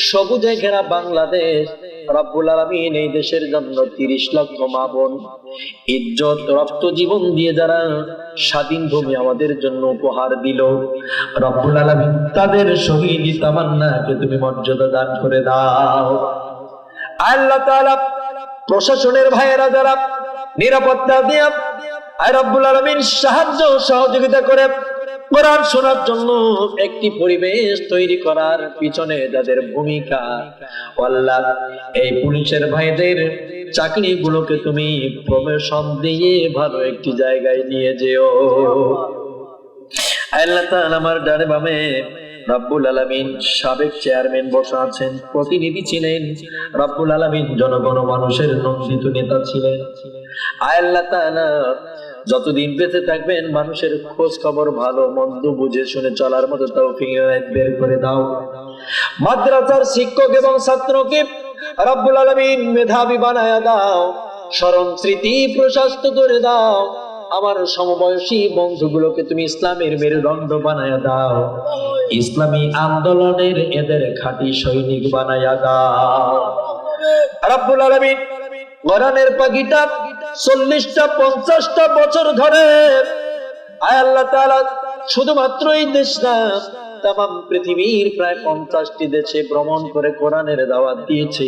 সবুজে ঘেরা বাংলাদেশ রব্বুল আলামিন এই দেশের জন্য 30 লক্ষ মা বোন ইজ্জত রক্ত জীবন দিয়ে যারা স্বাধীন ভূমি আমাদের জন্য উপহার দিল, রব্বুল আলামিন তাদের শহীদি তামান্নাকে তুমি মর্যাদা দান করে দাও। আল্লাহ তাআলা প্রশাসনের ভাইয়েরা যারা নিরাপত্তা দিয়ে আয় রব্বুল আলামিন সাহায্য সহযোগিতা করে কোরআন শোনার জন্য একটি পরিবেশ তৈরি করার পিছনে যাদের ভূমিকা, আল্লাহ এই পুলিশের ভাইদের চাকরিগুলোকে তুমি প্রমোশন দিয়ে ভালো একটি জায়গায় নিয়ে যেও। আল্লাহ তাআলা আমার ডানে বামে রব্বুল আলামিন সাবেক চেয়ারম্যান বসা আছেন, প্রতিনিধি ছিলেন, রব্বুল আলামিন জনগণ মানুষের নন্দিত নেতা ছিলেন। আল্লাহ তাআলা যতদিন বেঁচে থাকবেন মানুষের খোঁজ খবর ভালো মন্দ বুঝে শুনে চলার মতো তৌফিক বের করে দাও। মাদ্রাসার শিক্ষক এবং ছাত্রকে রব্বুল আলামিন মেধাবী বানায়া দাও, স্মরণ স্মৃতি প্রশস্ত করে দাও। আমার সমবয়সী বন্ধুগুলোকে তুমি ইসলামের মেরুদণ্ড বানায়া দাও, ইসলামী আন্দোলনের এদের খাঁটি সৈনিক বানায়া দাও। রব্বুল আলামিন কোরআনের পাখিটা 40টা 50টা বছর ধরে আল্লাহ তাআলা শুধুমাত্র এই দেশ না তাম পৃথিবীর প্রায় 50টি দেশে ভ্রমণ করে কোরআনের দাওয়াত দিয়েছে।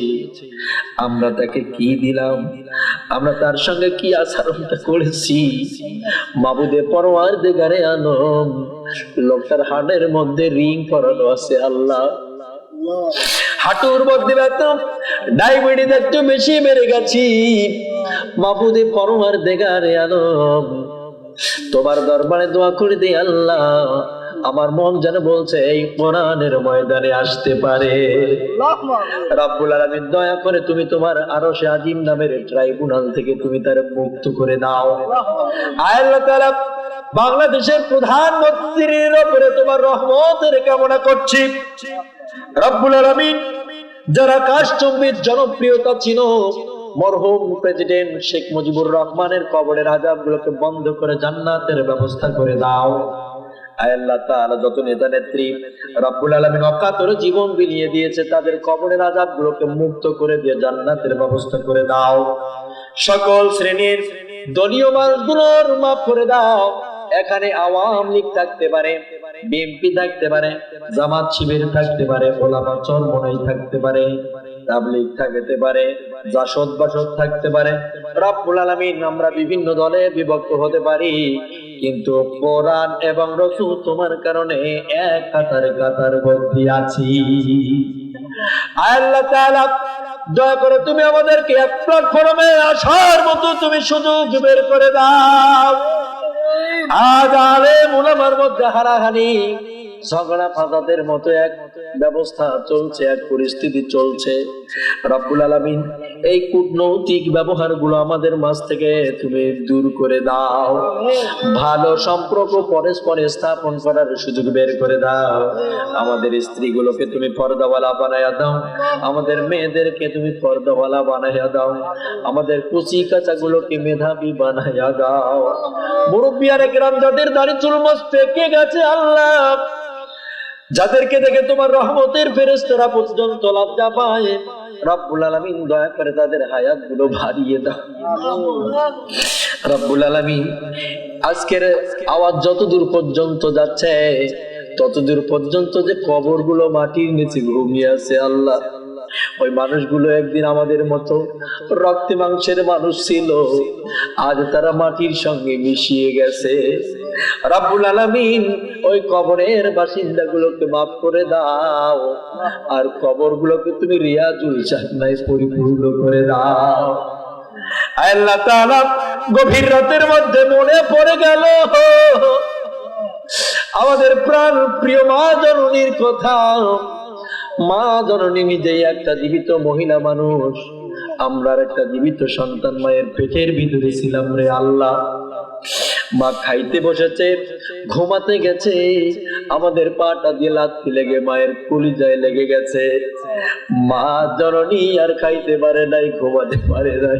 আমরা তাকে কি দিলাম, আমরা তার সঙ্গে কি আচরণটা করেছি? মাবুদে পরওয়ারদিগারে আলম, লোকটার হাড়ের মধ্যে রিং পরানো আছে আল্লাহ, হাঁটুর মধ্যে ব্যথা, ডায়াবেটিস একটু বেশি বেড়ে গেছি। মাবুদে পরওয়ারদিগারে আলম, তোমার দরবারে দোয়া করে দিই আল্লাহ, আমার মন যেন বলছে এই কোরআনের ময়দানে আসতে পারে। রব্বুল আলামিন দয়া করে তুমি তোমার আরশে আজিম নামের ট্রাইব্যুনাল থেকে তুমি তার মুক্ত করে দাও। আল্লাহ তাআলা বাংলাদেশের প্রধানমন্ত্রীর উপরে তোমার রহমতের কামনা করছি। রব্বুল আলামিন যারা কাশচম্বীর জনপ্রিয়তা ছিল, মরহুম প্রেসিডেন্ট শেখ মুজিবুর রহমানের কবরের আযাবগুলোকে বন্ধ করে জান্নাতের ব্যবস্থা করে দাও। আল্লাহ তাআলা যত নেতা নেত্রী রব্বুল আলামিন অকাতর জীবন বিলিয়ে দিয়েছে, তাদের কবরের আযাবগুলোকে মুক্ত করে দিয়ে জান্নাতের ব্যবস্থা করে দাও। সকল শ্রেণীর দলীয় মানুষগুলোর মাফ করে দাও। এখানে আওয়ামী লীগ থাকতে পারে, বিএনপি থাকতে পারে, জামাত শিবির থাকতে পারে, ওলামা চরমনাই থাকতে পারে, তাবলীগ থাকতে পারে, জাসদ বাসদ থাকতে পারে। রব্বুল আলামিন আমরা বিভিন্ন দলে বিভক্ত হতে পারি, কিন্তু কোরআন এবং রাসূল তোমার কারণে এক কাতারে কাতার বদ্ধ আছি। আল্লাহ তাআলা দয়া করে তুমি আমাদেরকে এক প্ল্যাটফর্মে আসার মতো তুমি সুযোগ বের করে দাও। আজ আলেম উলামার মধ্যে হারাহারি, ঝগড়া ফাসাদের মতো এক ব্যবস্থা চলছে, এক পরিস্থিতি চলছে। রব্বুল আলামিন এই কূটনৈতিক ব্যবহারগুলো আমাদের মাঝ থেকে তুমি দূর করে দাও। ভালো সম্পর্ক পরস্পরে স্থাপন করার সুযোগ বের করে দাও। আমাদের স্ত্রীগুলোকে তুমি পর্দাওয়ালা বানায়া দাও, আমাদের মেয়েদেরকে তুমি পর্দাওয়ালা বানায়া দাও, আমাদের কুচি কাচাগুলোকে মেধাবী বানায়া দাও। মুরব্বিয়ানে কেরাম যাদের দাড়ি চুল মাছ পেকে গেছে আল্লাহ, যাদেরকে দেখে তোমার রহমতের ফেরেশতারা পর্যন্ত লজ্জা পায়, রব্বুল আলামিন দয়া করে তাদের হায়াতগুলো বাড়িয়ে দাও। রব্বুল আলামিন আজকের আওয়াজ যতদূর পর্যন্ত যাচ্ছে ততদূর পর্যন্ত যে কবরগুলো মাটির নিচে ঘুমিয়ে আছে আল্লাহ, ওই মানুষগুলো একদিন আমাদের মতো রক্তে মাংসের মানুষ ছিল, আজ তারা মাটির সঙ্গে মিশিয়ে গেছে। রব্বুল আলামিন ওই কবরের বাসিন্দাগুলোকে মাফ করে দাও, আর কবরগুলোকে তুমি রিয়াজুল জান্নাতে পরিপূর্ণ করে দাও। আল্লাহ তাআলা গভীর রাতের মধ্যে মনে পড়ে গেল আমাদের প্রাণ প্রিয় মা জননীর কথা। মা জননী নিজেই একটা জীবিত মহিলা মানুষ, আমরা একটা জীবিত সন্তান মায়ের পেটের ভিতরে ছিলাম রে আল্লাহ। মা খাইতে বসেছে, ঘুমাতে গেছে, আমাদের পাটা দিয়ে লাথি লেগে মায়ের কলিজায় লেগে গেছে। মা জননী আর খাইতে পারে নাই, ঘুমাতে পারে নাই,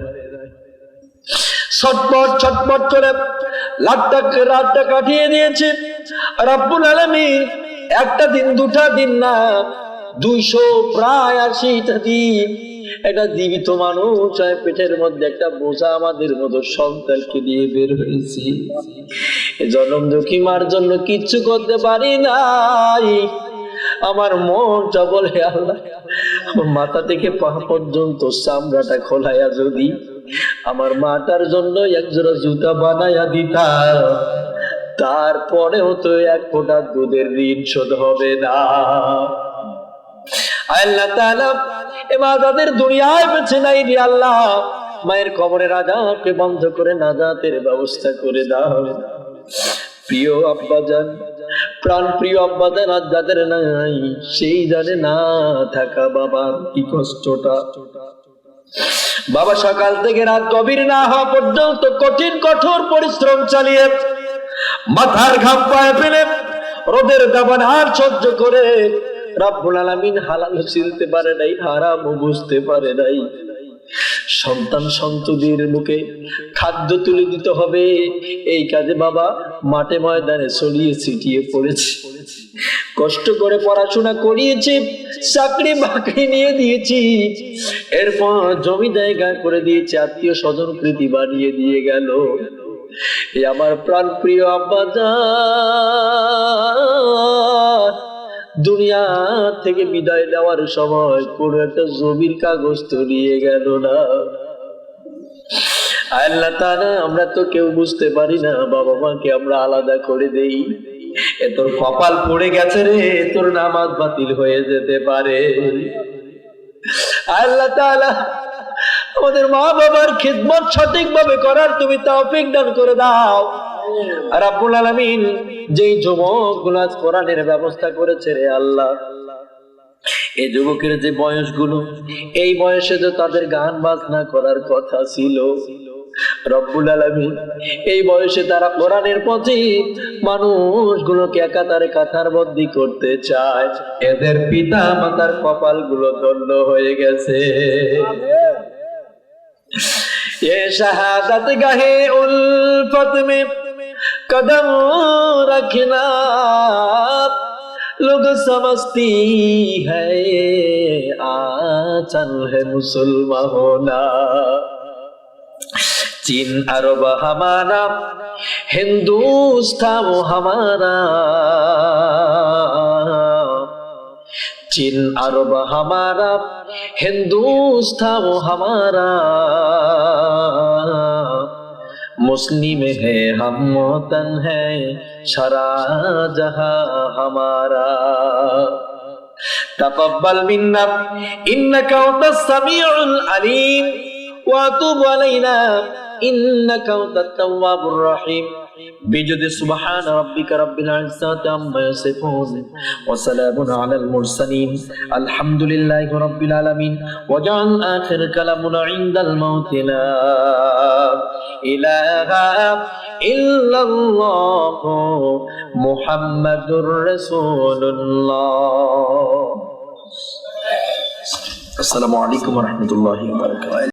ছটপট ছটপট করে রাতটা কাটিয়ে দিয়েছে। রব্বুল আলামিন একটা দিন দুটা দিন না, 280টা দিন একটা জীবিত মানুষ হয়, পেটের মধ্যে একটা বোঝা আমাদের মতো সন্তানকে নিয়ে বের হয়েছি। জনম দুঃখী মার জন্য কিচ্ছু করতে পারি নাই। আমার মনটা বলে আল্লাহ মাথা থেকে পা পর্যন্ত চামড়াটা খোলাইয়া যদি আমার মাটার জন্য একজোড়া জুতা বানাইয়া দিতা, তারপরেও তো এক ফোঁটা দুধের ঋণ শোধ হবে না। আল্লাহ তাআলা ইবাদতের দুনিয়ায় বেঁচে নাই রে আল্লাহ, মায়ের কবরের আযাবকে বন্ধ করে নাজাতের ব্যবস্থা করে দাও। প্রিয় আব্বাজান, প্রাণ প্রিয় আব্বাজান আজ যাদের নাই, সেই জানে না থাকা বাবার কি কষ্টটা। বাবা সকাল থেকে রাত গভীর না হওয়া পর্যন্ত কঠিন কঠোর পরিশ্রম চালিয়ে মাথার ঘাম পায়ে ফেলে রোদের দাবান আর সহ্য করে রব্বুল আলামিন হালাল চিনতে পারে নাই, হারাম বুঝতে পারে নাই। সন্তান সন্ততির মুখে খাদ্য তুলে দিতে হবে, এই কাজে বাবা মাঠে ময়দানে ছড়িয়ে ছিটিয়ে পড়েছে। কষ্ট করে পড়াশোনা করিয়েছি, চাকরি বাকরি নিয়ে দিয়েছি, এরপর জমি জায়গা করে দিয়েছি, আত্মীয় স্বজন প্রীতি বানিয়ে দিয়ে গেল। আমার প্রাণ প্রিয় আব্বাজান দুনিয়া থেকে বিদায় নেওয়ার সময় কোন একটা জমির কাগজ তো নিয়ে গেল না। আল্লাহ তাআলা আমরা তো কেউ বুঝতে পারি না, বাবা মাকে আমরা আলাদা করে দেই। এ তোর কপাল পড়ে গেছে রে, তোর নামাজ বাতিল হয়ে যেতে পারে। আল্লাহ তাআলা আমাদের মা বাবার খিদমত সঠিকভাবে করার তুমি তৌফিক দান করে দাও। রব্বুল আলামিন যেই যুবকগুলো আজ কোরআনের ব্যবস্থা করেছে রে আল্লাহ, এই যুবকের যে বয়সগুলো, এই বয়সে তো তাদের গান বাজনা করার কথা ছিল। রব্বুল আলামিন এই বয়সে তারা কোরআনের পথে মানুষগুলোকে একাতারে কাতারবন্দি করতে চায়। এদের পিতা মাতার কপাল গুলো ধন্য হয়ে গেছে। ये शहादत गहे उल्फत में कदम रखना, लोग समझती है आचल है मुसलमान होना। चीन अरब हमारा, हिंदुस्तान वो हमारा, चीन अरब हमारा, हिंदुस्तान वो हमारा, मुस्लिम है हम वतन है सारा जहां हमारा। तक़ब्बल मिन्ना इन्नका अंतस समीउल अलीम व तुब अलैना इन्नका अंतत तव्वाबुर रहीम। बिजुद सुब्हान रब्बिका रब्बिल इज्जति अम्मा यसिफून व सलामुन अलल मुरसलीन अल्हम्दुलिल्लाहि रब्बिल आलामीन। वजअल आखिर कलामुना इंदल मौत ला इलाहा इल्लल्लाह मुहम्मदुर रसूलुल्लाह। अस्सलामु अलैकुम व रहमतुल्लाहि व बरकातुहू।